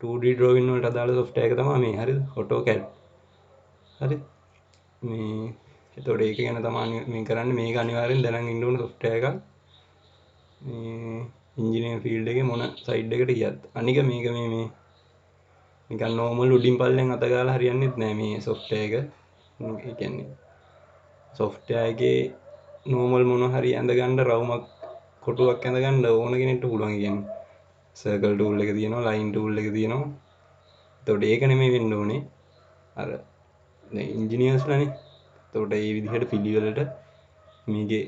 2D drawing වලට අදාළ software එක තමයි මේ. හරිද? AutoCAD. හරි. මේ එතකොට ඒක ගැන තමයි මේ කරන්නේ. මේක අනිවාර්යෙන් දැනන් ඉන්න ඕන software එකක්. මේ ඉංජිනේරින් ෆීල්ඩ් එකේ මොන සයිඩ් එකට ගියත්. අනික මේක මේ නිකන් normal උඩින් පල්ලෙන් අත ගාලා හරියන්නේත් නෑ මේ software එක. ඒ කියන්නේ software එකේ normal මොන හරි ඇඳ ගන්න රවුමක් කොටුවක් ඇඳ ගන්න ඕන කෙනෙක්ට පුළුවන්. කියන්නේ circle tool එක තියෙනවා, line tool එක තියෙනවා. එතකොට ඒක නෙමෙයි වෙන්න ඕනේ. අර දැන් ඉංජිනේර්ස්ලානේ. එතකොට මේ විදිහට පිළිවෙලට මේකේ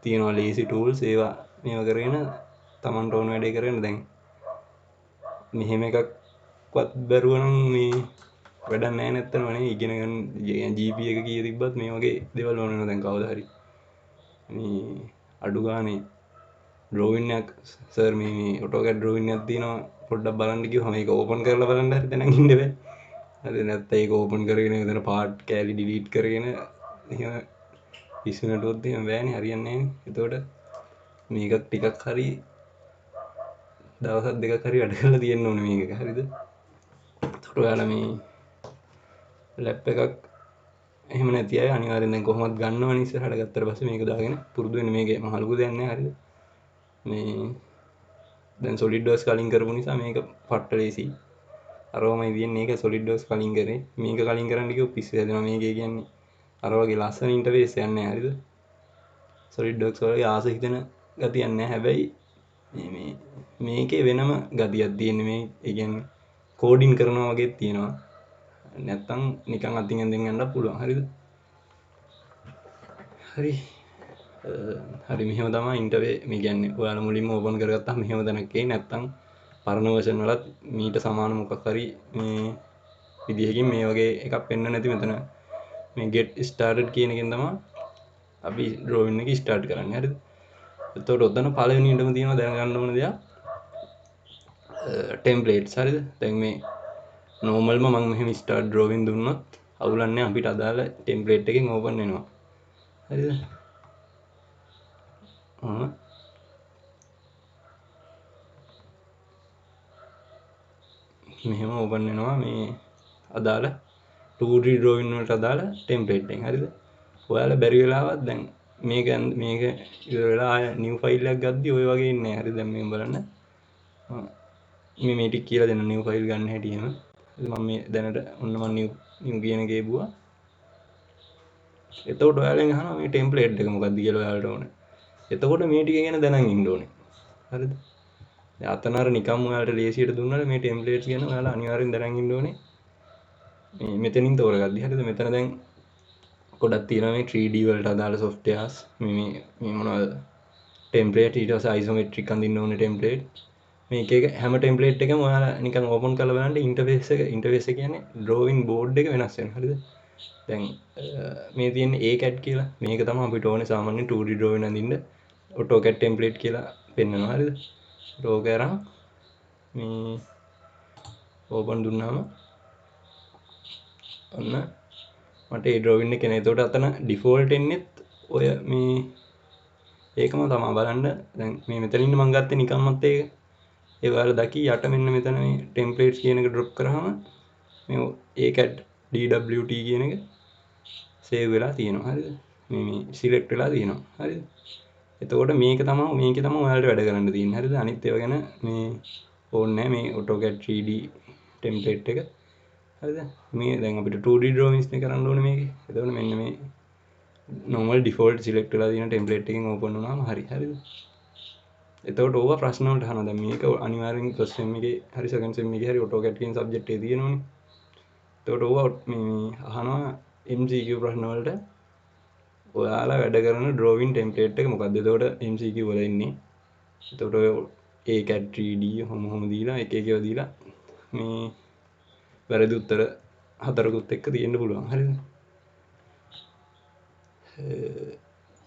තියෙනවා lazy tools ඒවා මේවා කරගෙන Tamanට ඕන වැඩේ කරගෙන දැන් මෙහෙම එකක්වත් බැරුව නම් මේ වැඩක් නැහැ නැත්තම නේ ඉගෙන ගන්න GP එක කීය තිබ්බත් මේ වගේ දේවල් ඕන වෙනවා දැන් කවදා හරි මේ අඩු ගානේ drawing එකක් සර් මේ AutoCAD drawing එකක් තියෙනවා පොඩ්ඩක් බලන්න කිව්වම මේක ඕපන් කරලා බලන්න හරි දැනන් ඉන්න බෑ හරි නැත්නම් ඒක ඕපන් කරගෙන එතන පාර්ට් කෑලි ඩිලීට් කරගෙන එහෙම පිස්සු නටුවොත් එහෙම බෑනේ හරියන්නේ නැහැනේ එතකොට මේක ටිකක් හරි දවස් දෙකක් හරි වැඩ කරලා තියෙන්න ඕනේ මේක හරිද එතකොට ඔයාලා මේ ලැප් එකක් එහෙම නැති අය අනිවාර්යෙන් දැන් කොහොමද ගන්නවනේ ඉස්සරහට ගත්තට පස්සේ මේක දාගෙන පුරුදු වෙන්න මේකේ මහ ලොකු දෙයක් නෑ හරිද මේ දැන් SolidWorks කලින් කරපු නිසා මේක පට්ට ලේසි අරවමයි තියෙන්නේ ඒක SolidWorks කලින් කරේ මේක කලින් කරන්න කිව්ව පිස්සු හැදෙනවා මේකේ කියන්නේ අර වගේ ලස්සන ඉන්ටර්ෆේස් එකක් නෑ හරිද SolidWorks වල ආස හිතෙන ගතියක් නෑ හැබැයි මේකේ වෙනම ගතියක් තියෙන්නේ මේ ඒ කියන්නේ කෝඩින් කරනවා වගේ තියෙනවා නැත්තම් නිකන් අතින් ඇඳෙන් යන්න පුළුවන් හරිද හරි හරි මෙහෙම තමයි ඉන්ටර්වේ මේ කියන්නේ ඔයාලා මුලින්ම ඕපන් කරගත්තාම මෙහෙම දැනක් එයි නැත්තම් පරණ version වලත් මීට සමාන මොකක් හරි මේ විදිහකින් මේ වගේ එකක් පෙන්වන්න නැති මෙතන මේ get started කියන එකෙන් තමයි අපි drawing එක start කරන්නේ හරිද එතකොට ඔතන පළවෙනියටම තියෙනවා දැනගන්න ඕන දෙයක් templates හරිද දැන් මේ normalම මම මෙහෙම start drawing දුන්නොත් අවුලන්නේ අපිට අදාළ template එකෙන් open වෙනවා හරිද මෙහෙම open වෙනවා මේ අදාළ 2D drawing වලට අදාළ template එකෙන් හරිද ඔයාලා බැරි වෙලාවත් දැන් මේක ඉවර වෙලා ආය new file එකක් ගද්දි ඔය වගේ ඉන්නේ හරිද දැන් මේක බලන්න මේ ටික කියලා දෙන්න new file ගන්න හැටි එහෙම මම මේ දැනට ඔන්න මම new කියන එක ගේපුවා එතකොට ඔයාලෙන් අහනවා මේ ටෙම්ප්ලේට් එක මොකක්ද කියලා ඔයාලට ඕනේ. එතකොට මේ ටික ගැන දැනන් ඉන්න ඕනේ. හරිද? දැන් අතන අර නිකම්ම ඔයාලට ලේසියට දුන්නාට මේ ටෙම්ප්ලේට්ස් ගැන ඔයාලා අනිවාර්යෙන් දැනන් ඉන්න ඕනේ. මේ මෙතනින් තෝරගද්දි හරිද? මෙතන දැන් ගොඩක් තියෙනවා මේ 3D වලට අදාළ softwares මේ මොනවද? ටෙම්ප්ලේට් ඊට පස්සේ isometric අඳින්න ඕනේ ටෙම්ප්ලේට්. මේක එක හැම ටෙම්ප්ලේට් එකම ඔයාලා නිකන් ඕපන් කරලා බලන්න ඉන්ටර්ෆේස් එක කියන්නේ drawing board එක වෙනස් වෙනවා. හරිද? දැන් මේ තියෙන්නේ ACAD කියලා මේක තමයි අපිට ඕනේ සාමාන්‍යයෙන් 2D drawing අඳින්න AutoCAD template කියලා පෙන්නනවා හරිද ඒක අරන් මේ ඕපන් දුන්නාම ඔන්න මට ඒ drawing එක එන. එතකොට අතන default එන්නේත් ඔය මේ ඒකම තමයි බලන්න දැන් මේ මෙතනින් මම ගත්තේ නිකම්මත් ඒක ඒ ඔයාලා දකි යට මෙන්න මෙතන මේ templates කියන එක drop කරාම මේ ACAD DWT කියන එක සේව් වෙලා තියෙනවා හරිද මේ සිලෙක්ට් වෙලා තියෙනවා හරිද එතකොට මේකේ තමයි ඔයාලට වැඩ කරන්න තියෙන්නේ හරිද අනිත් ඒවා ගැන මේ ඕනේ නැහැ මේ AutoCAD 3D template එක හරිද මේ දැන් අපිට 2D drawings නේ කරන්න ඕනේ මේකේ එතකොට මෙන්න මේ normal default select වෙලා තියෙන template එකෙන් open වුණාම හරිද එතකොට ඕවා ප්‍රශ්න වලට අහනවා දැන් මේක අනිවාර්යෙන් first sem එකේ හරි second sem එකේ හරි AutoCAD කියන subject එකේ තියෙනවනේ එතකොට ඕවා මේ අහනවා MCQ ප්‍රශ්න වලට ඔයාලා වැඩ කරන drawing template එක මොකක්ද? එතකොට MCQ වල ඉන්නේ. එතකොට ඔය ACAD 3D කොහොම දීලා එක එක ඒවා දීලා මේ වැරදි උත්තර හතරකුත් එක්ක තියෙන්න පුළුවන්. හරිද?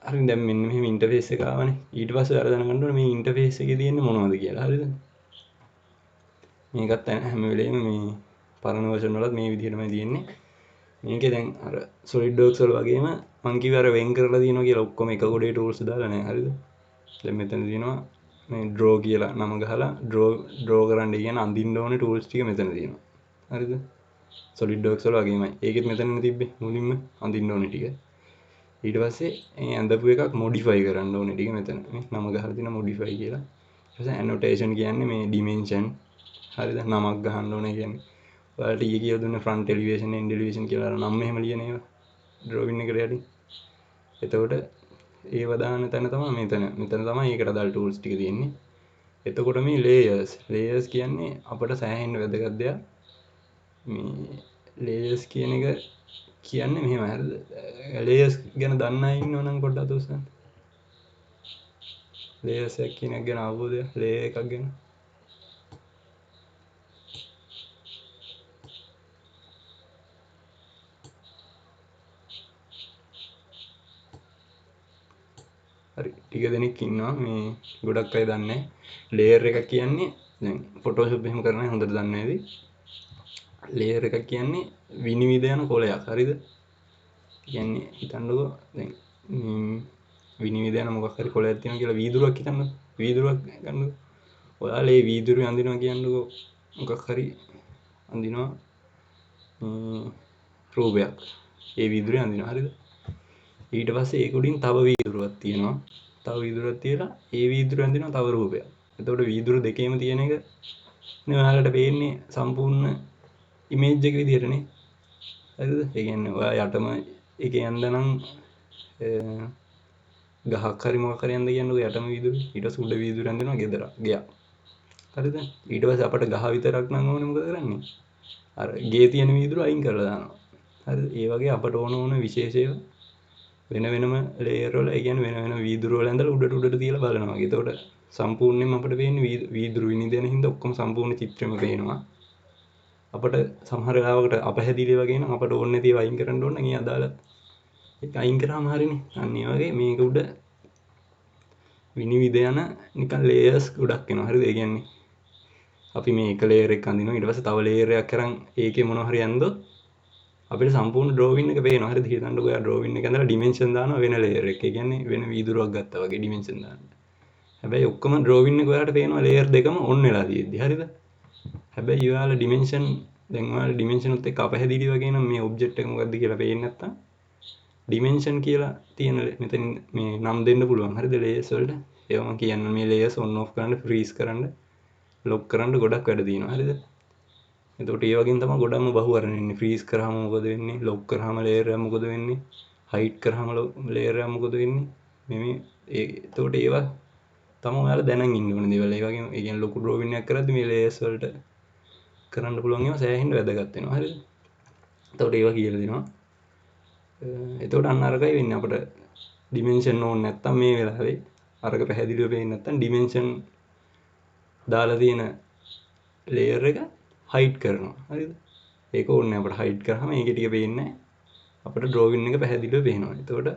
හරි දැන් මෙන්න මෙහෙම ඉන්ටර්ෆේස් එක ආවනේ. ඊට පස්සේ ඔයාලා දැනගන්න ඕනේ මේ ඉන්ටර්ෆේස් එකේ තියෙන්නේ මොනවද කියලා. හරිද? මේකත් හැම වෙලේම මේ පරණ version වලත් මේ විදිහටමයි තියෙන්නේ. මේකේ දැන් අර SolidWorks වල වගේම මං කිව්වේ අර වෙන් කරලා තියෙනවා කියලා ඔක්කොම එක ගොඩේ tools දාලා නැහැ හරිද දැන් මෙතන තියෙනවා මේ ඩ්‍රෝ කියලා නම ගහලා ඩ්‍රෝ කරන්න කියන අඳින්න ඕනේ ටූල්ස් ටික මෙතන තියෙනවා. හරිද? solid works වල වගේමයි. ඒකෙත් මෙතනනේ තිබ්බේ මුලින්ම අඳින්න ඕනේ ටික. ඊට පස්සේ මේ ඇඳපු එකක් modify කරන්න ඕනේ ටික මෙතන. මේ නම ගහලා තියෙන modify කියලා. ඊට පස්සේ annotation කියන්නේ මේ dimension. හරිද? නමක් ගහන්න ඕනේ කියන්නේ. ඔයාලට ඊයේ කියලා දුන්නේ front elevation end elevation කියලා අර නම් එහෙම ලියන ඒවා. drawing එකට යටින්. එතකොට ඒව දාන තැන තමයි මෙතන. මෙතන තමයි ඒකට අදාළ tools ටික තියෙන්නේ. එතකොට මේ layers කියන්නේ අපට සෑහෙන්න වැදගත් දෙයක්. මේ layers කියන එක කියන්නේ මෙහෙම හරිද? layers ගැන දන්න අය ඉන්නව නම් පොඩ්ඩක් අත උස්සන්න. layers එක කියන එක ගැන අවබෝධයක් layer එකක් ගැන. හරි ටික දෙනෙක් ඉන්නවා මේ ගොඩක් අය දන්නේ layer එක කියන්නේ දැන් Photoshop එහෙම කරන අය හොඳට දන්නේ නැති layer එක කියන්නේ විනිවිද යන කොලයක් හරිද? කියන්නේ හිතන්නකෝ දැන් විනිවිද යන මොකක් හරි කොලයක් තියෙනවා කියලා වීදුරුවක් හිතන්නකෝ වීදුරුවක් ගන්නකෝ ඔයාලා මේ වීදුරුවේ අඳිනවා කියන්නකෝ මොකක් හරි අඳිනවා රූපයක් ඒ වීදුරුවේ අඳිනවා හරිද? ඊට පස්සේ ඒක උඩින් තව වීදුරුවක් තියෙනවා. තව වීදුරුවක් තියලා ඒ වීදුරුවෙන් දෙනවා තව රූපයක්. එතකොට වීදුරු දෙකේම තියෙන එක නේ ඔයාලට පේන්නේ සම්පූර්ණ ඉමේජ් එක විදිහටනේ. හරිද? ඒ කියන්නේ ඔයා යටම එකේ යන්දනම් ගහක් හරි මොකක් හරි යන්ද කියන්නකෝ යටම වීදුරුවේ. ඊට පස්සේ උඩ වීදුරුවෙන් දෙනවා ගෙයක්. හරිද? ඊට පස්සේ අපට ගහ විතරක් නම් ඕනේ මොකද කරන්නේ? අර ගේ තියෙන වීදුරුව අයින් කරලා දානවා. හරිද? ඒ වගේ අපට ඕන විශේෂ ඒවා වෙන වෙනම ලේයර් වල ඒ කියන්නේ වෙන වෙන වීදුරු වල ඇඳලා උඩට තියලා බලනවා. ඒතකොට සම්පූර්ණයෙන්ම අපිට පේන්නේ වීදුරු විනිදෙන හින්දා ඔක්කොම සම්පූර්ණ චිත්‍රෙම පේනවා. අපට සමහර වෙලාවකට අපහැදිලි වගේ නම් අපට ඕනේ නැති ඒවා අයින් කරන්න ඕන නම් ඒ අදාළ ඒක අයින් කරාම හරිනේ. අන්න ඒ වගේ මේක උඩ විනිවිද යන නිකන් ලේයර්ස් ගොඩක් එනවා. හරිද? ඒ කියන්නේ අපි මේ එක ලේයර් එකක් අඳිනවා ඊට පස්සේ තව ලේයර් එකක් කරන් ඒකේ මොනවා හරි ඇන්දොත් අපිට සම්පූර්ණ ඩ්‍රෝවින් එක පේනවා. හරිද? හිතන්නකෝ ඔයා ඩ්‍රෝවින් එක ඇඳලා ඩිමෙන්ෂන් දානවා වෙන ලේයර් එකක. ඒ කියන්නේ වෙන වීදුරුවක් ගත්තා වගේ ඩිමෙන්ෂන් දාන්න. හැබැයි ඔක්කොම ඩ්‍රෝවින් එක ඔයාලට පේනවා ලේයර් දෙකම ඔන් වෙලා තියෙද්දි. හරිද? හැබැයි ඔයාලා ඩිමෙන්ෂන් දැන් ඔයාලා ඩිමෙන්ෂනුත් එක්ක අපහැදිලි වගේ නම් මේ ඔබ්ජෙක්ට් එක මොකක්ද කියලා පේන්නේ නැත්තම් ඩිමෙන්ෂන් කියලා තියෙන මෙතන මේ නම් දෙන්න පුළුවන්. හරිද? ලේයර්ස් වලට. ඒවා මම කියන්න මේ ලේයර්ස් ඔන් ඔෆ් කරන්න, ෆ්‍රීස් කරන්න, ලොක් කරන්න ගොඩක් වැඩ තියෙනවා. හරිද? එතකොට ඒ වගේම තමයි ගොඩක්ම බහුවර්ණ වෙන්නේ. ෆ්‍රීස් කරාම මොකද වෙන්නේ? ලොක් කරාම ලේයර් එක මොකද වෙන්නේ? හයිඩ් කරාම ලේයර් එක මොකද වෙන්නේ? මේ එතකොට ඒවා තමයි ඔයාලා දැනන් ඉන්න ඕනේ දේවල්. ඒ වගේම ඒ කියන්නේ ලොකු ඩ්‍රෝවින් එකක් කරද්දි මේ ලේයර්ස් වලට කරන්න පුළුවන් ඒවා සෑහෙන්න වැදගත් වෙනවා. හරිද? එතකොට ඒවා කියලා දෙනවා. එතකොට අන්න අරකයි වෙන්නේ අපිට ඩිමෙන්ෂන් ඕනේ නැත්තම් මේ වෙලාවේ අරක පැහැදිලිව පේන්නේ නැත්තම් ඩිමෙන්ෂන් දාලා තියෙන ලේයර් එක හයිඩ් කරනවා. හරිද? ඒක ඕනේ අපිට හයිඩ් කරාම ඒකේ ටික පේන්නේ අපිට ඩ්‍රෝවින් එක පැහැදිලිව පේනවා. එතකොට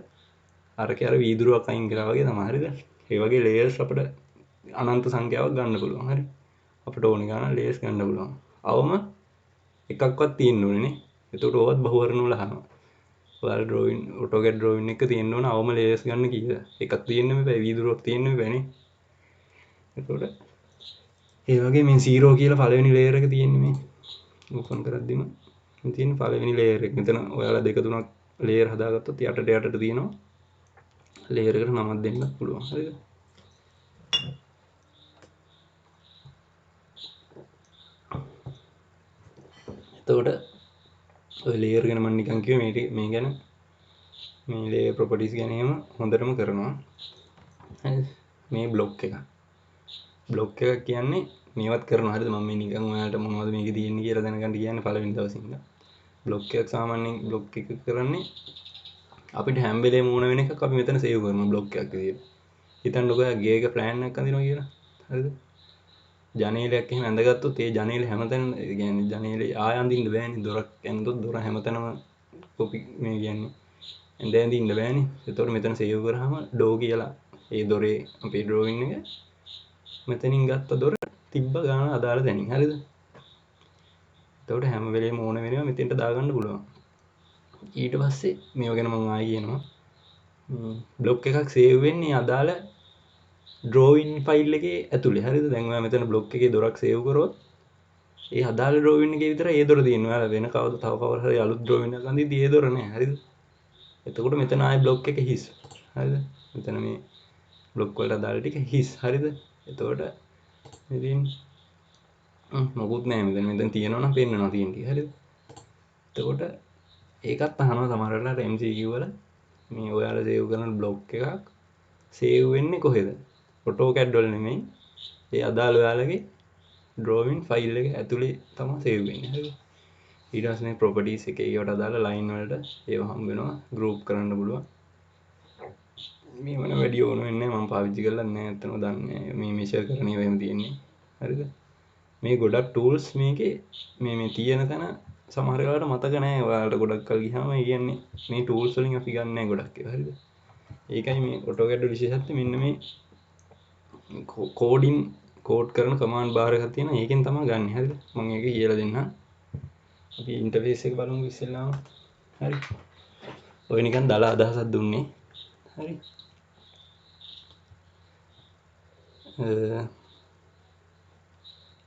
අරකේ අර වීදුරුවක් අයින් කරා වගේ තමයි. හරිද? ඒ වගේ ලේයර්ස් අපිට අනන්ත සංඛ්‍යාවක් ගන්න පුළුවන්. හරි? අපිට ඕනේ ගාන ලේයර්ස් ගන්න පුළුවන්. අවම එකක්වත් තියෙන්න ඕනේ නේ. එතකොට ඕවත් බහුවර්ණ වල අහනවා. ඔයාලා ඩ්‍රෝවින් AutoCAD ඩ්‍රෝවින් එක තියෙන්න ඕන අවම ලේයර්ස් ගන්න කීයද? එකක් තියෙන්න බෑ. වීදුරුවක් තියෙන්න බෑ නේ. එතකොට ඒ වගේ මේ 0 කියලා පළවෙනි ලේයර් එක තියෙන්නේ මේ ඕපන් කරද්දිම මේ තියෙන පළවෙනි ලේයර් එක. මෙතන ඔයාලා දෙක තුනක් ලේයර් හදාගත්තොත් යටට තියෙනවා ලේයර් එකට නමක් දෙන්න පුළුවන්. හරිද? එතකොට ඔය ලේයර් ගැන මම නිකන් කිව්වේ මේ ගැන මේ ලේයර් ප්‍රොපර්ටිස් ගැන එහෙම හොඳටම කරනවා. හරිද? මේ බ්ලොක් එක. බ්ලොක් එකක් කියන්නේ මේවත් කරනවා. හරිද? මම මේ නිකන් ඔයාලට මොනවද මේකේ තියෙන්නේ කියලා දැනගන්න කියන්නේ පළවෙනි දවසේ ඉඳන්. බ්ලොක් එකක් සාමාන්‍යයෙන් බ්ලොක් එක කරන්නේ අපිට හැම වෙලේම ඕන වෙන එකක් අපි මෙතන සේව් කරනවා බ්ලොක් එකක් විදියට. හිතන්නකෝ ඔයා ගේ එක ප්ලෑන් එකක් අඳිනවා කියලා. හරිද? ජනේලයක් එහෙම ඇඳගත්තොත් ඒ ජනේල හැමතැනම ඒ කියන්නේ ජනේලේ ආය අඳින්න බෑනේ. දොරක් ඇඳුත් දොර හැමතැනම කොපි මේ කියන්නේ ඇඳින්න බෑනේ. ඒතකොට මෙතන සේව් කරාම ඩෝ කියලා ඒ දොරේ අපේ ඩ්‍රෝවින් එක මෙතනින් ගත්ත දොර තිබ්බ ගාන අදාළ තැනින්. හරිද? එතකොට හැම වෙලේම ඕන වෙනවා මෙතෙන්ට දාගන්න පුළුවන්. ඊට පස්සේ මේව ගැන මම ආයෙ කියනවා. බ්ලොක් එකක් සේව් වෙන්නේ අදාළ ඩ්‍රෝවින් ෆයිල් එකේ ඇතුලේ හරිද දැන් ඔයා මෙතන බ්ලොග් එකේ දොරක් සේව් කරොත් ඒ අදාළ ඩ්‍රෝවින් එකේ විතර ඒ දොර තියෙනවා ඔයාලා වෙන කවද තව කවර හරි අලුත් ඩ්‍රෝවින් එකක් අඳිද්දි ඒ දොර නෑ හරිද එතකොට මෙතන ආයේ බ්ලොග් එක හිස් හරිද මෙතන මේ බ්ලොග් වලට අදාළ ටික හිස් හරිද එතකොට ඉතින් මොකුත් නෑ මෙතන තියෙනවා නම් පෙන්නනවා තියෙන ටික හරිද එතකොට ඒකත් අහනවා සමහර වෙලාවට MCQ වල මේ ඔයාලා සේව් කරන බ්ලොග් එකක් සේව් වෙන්නේ කොහෙද AutoCAD වල නෙමෙයි ඒ අදාළ ඔයාලගේ drawing ෆයිල් එක ඇතුලේ තමයි සේව් වෙන්නේ හරිද ඊට පස්සේ මේ properties එකේ ඒවට අදාළ line වලට ඒව හම්බ වෙනවා group කරන්න පුළුවන් මේ වන වැඩි ඕන වෙන්නේ මම පාවිච්චි කරලා නැහැ අතන දන්නේ මේ measure කරන ඒවා එහෙම තියෙන්නේ හරිද මේ ගොඩක් tools මේකේ මේ තියෙන තැන සමහර වෙලාවට මතක නැහැ ඔයාලට ගොඩක් කල් ගියාම ඒ කියන්නේ මේ tools වලින් අපි ගන්න නැහැ ගොඩක් ඒවා හරිද ඒකයි මේ AutoCAD විශේෂත්වය මෙන්න මේ කෝඩින් කෝඩ් කරන කමාන්ඩ් බාර් එකක් තියෙනවා ඒකෙන් තමයි ගන්න හරිද මම ඒක කියලා දෙන්නම් අපි ඉන්ටර්ෆේස් එක බලමු ඉස්සෙල්ලාම හරි ඔය නිකන් දල අදහසක් දුන්නේ හරි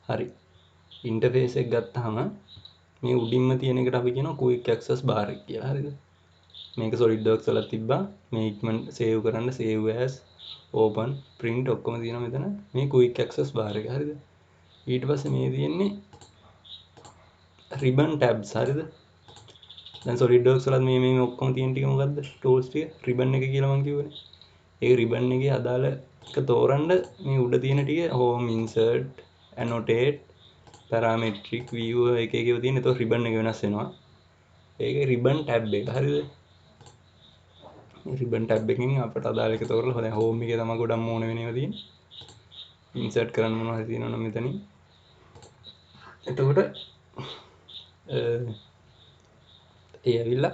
හරි ඉන්ටර්ෆේස් එක ගත්තාම මේ උඩින්ම තියෙන එකට අපි කියනවා quick access bar එක කියලා හරිද මේක SolidWorks වල තිබ්බා මේ ඉක්මන් සේව් කරන්න save as open print ඔක්කොම තියෙනවා මෙතන මේ quick access bar එක හරිද ඊට පස්සේ මේ තියෙන්නේ ribbon tabs හරිද දැන් SolidWorks වලත් මේ ඔක්කොම තියෙන ටික මොකද්ද tools ටික ribbon එක කියලා මම කිව්වනේ ඒ ribbon එකේ අදාළ එක තෝරන්න මේ උඩ තියෙන ටික home insert annotate parametric view එක එක ඒවා තියෙන ඒතකොට ribbon එක වෙනස් වෙනවා ඒකේ ribbon tab එක හරිද ribbon tab එකකින් අපට අදාළ එක තෝරලා දැන් home එකේ තමයි ගොඩක් ඕන වෙන ඒවා තියෙන්නේ insert කරන්න මොනවා හරි තියෙනවා නම් මෙතනින් එතකොට ඒ ඇවිල්ලා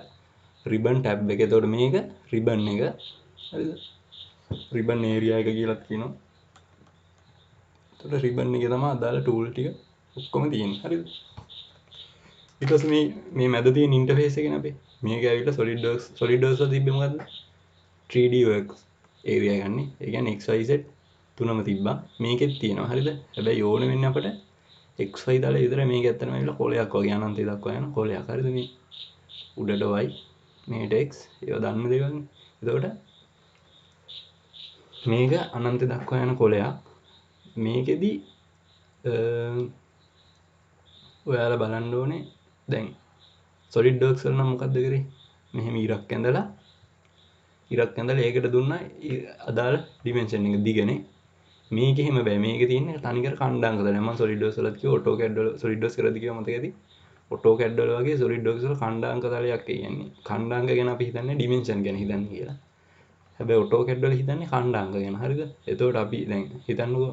ribbon tab එක. එතකොට මේක ribbon එක. හරිද? ribbon area එක කියලා කියනවා. එතකොට ribbon එකේ තමයි අදාළ tool ටික ඔක්කොම තියෙන්නේ. හරිද? ඊට පස්සේ මේ මැද තියෙන interface එකනේ අපේ. මේක ඇවිල්ලා SolidWorks වල තිබ්බේ මොකද්ද? 3D works area ගන්න. ඒ කියන්නේ XYZ තුනම තිබ්බා. මේකෙත් තියෙනවා. හරිද? හැබැයි ඕන වෙන්නේ අපිට XY දාලා විතරයි මේක ඇත්තටම ඇවිල්ලා කොලයක් වගේ අනන්තය දක්වා යන කොලයක්. හරිද? මේ උඩට y මේට x ඒවා දන්න දේවල්නේ. එතකොට මේක අනන්තය දක්වා යන කොලයක්. මේකෙදි ඔයාලා බලන්න ඕනේ දැන් SolidWorks වල නම් මොකද්ද කරේ? මෙහෙම ඉරක් ඇඳලා ඒකට දුන්නා අදාළ dimension එක දිගනේ. මේක එහෙම බෑ. මේකේ තියෙන්නේ තනිකර කණ්ඩායම් කරලා. මම SolidWorks වලත් කිව්වා AutoCAD වල SolidWorks කරද්දි කිව්වා මතක ඇති. AutoCAD වල වගේ SolidWorks වල කණ්ඩායම් තලයක් කියන්නේ. කණ්ඩායම් ගැන අපි හිතන්නේ dimension ගැන හිතන්නේ කියලා. හැබැයි AutoCAD වල හිතන්නේ කණ්ඩායම් ගැන. හරිද? එතකොට අපි දැන් හිතන්නකෝ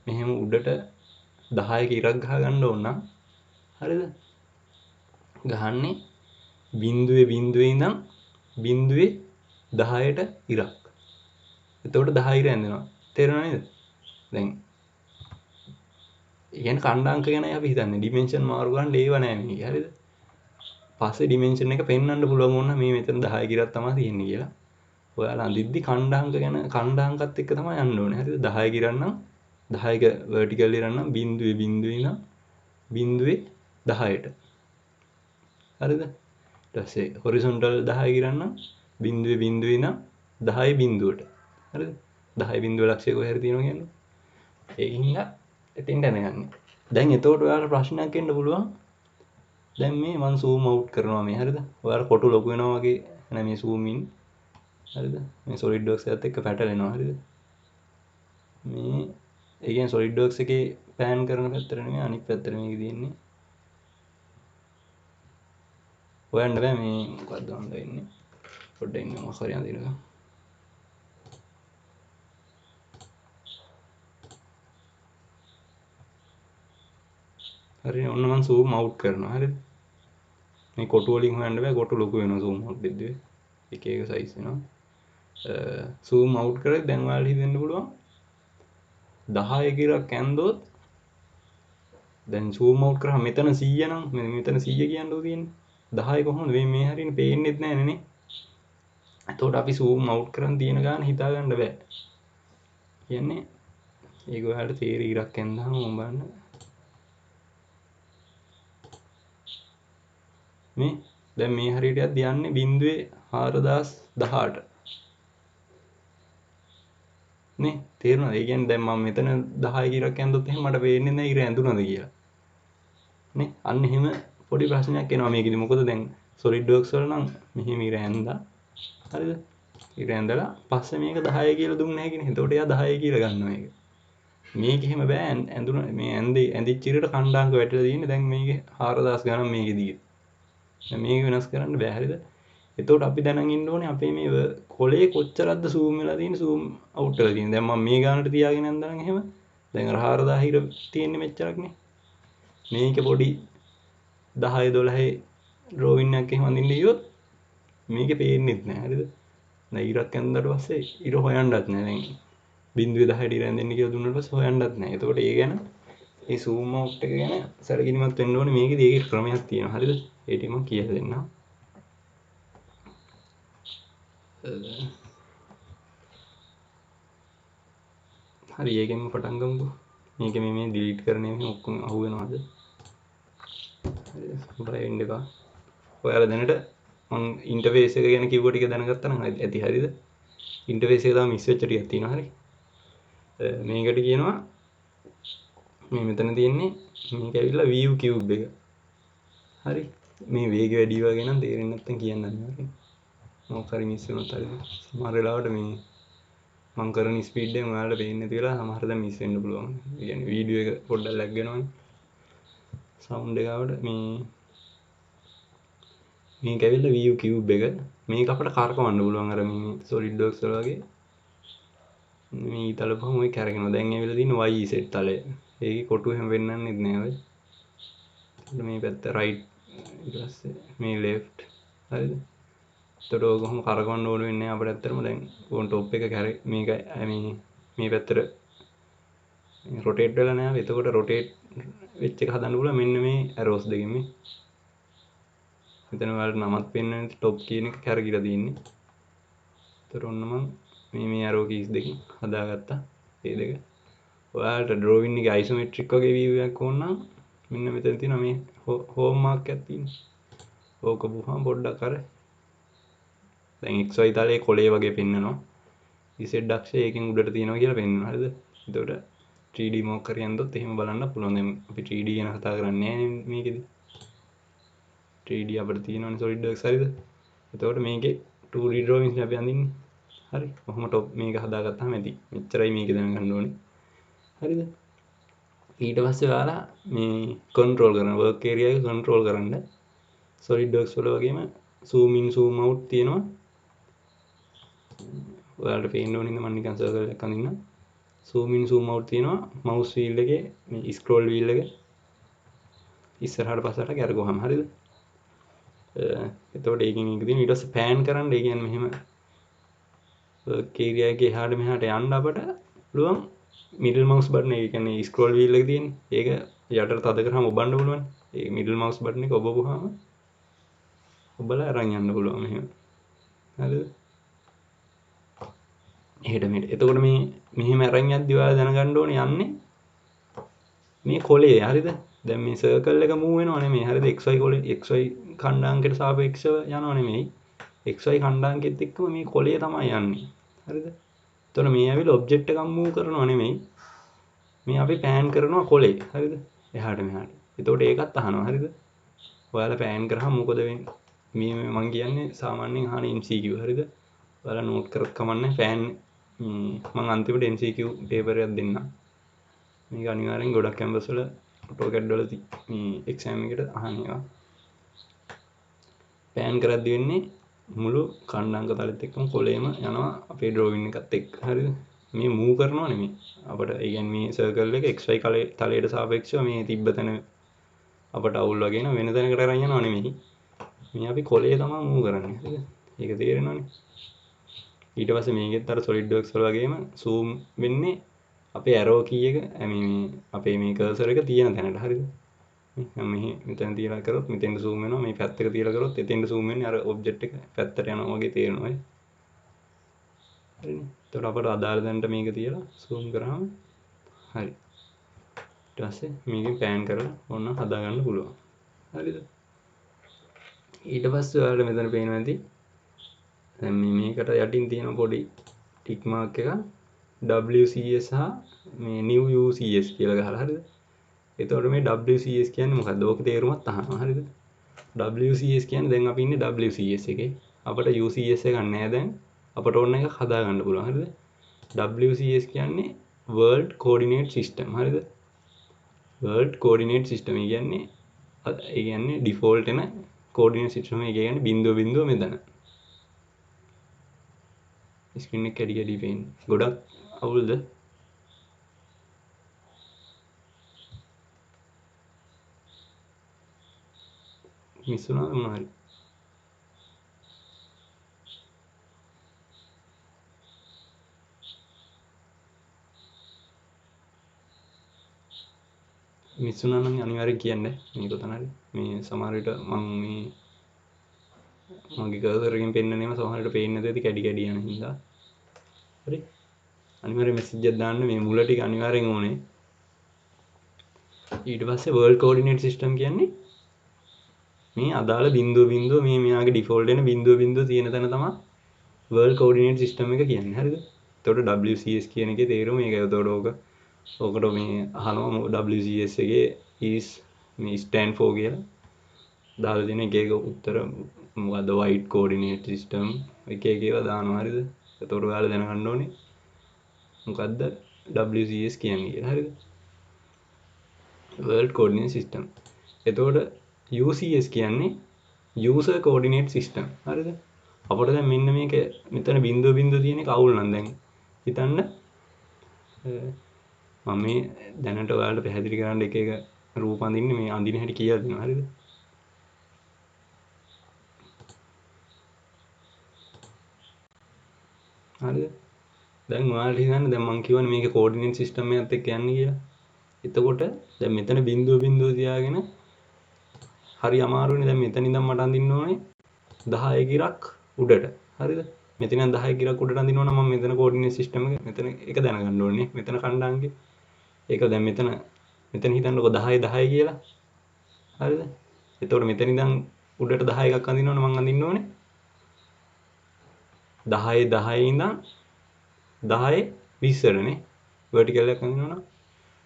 මෙහෙම උඩට 10ක ඉරක් ගහ ගන්න ඕන නම් හරිද? ගහන්නේ බිඳුවේ ඉඳන් බිඳුවේ 10ට ඉරක්. එතකොට 10 ඉර ඇඳෙනවා. තේරෙනව නේද? දැන් කියන්නේ කණ්ඩාංක ගැනයි අපි හිතන්නේ. ඩිමෙන්ෂන් මාරු කරන්න ඒව නෑ මේක. හරිද? පස්සේ ඩිමෙන්ෂන් එක පෙන්වන්න පුළුවන් වුණා මේ මෙතන 10 කිරක් තමයි තියෙන්නේ කියලා. ඔයාලා අඳිද්දි කණ්ඩාංක ගැන කණ්ඩාංකත් එක්ක තමයි යන්න ඕනේ. හරිද? 10 කිරක් නම් 10ක vertical ඉරක් නම් බිඳුවේ ඉඳන් බිඳුවේ 10ට. හරිද? ඊට පස්සේ horizontal 10 කිරක් නම් බිඳුවේ ඉඳන් 10 බිඳුවට. හරිද? 10 බිඳුව ලක්ෂය කොහේ හරි තියෙනවා කියන්නේ. ඒකින්ද එතෙන්ට යනගන්නේ. දැන් එතකොට ඔයාලට ප්‍රශ්නයක් එන්න පුළුවන්. දැන් මේ මම zoom out කරනවා මේ හරිද? ඔයාලා කොටු ලොකු වෙනවා වගේ නැ මේ zoom in. හරිද? මේ SolidWorks එකත් එක්ක පැටලෙනවා හරිද? මේ ඒ කියන්නේ SolidWorks එකේ pan කරන පැත්තට නෙමෙයි අනිත් පැත්තට මේක තියෙන්නේ. හොයන්න බෑ මේ මොකක්ද මන්ද වෙන්නේ. පොඩ්ඩක් ඉන්න මොකක් හරි අඳිනවා. හරි ඔන්න මම zoom out කරනවා හරිද මේ කොටු වලින් හොයන්න බෑ කොටු ලොකු වෙනවා zoom out දෙද්දී එක එක size වෙනවා zoom out කරලා දැන් ඔයාලට හිතෙන්න පුළුවන් 10 කිරක් ඇන්දොත් දැන් zoom out කරාම මෙතන 100 නම් මෙතන 100 කියන්නෝ තියෙන්නේ 10 කොහොමද මේ හරියනේ පේන්නේත් නැහැ නේ එතකොට අපි zoom out කරන් තියෙන ගාන හිතා ගන්න බෑ කියන්නේ ඒක ඔයාලට තේරි ඉරක් ඇන්දාම මම බලන්න මේ දැන් මේ හරියට යන්නේ 0.4018 නේ තේරුණාද? ඒ කියන්නේ දැන් මම මෙතන 10 කිරක් ඇන්දොත් එහෙනම් මට පේන්නේ නැහැ ඉර ඇඳුනද කියලා නේ. අන්න එහෙම පොඩි ප්‍රශ්නයක් එනවා මේකෙදි. මොකද දැන් SolidWorks වල නම් මෙහෙම ඉර ඇඳලා හරිද? ඉර ඇඳලා පස්සේ මේක 10 කියලා දුන්නේ නැහැ කියන්නේ. එතකොට එයා 10 කියලා ගන්නවා මේක. මේක එහෙම බෑ. ඇඳුන මේ ඇඳිච්ච ඉරට කණ්ඩාංක වැටිලා තියෙන්නේ. දැන් මේකේ 4000 ගණන් මේකෙදී. දැන් මේක වෙනස් කරන්න බෑ හරිද? එතකොට අපි දැනන් ඉන්න ඕනේ අපේ මේ කොලේ කොච්චරක්ද zoom වෙලා තියෙන්නේ zoom out වෙලා තියෙන්නේ. දැන් මම මේ ගානට තියාගෙන යන්දනම් එහෙම දැන් අර 4000 ඉර තියෙන්නේ මෙච්චරක්නේ. මේක පොඩි 10 12 ඩ්‍රෝවින් එකක් එහෙම අඳින්න ගියොත් මේකේ පේන්නෙත් නෑ හරිද? දැන් ඉරක් ඇඳලා පස්සේ ඉර හොයන්නත් නෑ. දැන් 0.10 ඉර ඇඳෙන්න කියලා දුන්නාට පස්සේ හොයන්නත් නෑ. එතකොට ඒ ගැන ඒ zoom out එක ගැන සැලකිලිමත් වෙන්න ඕනේ. මේකේදී ඒකේ ක්‍රමයක් තියෙනවා හරිද? ඒ ටික මම කියලා දෙන්නම්. හරි ඒකෙන්ම පටන් ගමුකෝ. මේක මේ ඩිලීට් කරන එක ඔක්කොම අහුවෙනවද? හරි බය වෙන්න එපා. ඔයාලා දැනට මං ඉන්ටර්ෆේස් එක ගැන කිව්ව ටික දැනගත්තා නම් ඇති හරිද? ඉන්ටර්ෆේස් එක තමයි මිස් වෙච්ච ටිකක් තියෙනවා හරි. මේකට කියනවා මේ මෙතන තියෙන්නේ මේක ඇවිල්ලා view cube එක. හරි. මේ වේගය වැඩි වගේ නම් තේරෙන්නේ නැත්නම් කියන්න හරි. මොකක් හරි මිස් වුණොත් හරිද? සමහර වෙලාවට මේ මං කරන ස්පීඩ් එකෙන් ඔයාලට පේන්නේ නැති වෙලා සමහර දා මිස් වෙන්න පුළුවන්. ඒ කියන්නේ වීඩියෝ එක පොඩ්ඩක් ලැග් වෙනවනේ. සවුන්ඩ් එක ආවට මේක ඇවිල්ලා view cube එක. මේක අපිට කරකවන්න පුළුවන් අර මේ SolidWorks වල වගේ. මේ ඊතලපහම ඔය කැරගෙනවා. දැන් ඇවිල්ලා තියෙන්නේ YZ තලය. ඒකේ කොටු හැම වෙන්නන්නෙත් නෑ ඔය. මේ පැත්ත right ඊට පස්සේ මේ left හරිද? එතකොට ඔය කොහොම කරකවන්න ඕන වෙන්නේ අපිට ඇත්තටම දැන් ඕන් টොප් එක මේක මේ පැත්තට රොටේට් වෙලා නෑ. එතකොට රොටේට් වෙච්ච එක හදන්න පුළුවන් මෙන්න මේ ඇරෝස් දෙකෙන් මේ. මෙතන ඔයාලට නමක් පෙන්වන්න টොප් කියන එක කැරකිලා තියෙන්නේ. එතකොට ඔන්න මම මේ ඇරෝ කීස් දෙකෙන් හදාගත්තා. මේ දෙක. ඔයාලට ඩ්‍රෝවින් එකේ අයිසොමෙට්‍රික් වගේ view එකක් ඕන නම් මෙන්න මෙතන තියෙනවා මේ හෝම් මාක් එකක් තියෙනවා. ඕක පුහම පොඩ්ඩක් අර දැන් XY තලයේ කොලේ වගේ පෙන්නනවා. Z අක්ෂය ඒකෙන් උඩට තියෙනවා කියලා පෙන්නනවා. හරිද? එතකොට 3D මොක් හරි යනදොත් එහෙම බලන්න පුළුවන්. දැන් අපි 3D ගැන කතා කරන්නේ නැහැ මේකෙදි. 3D අපිට තියෙනවනේ SolidWorks හරිද? එතකොට මේකේ 2D drawings අපි අඳින්නේ. හරි. කොහොම টොප් මේක හදාගත්තාම ඇති. මෙච්චරයි මේක දැනගන්න ඕනේ. හරිද? ඊට පස්සේ ඔයාලා මේ control කරන work area එක control කරන්න SolidWorks වල වගේම zoom in zoom out තියෙනවා. ඔයාලට පේන්න ඕනින්ද මම නිකන් circle එකක් අඳින්නම්. zoom in zoom out තියෙනවා. mouse wheel එකේ මේ scroll wheel එක ඉස්සරහට පස්සට කරගුවාම හරිද? එතකොට ඒකෙන් එක තියෙන ඊට පස්සේ pan කරන්න. ඒ කියන්නේ මෙහෙම work area එකේ එහාට මෙහාට යන්න අපට පුළුවන් middle mouse button එක කියන්නේ scroll wheel එක තියෙන්නේ. ඒක යටට තද කරාම ඔබන්න පුළුවන්. ඒ middle mouse button එක ඔබපුවාම ඔබලා අරන් යන්න පුළුවන් මෙහෙම. හරිද? එහෙට මෙහෙට. එතකොට මේ මෙහෙම අරන් යද්දි ඔයාලා දැනගන්න ඕනේ යන්නේ මේ කොලේ හරිද? දැන් මේ circle එක move වෙනව නෙමෙයි. හරිද? XY කොලේ XY ඛණ්ඩාංකයට සාපේක්ෂව යනව නෙමෙයි. XY ඛණ්ඩාංකෙත් එක්කම මේ කොලේ තමයි යන්නේ. හරිද? එතකොට මේ ඇවිල්ලා ඔබ්ජෙක්ට් එකක් move කරනව නෙමෙයි. මේ අපි pan කරනවා කොලේ. හරිද? එහාට මෙහාට. එතකොට ඒකත් අහනවා. හරිද? ඔයාලා pan කරාම මොකද වෙන්නේ? මේ මම කියන්නේ සාමාන්‍යයෙන් අහන MCQ. හරිද? ඔයාලා නෝට් කරත් කමන්නේ pan මම අන්තිමට MCQ පේපර් එකක් දෙන්නම්. මේක අනිවාර්යෙන් ගොඩක් කැම්පස් වල AutoCAD වල මේ එක්සෑම් එකට අහන ඒවා. pan කරද්දි වෙන්නේ මුළු ඛණ්ඩාංක තලෙත් එක්කම කොලේම යනවා අපේ drawing එකත් එක්ක. හරිද? මේ move කරනවා නෙමෙයි. අපිට ඒ කියන්නේ මේ circle එක XY තලයට සාපේක්ෂව මේ තිබ්බ තැන අපට අවුල් වගේ න වෙන තැනකට අරන් යනවා නෙමෙයි. මේ අපි කොලේ තමයි move කරන්නේ. හරිද? ඒක තේරෙනවනේ. ඊට පස්සේ මේකෙත් අර SolidWorks වල වගේම zoom වෙන්නේ අපේ arrow key එක මේ අපේ මේ cursor එක තියෙන තැනට. හරිද? මම මෙතන තියලා කරොත් මෙතෙන්ට zoom වෙනවා. මේ පැත්තක තියලා කරොත් එතෙන්ට zoom වෙන්නේ අර object එක පැත්තට යනවා වගේ තේරෙනවා. හරිනේ. එතකොට අපට අදාළ දැනට මේක තියලා zoom කරාම හරි. ඊට පස්සේ මේකෙන් pan කරලා ඕන්න හදා ගන්න පුළුවන්. හරිද? ඊට පස්සේ ඔයාලට මෙතන පේනවා ඇති දැන් මේකට යටින් තියෙන පොඩි ටික් මාක් එක WCS හා මේ new UCS කියලා ගහලා හරිද? එතකොට මේ WCS කියන්නේ මොකක්ද? ඕක තේරුමත් අහනවා හරිද? WCS කියන්නේ දැන් අපි ඉන්නේ WCS එකේ. අපිට UCS එකක් නැහැ දැන්. අපට ඕන එකක් හදා ගන්න පුළුවන් හරිද? WCS කියන්නේ World Coordinate System හරිද? World Coordinate System කියන්නේ default එන coordinate system එක කියන්නේ බිංදුව බිංදුව මෙතන. ස්ක්‍රීන් එක කැඩි කැඩි පේන්නේ. ගොඩක් අවුල්ද? මිස් වුණාද මොනවා හරි? මිස් වුණා නම් අනිවාර්යෙන් කියන්න. මේක උතන හරි. මේ සමහර විට මම මේ මගේ කර්සර් එකෙන් පෙන්නනේම සමහර විට පේන්නේ නැති ඇති කැඩි කැඩි යන හින්දා. හරි. අනිවාර්යෙන් මෙසේජ් එකක් දාන්න මේ මුල ටික අනිවාර්යෙන් ඕනේ. ඊට පස්සේ World Coordinate System කියන්නේ මේ අදාළ බිංදුව බිංදුව මේ මෙයාගේ ඩිෆෝල්ට් වෙන බිංදුව බිංදුව තියෙන තැන තමයි World Coordinate System එක කියන්නේ. හරිද? එතකොට WCS කියන එකේ තේරුම මේකයි. එතකොට ඕකට මේ අහනවා WCS එකේ is මේ stand for කියලා. දාලා දෙන එක එක උත්තර මොකද්ද white coordinate system එක එක ඒවා දානවා. හරිද? එතකොට ඔයාලා දැනගන්න ඕනේ මොකද්ද WCS කියන්නේ කියලා. හරිද? World Coordinate System. එතකොට UCS කියන්නේ User Coordinate System. හරිද? අපිට දැන් මෙන්න මේක මෙතන බිංදුව බිංදුව තියෙන එක අවුල් නම් දැන් හිතන්න මම මේ දැනට ඔයාලට පැහැදිලි කරන්න එක එක රූප අඳින්නේ මේ අඳින හැටි කියලා දෙනවා. හරිද? හරිද? දැන් ඔයාලට හිතන්න දැන් මම කියවනේ මේක කෝඩිනේට් සිස්ටම් එකත් එක්ක යන්නේ කියලා. එතකොට දැන් මෙතන බිංදුව බිංදුව තියාගෙන හරි අමාරුනේ. දැන් මෙතන ඉඳන් මට අඳින්න ඕනේ 10 ගිරක් උඩට. හරිද? මෙතන 10 ගිරක් උඩට අඳිනවා නම් මම මෙතන කෝඩිනේට් සිස්ටම් එක මෙතන එක දැනගන්න ඕනේ. මෙතන කණ්ඩාංගේ. ඒක දැන් මෙතන හිතන්නකො 10 10 කියලා. හරිද? එතකොට මෙතන ඉඳන් උඩට 10 එකක් අඳිනවනම් මම අඳින්න ඕනේ 10 10 ඉඳන් 10 20ටනේ vertical එකක් අඳිනවනම්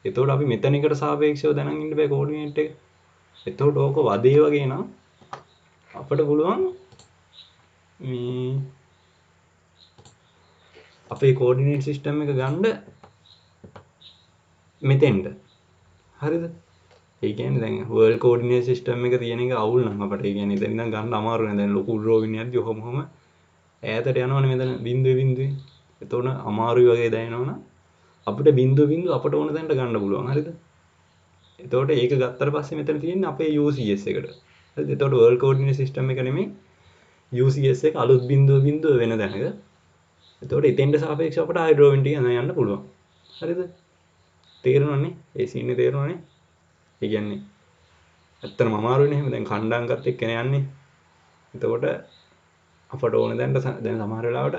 එතකොට අපි මෙතනකට සාපේක්ෂව දැනන් ඉන්න බෑ කෝඩිනේට් එක. එතකොට ඕක වදේ වගේ නම් අපිට පුළුවන් මේ අපේ කෝඩිනේට් සිස්ටම් එක ගන්න මෙතෙන්ට. හරිද? ඒ කියන්නේ දැන් වර්ල්ඩ් කෝඩිනේට් සිස්ටම් එක තියෙන එක අවුල් නම් අපිට ඒ කියන්නේ එතන ඉඳන් ගන්න අමාරු නේද? දැන් ලොකු ඩ්‍රෝවින් යද්දි ඔහොම ඈතට යනවනේ මෙතන බිංදුවේ බිංදුවේ. එතකොට අමාරුයි වගේ දැනෙනවනම් අපිට බිංදුව බිංදුව අපට ඕන තැනට ගන්න පුළුවන්. හරිද? එතකොට ඒක ගත්තට පස්සේ මෙතන තියෙන්නේ අපේ UCS එකට. හරිද? එතකොට වර්ල්ඩ් කෝඩිනේට් සිස්ටම් එක නෙමෙයි UCS එක අලුත් බිංදුව බිංදුව වෙන තැනක. එතකොට එතෙන්ට සාපේක්ෂව අපට ආයි ඩ්‍රෝවින් ටික යන්න පුළුවන්. හරිද? තේරෙනවනේ? ඒ සීන් එක තේරෙනවනේ? ඒ කියන්නේ ඇත්තටම අමාරුයිනේ. එහෙම දැන් කණ්ඩාංගත් එක්ක යන්නේ. එතකොට අපට ඕන දැන් සමහර වෙලාවට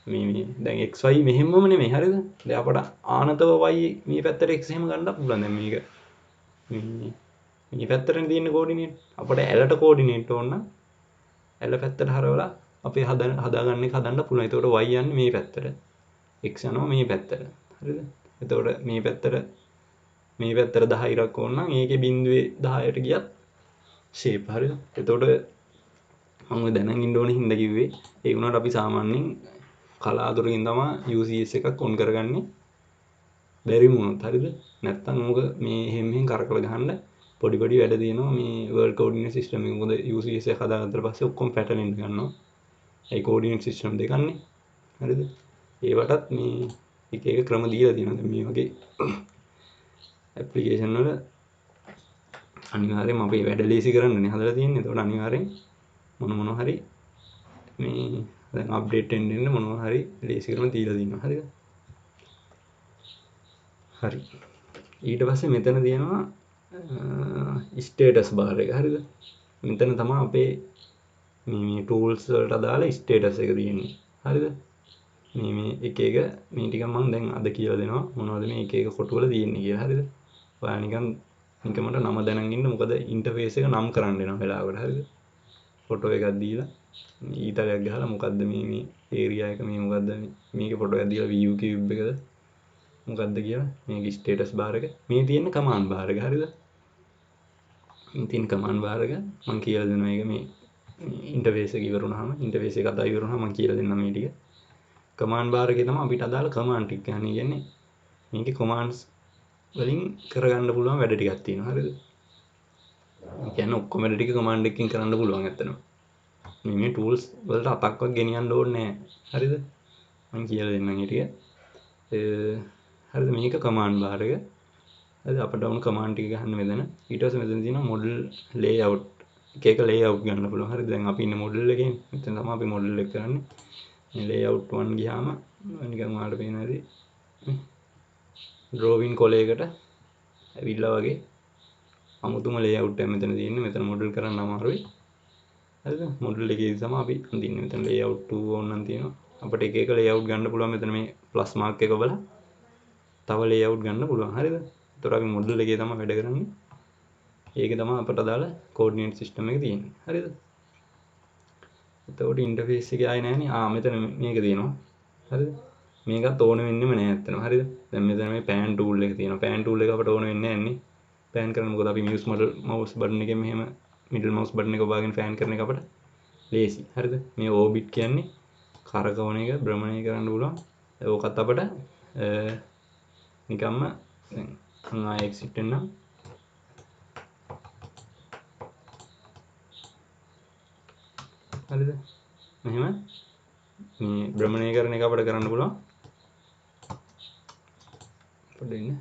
මේ දැන් XY මෙහෙමම නෙමෙයි. හරිද? දැන් අපට ආනතව Y මේ පැත්තට X එහෙම ගන්නත් පුළුවන්. දැන් මේක මේ පැත්තටනේ තියෙන කෝඩිනේට්. අපට L ට කෝඩිනේට් ඕන නම් L පැත්තට හරවලා අපි හදාගන්න එක හදන්න පුළුවන්. එතකොට Y යන්නේ මේ පැත්තට. X යනවා මේ පැත්තට. හරිද? එතකොට මේ පැත්තට 10 ඉරක් ඕන නම් ඒකේ බිංදුවේ 10ට ගියත් ෂේප්. හරිද? එතකොට මම දැනන් ඉන්න ඕනේ හින්දා කිව්වේ ඒ වුණාට අපි සාමාන්‍යයෙන් කලාතුරකින් තමයි UCS එකක් ඔන් කරගන්නේ බැරි වුණොත්. හරිද? නැත්තම් මොක මේ හැම කරකලා ගහන්න පොඩි පොඩි වැඩ තියෙනවා මේ වර්ල්ඩ් කෝඩිනේට් සිස්ටම් එක. මොකද UCS එක හදාගත්තට පස්සේ ඔක්කොම පැටලෙන්න ගන්නවා. ඒ කෝඩිනේට් සිස්ටම් දෙකන්නේ. හරිද? ඒවටත් මේ එක එක ක්‍රම දීලා තියෙනවා. දැන් මේ වගේ ඇප්ලිකේෂන් වල අනිවාර්යෙන්ම අපේ වැඩ ලේසි කරන්නනේ හදලා තියෙන්නේ. ඒතකොට අනිවාර්යෙන් මොන හරි මේ දැන් අප්ඩේට් වෙන්න මොනවා හරි ලේසි කරන දීලා තියෙනවා. හරිද? හරි. ඊට පස්සේ මෙතන තියෙනවා ස්ටේටස් බාර් එක. හරිද? මෙතන තමයි අපේ මේ ටූල්ස් වලට අදාළ ස්ටේටස් එක තියෙන්නේ. හරිද? මේ එක මේ ටික මම දැන් අද කියලා දෙනවා මොනවද මේ එක කොටු වල තියෙන්නේ කියලා. හරිද? ඔයා නිකන් නිකමට නම දැනන් ඉන්න. මොකද ඉන්ටර්ෆේස් එක නම් කරන්න වෙනවා වෙලාවකට. හරිද? ෆොටෝ එකක් දීලා ඊතලයක් ගහලා මොකද්ද මේ ඒරියා එක මේ මොකද්ද මේකේ ෆොටෝ එකක් දීලා view cube එකද මොකද්ද කියලා මේක ස්ටේටස් බාර් එක මේ තියෙන කමාන්ඩ් බාර් එක. හරිද? මේ තියෙන කමාන්ඩ් බාර් එක මම කියලා දෙනවා. මේක මේ ඉන්ටර්ෆේස් එක ඉවර වුණාම ඉන්ටර්ෆේස් එක අදා ඉවර වුණාම මම කියලා දෙන්නම් මේ ටික. කමාන්ඩ් බාර් එකේ තමයි අපිට අදාළ කමාන්ඩ් ටික ගන්න. කියන්නේ මේකේ කමාන්ඩ්ස් වලින් කරගන්න පුළුවන් වැඩ ටිකක් තියෙනවා. හරිද? ඒ කියන්නේ ඔක්කොම වැඩ ටික කමාන්ඩ් එකකින් කරන්න පුළුවන් ඇත්තටම. මේ ටූල්ස් වලට අතක්වත් ගෙනියන්න ඕනේ නැහැ. හරිද? මම කියලා දෙන්නම් මේ ටික. හරිද? මේක කමාන්ඩ් බාර් එක. හරිද? අපිට ඕන කමාන්ඩ් ටික ගන්න මෙතන. ඊට පස්සේ මෙතන තියෙනවා මොඩල් ලේඅවුට්. එක ලේඅවුට් ගන්න පුළුවන්. හරිද? දැන් අපි ඉන්නේ මොඩල් එකේ. මෙතන තමයි අපි මොඩල් එක කරන්නේ. මේ ලේඅවුට් 1 ගියාම නිකන් ඔයාලට පේනවා ඇති. ඩ්‍රෝවින් කොලයකට ඇවිල්ලා වගේ අමුතුම ලේඅවුට් එකක් මෙතන තියෙන්නේ. මෙතන මොඩල් කරන්න අමාරුයි. හරිද? මොඩල් එකේදී තමයි අපි අඳින්නේ. මෙතන ලේඅවුට් 2 ඕනනම් තියෙනවා. අපිට එක එක ලේඅවුට් ගන්න පුළුවන්. මෙතන මේ ප්ලස් මාක් එක ඔබලා තව ලේඅවුට් ගන්න පුළුවන්. හරිද? ඒතර අපි මොඩල් එකේ තමයි වැඩ කරන්නේ. ඒක තමයි අපට අදාළ කෝඩිනේට් සිස්ටම් එක තියෙන්නේ. හරිද? එතකොට ඉන්ටර්ෆේස් එකේ ආයේ නැහනේ. මෙතන මේක තියෙනවා. හරිද? මේකත් ඕන වෙන්නෙම නෑ ඇත්තටම. හරිද? දැන් මෙතන මේ පෑන් ටූල් එක තියෙනවා. පෑන් ටූල් එක අපට ඕන වෙන්නේ නැන්නේ. පෑන් කරන්න මොකද අපි මවුස් බටන් එකෙන් මෙහෙම මිඩල් මවුස් බටන් එක ඔබාගෙන පෑන් කරන එක අපට ලේසි. හරිද? මේ ඕබිට් කියන්නේ කරකවන එක භ්‍රමණය කරන්න පුළුවන්. ඕකත් අපට නිකම්ම දැන් මම ආයෙ එක්සිට් වෙන්නම්. හරිද? මෙහෙම මේ භ්‍රමණය කරන එක අපිට කරන්න පුළුවන්. පොඩ්ඩක් ඉන්න.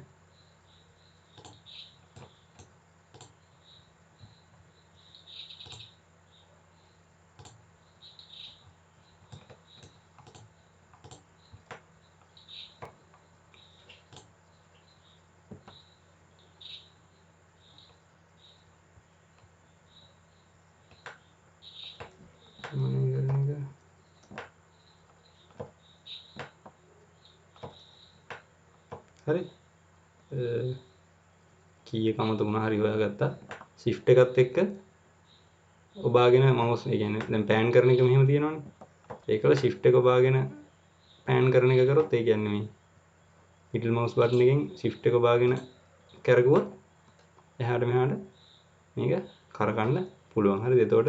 භ්‍රමණය කරන එක හරි. කී එක අමතක වුණා. හරි හොයාගත්තා. shift එකත් එක්ක ඔබාගෙන මවුස් ඒ කියන්නේ දැන් පෑන් කරන එක මෙහෙම තියෙනවනේ. ඒකල shift එක ඔබාගෙන පෑන් කරන එක කරොත් ඒ කියන්නේ මේ middle mouse button එකෙන් shift එක ඔබාගෙන කරගුවොත් එහාට මෙහාට මේක කරකන්න පුළුවන්. හරිද? එතකොට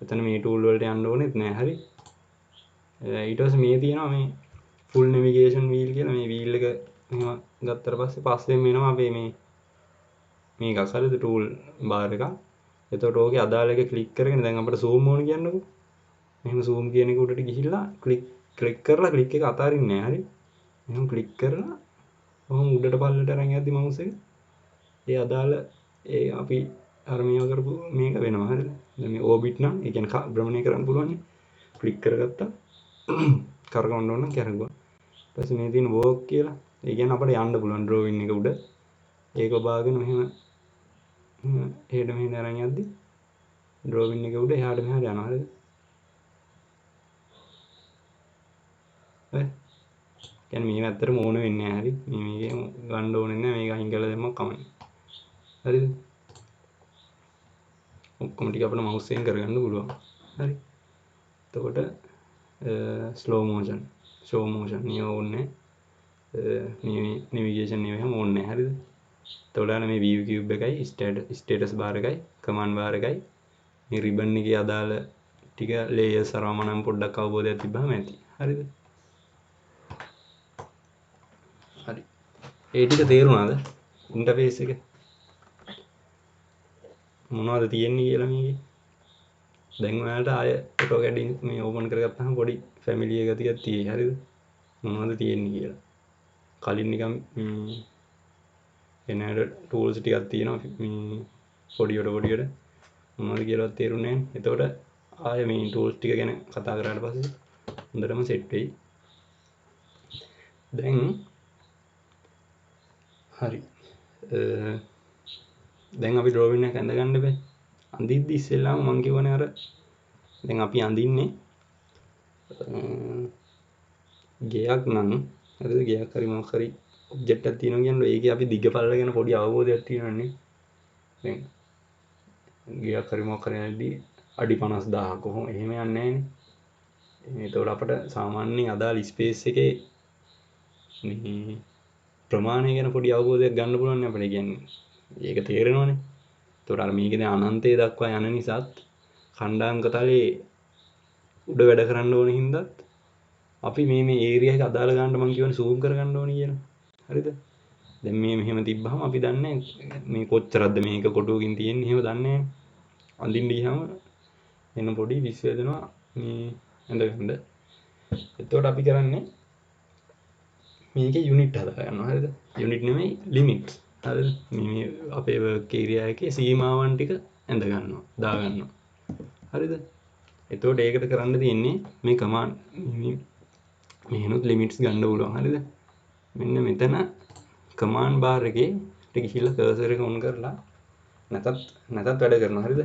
එතන මේ tool වලට යන්න ඕනෙත් නෑ. හරි. ඊට පස්සේ මේ තියෙනවා මේ full navigation wheel කියලා මේ wheel එක මෙහෙම ගත්තට පස්සේ වෙනවා අපේ මේක හරිද tool bar එක. එතකොට ඕකේ අදාළ එක ක්ලික් කරගෙන දැන් අපිට zoom ඕන කියන්නකෝ. මෙහෙම zoom කියන එක උඩට ගිහිල්ලා ක්ලික් කරලා ක්ලික් එක අතාරින්නේ නෑ. හරි. මෙහෙම ක්ලික් කරලා ඔහොම උඩට පල්ලට අරන් යද්දි mouse එක ඒ අදාළ ඒ අපි අර මේව කරපු මේක වෙනවා. හරිද? දැන් මේ orbit නම් ඒ කියන්නේ භ්‍රමණය කරන්න පුළුවන් නේ. ක්ලික් කරගත්තා. කරකවන්න ඕන නම් කරගුවා. ඊට පස්සේ මේ තියෙන walk කියලා. ඒ කියන්නේ අපිට යන්න පුළුවන් drawing එක උඩ. ඒක ඔබාගෙන මෙහෙම එහෙට මෙහෙට අරන් යද්දි drawing එක උඩ එහාට මෙහාට යනවා. හරිද? හරි. කියන්නේ මේක ඇත්තටම ඕන වෙන්නේ නැහැ. හරි. මේකේ ගන්න ඕනේ නැහැ. මේක අයින් කරලා දැම්මම කමයි. හරිද? ඔක්කොම ටික අපිට mouse එකෙන් කරගන්න පුළුවන්. හරි. එතකොට slow motion, show motion නියම ඕනේ. navigation නියම එහෙම ඕනේ නැහැ. හරිද? එතකොට මේ view cube එකයි status bar එකයි command bar එකයි මේ ribbon එකේ අදාළ ටික layers අරවම නම් පොඩ්ඩක් අවබෝධයක් තිබ්බම ඇති. හරිද? හරි. ඒ ටික තේරුණාද? ඉන්ටර්ෆේස් එක මොනවද තියෙන්නේ කියලා මේකේ. දැන් ඔයාලට ආය AutoCAD මේ ඕපන් කරගත්තාම පොඩි ෆැමිලියර් ගතියක් තියෙයි. හරිද? මොනවද තියෙන්නේ කියලා. කලින් නිකන් එනහට ටූල්ස් ටිකක් තියෙනවා මේ පොඩියට මොනවද කියලාවත් තේරුන්නේ නැහැ. එතකොට ආය මේ ටූල්ස් ටික ගැන කතා කරාට පස්සේ හොඳටම සෙට් වෙයි. දැන් හරි. දැන් අපි ඩ්‍රෝවින් එක ඇඳගන්න බෑ. අඳිද්දි ඉස්සෙල්ලාම මම කියවනේ අර දැන් අපි අඳින්නේ ගෙයක් නම් හරිද ගෙයක් හරි මොකක් හරි ඔබ්ජෙක්ට් එකක් තියෙනවා කියන්නේ ඒකේ අපි දිග පළල ගැන පොඩි අවබෝධයක් තියෙනවනේ. දැන් ගෙයක් හරි මොකක් හරි යද්දී අඩි 50000 කොහොම එහෙම යන්නේ නැහනේ. එතකොට අපිට සාමාන්‍යයෙන් අදාළ ස්පේස් එකේ මේ ප්‍රමාණය ගැන පොඩි අවබෝධයක් ගන්න පුළුවන් නේ අපිට. කියන්නේ ඒක තේරෙනවනේ. එතකොට අර මේකේ දැන් අනන්තය දක්වා යන නිසාත් ඛණ්ඩාංක තලයේ උඩ වැඩ කරන්න ඕන හින්දාත් අපි මේ ඒරියා එක අදාළ ගන්නට මම කියවනේ zoom කරගන්න ඕනේ කියලා. හරිද? දැන් මේ මෙහෙම තිබ්බහම අපි දන්නේ මේ කොච්චරක්ද මේක කොටුවකින් තියෙන්නේ එහෙම දන්නේ නැහැ. අඳින්න ගියාම එන්න පොඩි විශ්වේදනවා මේ ඇඳගන්න. එතකොට අපි කරන්නේ මේකේ යුනිට් හදා ගන්නවා. හරිද? යුනිට් නෙමෙයි ලිමිට්ස්. හරිද? මේ අපේ වර්ක් ඒරියා එකේ සීමාවන් ටික ඇඳ ගන්නවා, දා ගන්නවා. හරිද? එතකොට ඒකට කරන්න තියෙන්නේ මේ කමාන්ඩ් මෙහෙනුත් ලිමිට්ස් ගන්න පුළුවන්. හරිද? මෙන්න මෙතන කමාන්ඩ් බාර් එකේ ගිහිල්ලා කර්සර් එක ඔන් කරලා නැතත් වැඩ කරනවා. හරිද?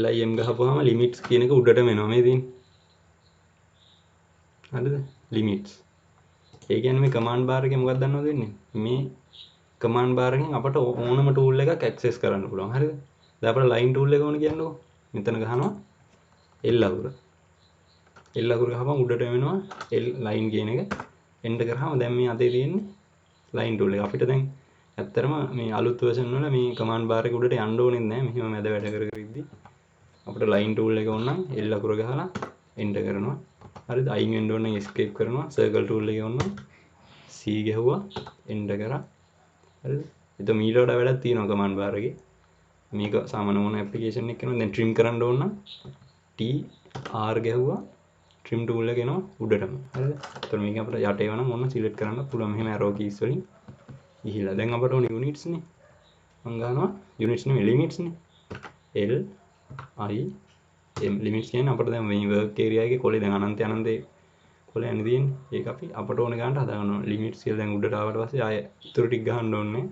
LIM ගහපුවාම ලිමිට්ස් කියන එක උඩටම එනවා මේ තියෙන්නේ. හරිද? ලිමිට්ස්. ඒ කියන්නේ මේ කමාන්ඩ් බාර් එකේ මොකක්ද දන්නවද වෙන්නේ? මේ කමාන්ඩ් බාර් එකෙන් අපට ඕනම ටූල් එකක් ඇක්සස් කරන්න පුළුවන්. හරිද? දැන් අපිට ලයින් ටූල් එක ඕන කියන්නකෝ. මෙතන ගහනවා L අකුර. L අකුර ගහපම උඩට වෙනවා L ලයින් කියන එක. එන්ටර් කරාම දැන් මේ අතේ තියෙන්නේ ලයින් ටූල් එක. අපිට දැන් ඇත්තටම මේ අලුත් version වල මේ කමාන්ඩ් බාර් එක උඩට යන්න ඕනෙත් නැහැ. මෙහෙම මැද වැඩ කර කර ඉද්දි අපිට ලයින් ටූල් එක ඕන නම් L අකුර ගහලා එන්ටර් කරනවා. හරිද? අයින් වෙන්න ඕන නම් escape කරනවා. circle tool එක ඕන නම් C ගැහුවා එන්ටර් කරා. හරිද? එතකොට මීට වඩා වැඩක් තියෙනවා කමාන්ඩ් බාර් එකේ. මේක සාමාන්‍ය ඕන ඇප්ලිකේෂන් එකක් කරනවා. දැන් trim කරන්න ඕන නම් T R ගැහුවා trim tool එක එනවා උඩටම. හරිද? එතකොට මේක අපිට යට ඒවා නම් ඔන්න select කරන්න පුළුවන්. මෙහෙම arrow keys වලින් ගිහිලා. දැන් අපට ඕනේ units නේ. මම ගන්නවා units නෙමෙයි limits නේ. L I M limits කියන්නේ අපිට දැන් මේ work area එකේ කොලේ දැන් අනන්තේ කොලේ යන්නේ තියෙන්නේ. ඒක අපි අපට ඕන ගන්නට හදා ගන්නවා. limits කියලා දැන් උඩට ආවට පස්සේ ආයෙ ඉතුරු ටික ගහන්න ඕනේ.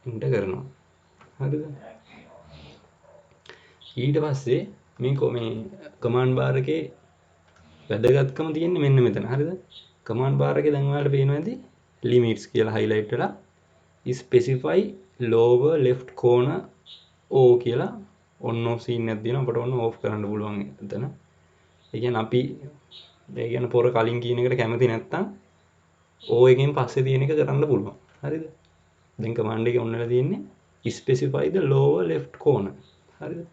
එන්ටර් කරනවා. හරිද? ඊට පස්සේ මේ කමාන්ඩ් බාර් එකේ වැදගත්කම තියෙන්නේ මෙන්න මෙතන. හරිද? කමාන්ඩ් බාර් එකේ දැන් ඔයාලට පේනවා ඇති limits කියලා highlight වෙලා specify lower left corner O කියලා on off scene එකක් දෙනවා. අපට ඔන්න off කරන්න පුළුවන් එතන. ඒ කියන්නේ අපි ඒ කියන්නේ පොර කලින් කියන එකට කැමති නැත්නම් O එකෙන් පස්සේ තියෙන එක කරන්න පුළුවන්. හරිද? දැන් කමාන්ඩ් එකේ ඔන්නලා තියෙන්නේ specify the lower left corner. හරිද?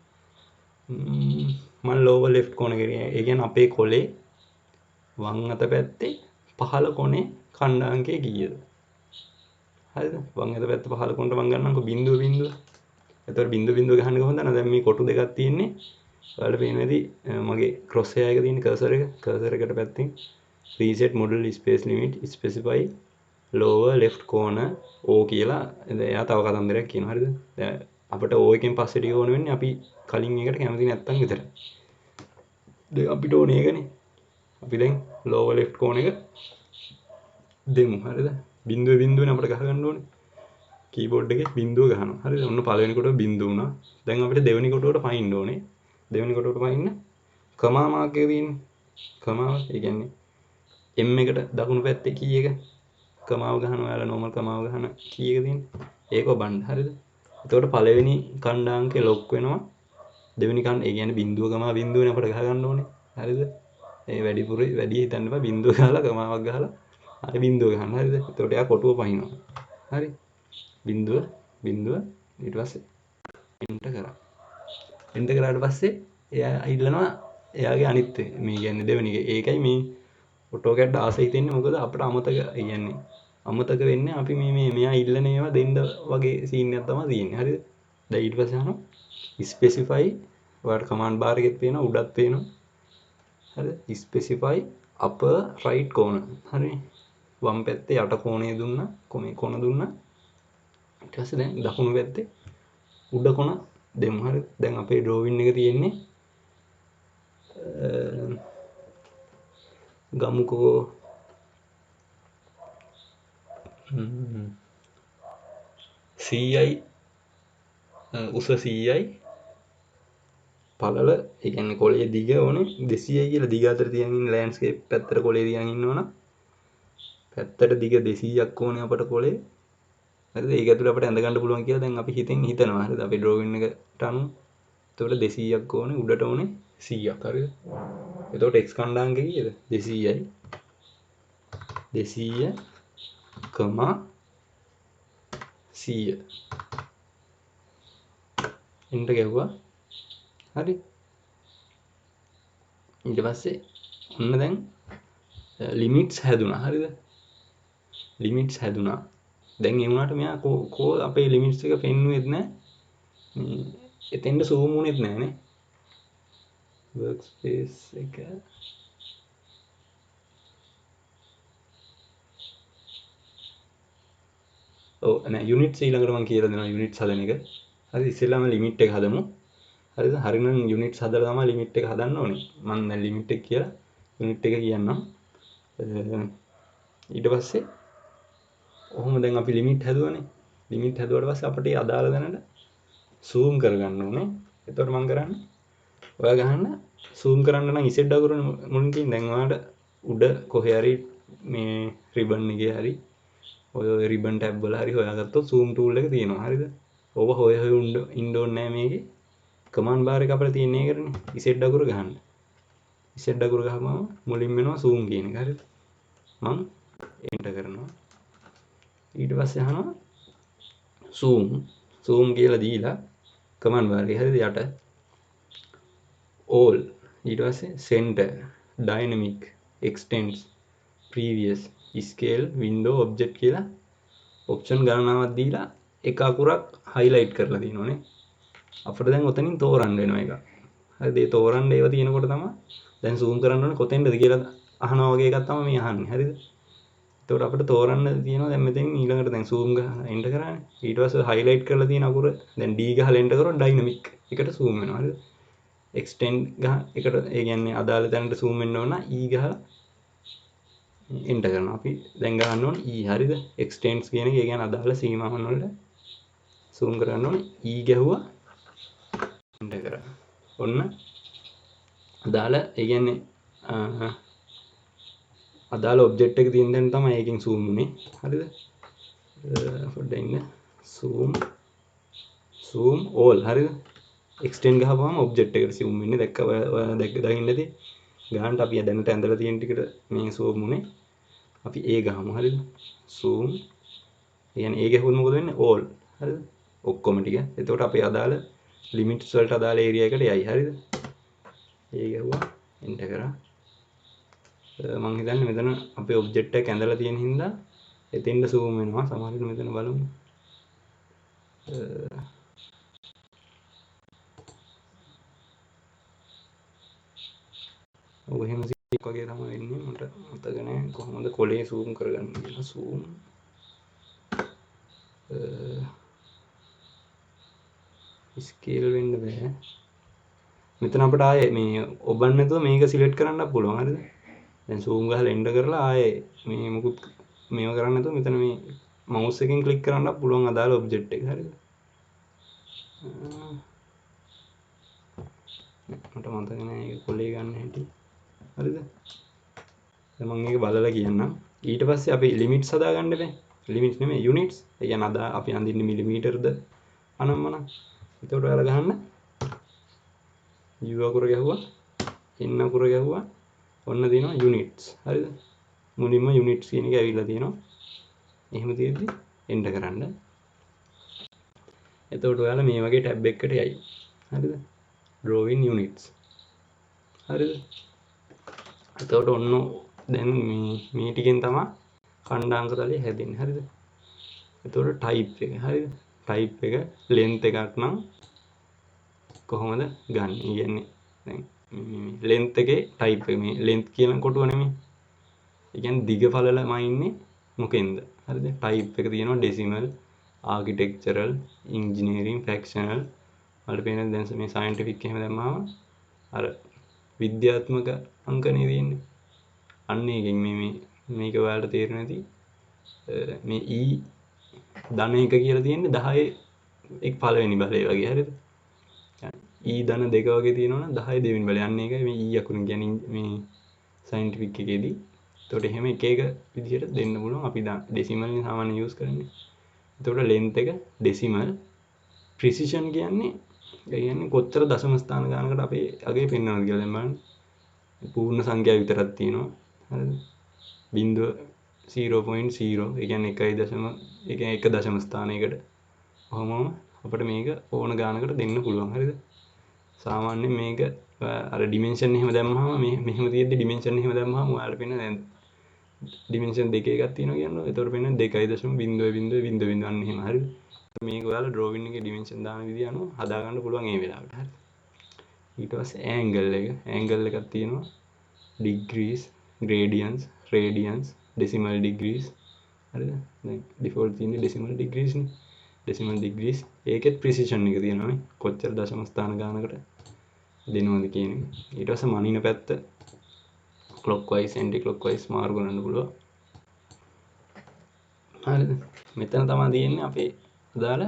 මම lower left corner ඒ කියන්නේ අපේ කොලේ වම් අත පැත්තේ පහළ කොනේ ඛණ්ඩාංකය කීයද? හරිද? වම් අත පැත්ත පහළ කොනට මම ගන්නම්කො 0.0. එතකොට 0.0 ගහන්න කොහොමද? දැන් මේ කොටු දෙකක් තියෙන්නේ. ඔයාලට පේනවා ඇති මගේ cross hair එක තියෙන cursor එකට පැත්තෙන් reset model space limit specify lower left corner O කියලා එයා තව කතන්දරයක් කියනවා. හරිද? දැන් අපිට O එකෙන් පස්සේ ටික ඕන වෙන්නේ අපි කලින් එකට කැමති නැත්තම් විතරයි. දැන් අපිට ඕනේ ඒකනේ. අපි දැන් lower left corner එක දෙමු. හරිද? බිඳුවනේ අපිට ගහගන්න ඕනේ. කීබෝඩ් එකේ බිඳුව ගහනවා. හරිද? ඔන්න පළවෙනි කොටුව බිඳුව වුණා. දැන් අපිට දෙවෙනි කොටුවට පයින්න ඕනේ. දෙවෙනි කොටුවට පයින්න කමා මාක් එක තියෙන්නේ. කමාව ඒ කියන්නේ M එකට දකුණු පැත්තේ කී එක කමාව ගහන ඔයාලා normal කමාව ගහන කී එක තියෙන්නේ. ඒක ඔබන්න. හරිද? එතකොට පළවෙනි ඛණ්ඩාංකේ ලොක් වෙනවා. දෙවෙනි ඒ කියන්නේ බිඳුව කමා බිඳුවනේ අපිට ගහගන්න ඕනේ. හරිද? ඒ වැඩි හිතන්න එපා. බිඳුව ගහලා කමාවක් ගහලා ආයෙ බිඳුව ගහන්න. හරිද? එතකොට එයා කොටුව පහිනවා. හරි? බිඳුව ඊට පස්සේ එන්ටර් කරා. එන්ටර් කරාට පස්සේ එයා ඉල්ලනවා එයාගේ අනිත් මේ කියන්නේ දෙවෙනි එක. ඒකයි මේ AutoCAD ආස හිතෙන්නේ මොකද අපිට අමතක වෙන්නේ අපි මෙයා ඉල්ලන ඒවා දෙන්න වගේ සීන් එකක් තමයි තියෙන්නේ. හරිද? දැන් ඊට පස්සේ අහනවා specify ඔයාලට command bar එකෙත් පේනවා උඩත් පේනවා. හරිද? specify upper right corner. හරි. වම් පැත්තේ යට කෝණය දුන්නා. කොමේ කොන දුන්නා. ඊට පස්සේ දැන් දකුණු පැත්තේ උඩ කොන දෙමු. හරිද? දැන් අපේ drawing එක තියෙන්නේ ගමුකෝ CI උස 100යි පළල ඒ කියන්නේ කොළේ දිග ඕනේ 200යි කියලා දිග අතර තියන් ඉන්න ලෑන්ඩ්ස්කේප් පැත්තට කොළේ තියන් ඉන්නවනම් පැත්තට දිග 200ක් ඕනේ අපට කොළේ. හරිද? ඒක ඇතුළේ අපිට ඇඳ ගන්න පුළුවන් කියලා දැන් අපි හිතෙන් හිතනවා. හරිද? අපි ඩ්‍රෝවින් එකට අනුව. එතකොට 200ක් ඕනේ උඩට ඕනේ 100ක්. හරිද? එතකොට x කණ්ඩාංකය කීයද? 200යි. 200 100 එන්ටර් ගැහුවා. හරි. ඊට පස්සේ ඔන්න දැන් ලිමිට්ස් හැදුනා. හරිද? ලිමිට්ස් හැදුනා. දැන් ඒ වුණාට මෙයා කෝ අපේ ලිමිට්ස් එක පෙන්නුවෙත් නැහැ. මේ එතෙන්ට zoom වුණෙත් නැහැ නේ. workspace එක ඔව් නෑ යුනිට්ස් ඊළඟට මම කියලා දෙනවා යුනිට්ස් හදන එක. හරි ඉස්සෙල්ලාම ලිමිට් එක හදමු. හරිද? හරිනම් යුනිට්ස් හදලා තමයි ලිමිට් එක හදන්න ඕනේ. මම දැන් ලිමිට් එක කියලා යුනිට් එක කියන්නම්. ඊට පස්සේ ඔහොම දැන් අපි ලිමිට් හැදුවනේ. ලිමිට් හැදුවට පස්සේ අපිට අදාළ දැනට zoom කරගන්න ඕනේ. එතකොට මම කරන්නේ ඔයා ගහන්න zoom කරන්න නම් ඉසෙට් අකුරනේ මුලින් තියෙන. දැන් ඔයාලට උඩ කොහේ හරි මේ රිබන් එකේ හරි ඔය රිබන් ටැබ් වල හරි හොයාගත්තොත් zoom tool එක තියෙනවා. හරිද? ඕව හොය ඉන්න ඕනේ නැහැ මේකේ. කමාන්ඩ් බාර් එක අපිට තියෙන එකනේ. ඉසෙට් අකුර ගහන්න. ඉසෙට් අකුර ගහපුවම මුලින් වෙනවා zoom කියන එක. හරිද? මම එන්ටර් කරනවා. ඊට පස්සේ අහනවා zoom කියලා දීලා කමාන්ඩ් බාර් එකේ හරිද යට all ඊට පස්සේ center dynamic extends previous scale window object කියලා ඔප්ෂන් ගණනාවක් දීලා එක අකුරක් highlight කරලා තියෙනවානේ. අපිට දැන් ඔතනින් තෝරන්න වෙනවා එක. හරිද? ඒ තෝරන්න ඒවා තියෙනකොට තමයි දැන් zoom කරන්න ඕනේ කොතෙන්ද කියලා අහනවා වගේ එකක් තමයි මේ අහන්නේ. හරිද? එතකොට අපිට තෝරන්න තියෙනවා දැන් මෙතෙන් ඊළඟට දැන් zoom ගහලා එන්ටර් කරානේ. ඊට පස්සේ highlight කරලා තියෙන අකුර දැන් D ගහලා එන්ටර් කරොත් dynamic එකට zoom වෙනවා. හරිද? extend ගහ එකට ඒ කියන්නේ අදාළ තැනට zoom වෙන්න ඕන E ගහලා එන්ටර් කරනවා. අපි දැන් ගහන්න ඕනේ E. හරිද? extends කියන එක ඒ කියන්නේ අදාළ සීමාවන් වලට zoom කරන්න ඕනේ. E ගැහුවා එන්ටර් කරා. ඔන්න අදාළ ඒ කියන්නේ අදාළ ඔබ්ජෙක්ට් එක තියෙන තැන තමයි ඒකෙන් zoom උනේ. හරිද? පොඩ්ඩක් ඉන්න. zoom all. හරිද? extend ගහපුවම ඔබ්ජෙක්ට් එකට zoom වෙන්නේ. දැක්ක ඔයා දකින්න ඇති. ගහන්න අපි දැනට ඇඳලා තියෙන ටිකට මේ zoom උනේ. අපි ඒ ගහමු. හරිද? zoom කියන්නේ ඒ ගහුවොත් මොකද වෙන්නේ? all. හරිද? ඔක්කොම ටික. එතකොට අපේ අදාළ ලිමිට්ස් වලට අදාළ ඒරියා එකට යයි. හරිද? ඒ ගහුවා එන්ටර් කරා. මම හිතන්නේ මෙතන අපේ ඔබ්ජෙක්ට් එක ඇඳලා තියෙන හින්දා එතෙන්ට zoom වෙනවා. සමහර විට මෙතන බලමු. ඔය එහෙම සික් වගේ තමයි වෙන්නේ. මට මතක නැහැ කොහොමද කොලේ zoom කරගන්න කියලා. zoom ස්කේල් වෙන්න බෑ. මෙතන අපිට ආයේ මේ ඔබන්න නැතුව මේක සිලෙක්ට් කරන්නත් පුළුවන්. හරිද? දැන් zoom ගහලා එන්ටර් කරලා ආයේ මේ මුකුත් මේව කරන්න නැතුව මෙතන මේ මවුස් එකෙන් ක්ලික් කරන්නත් පුළුවන් අදාළ ඔබ්ජෙක්ට් එක. හරිද? මට මතක නෑ ඒක කොලේ ගන්න හැටි. හරිද? දැන් මම මේක බලලා කියන්නම්. ඊට පස්සේ අපි ලිමිට්ස් හදා ගන්න බෑ. ලිමිට්ස් නෙමෙයි යුනිට්ස්. ඒ කියන්නේ අද අපි අඳින්නේ මිලිමීටර්ද අනම්මනම්. එතකොට ඔයාලා ගහන්න U අකුර ගැහුවා, N අකුර ගැහුවා. ඔන්න තියෙනවා යුනිට්ස්. හරිද? මුලින්ම යුනිට්ස් කියන එක ඇවිල්ලා තියෙනවා. එහෙම තියෙද්දි එන්ටර් කරන්න. එතකොට ඔයාලා මේ වගේ ටැබ් එකකට යයි. හරිද? drawing units. හරිද? එතකොට ඔන්න දැන් මේ ටිකෙන් තමයි කණ්ඩාංක තලය හැදෙන්නේ. හරිද? එතකොට type එක. හරිද? type එක length එකක් නම් කොහොමද ගන්න? කියන්නේ දැන් මේ length එකේ type එක මේ length කියන කොටුව නෙමෙයි. ඒ කියන්නේ දිග පළලම ඉන්නේ මොකෙන්ද? හරිද? type එක තියෙනවා decimal, architectural, engineering, fractional. වලට පේන දැන් මේ scientific එහෙම දැම්මාම අර විද්‍යාත්මක අංකනේ තියෙන්නේ. අන්න ඒකෙන් මේක ඔයාලට තේරෙන්නේ නැති මේ E ධන 1 කියලා තියෙන්නේ 10 එක් පළවෙනි බලය වගේ. හරිද? e ධන 2 වගේ තියෙනවනම් 10 දෙවෙනි බලය. අන්න ඒකයි මේ e අකුරින් කියන්නේ මේ සයන්ටිෆික් එකේදී. එතකොට එහෙම එක එක විදිහට දෙන්න පුළුවන්. අපි ඩෙසිමල් නේ සාමාන්‍ය යූස් කරන්නේ. එතකොට ලෙන්ත් එක ඩෙසිමල්. ප්‍රිසිෂන් කියන්නේ ඒ කියන්නේ කොච්චර දශම ස්ථාන ගානකට අපේ අගේ පෙන්වනවද කියලා. දැන් බලන්න. පූර්ණ සංඛ්‍යාව විතරක් තියෙනවා. හරිද? බිංදුව 0.0 ඒ කියන්නේ 1 ඒ කියන්නේ 1 දශම ස්ථානයකට. කොහොමම අපිට මේක ඕන ගානකට දෙන්න පුළුවන්. හරිද? සාමාන්‍යයෙන් මේක අර ඩිමෙන්ෂන් එහෙම දැම්මහම මෙහෙම තියෙද්දි ඩිමෙන්ෂන් එහෙම දැම්මහම ඔයාලට පේන දැන් ඩිමෙන්ෂන් දෙක එකක් තියෙනවා කියනවා. ඒතකොට පේන්නේ 2.0.0 අන්න එහෙම. හරිද? මේක ඔයාලා ඩ්‍රෝවින් එකේ ඩිමෙන්ෂන් දාන විදිය අනුව හදා ගන්න පුළුවන් මේ වෙලාවට. හරි. ඊට පස්සේ ඇන්ගල් එකක් තියෙනවා. Degrees, gradians, radians, decimal degrees. හරිද? දැන් ඩිෆෝල්ට් තියෙන්නේ ඩෙසිමල් ඩිග්‍රීස් නේ. Decimal degrees. ඒකෙත් ප්‍රිසිෂන් එක තියෙනවා නේ. කොච්චර දශම ස්ථාන ගානකට දෙනවද කියන එක. ඊට පස්සේ මනින පැත්ත clockwise, anti-clockwise මාරු කරන්න පුළුවන්. හරිද? මෙතන තමයි තියෙන්නේ අපේ අදාළ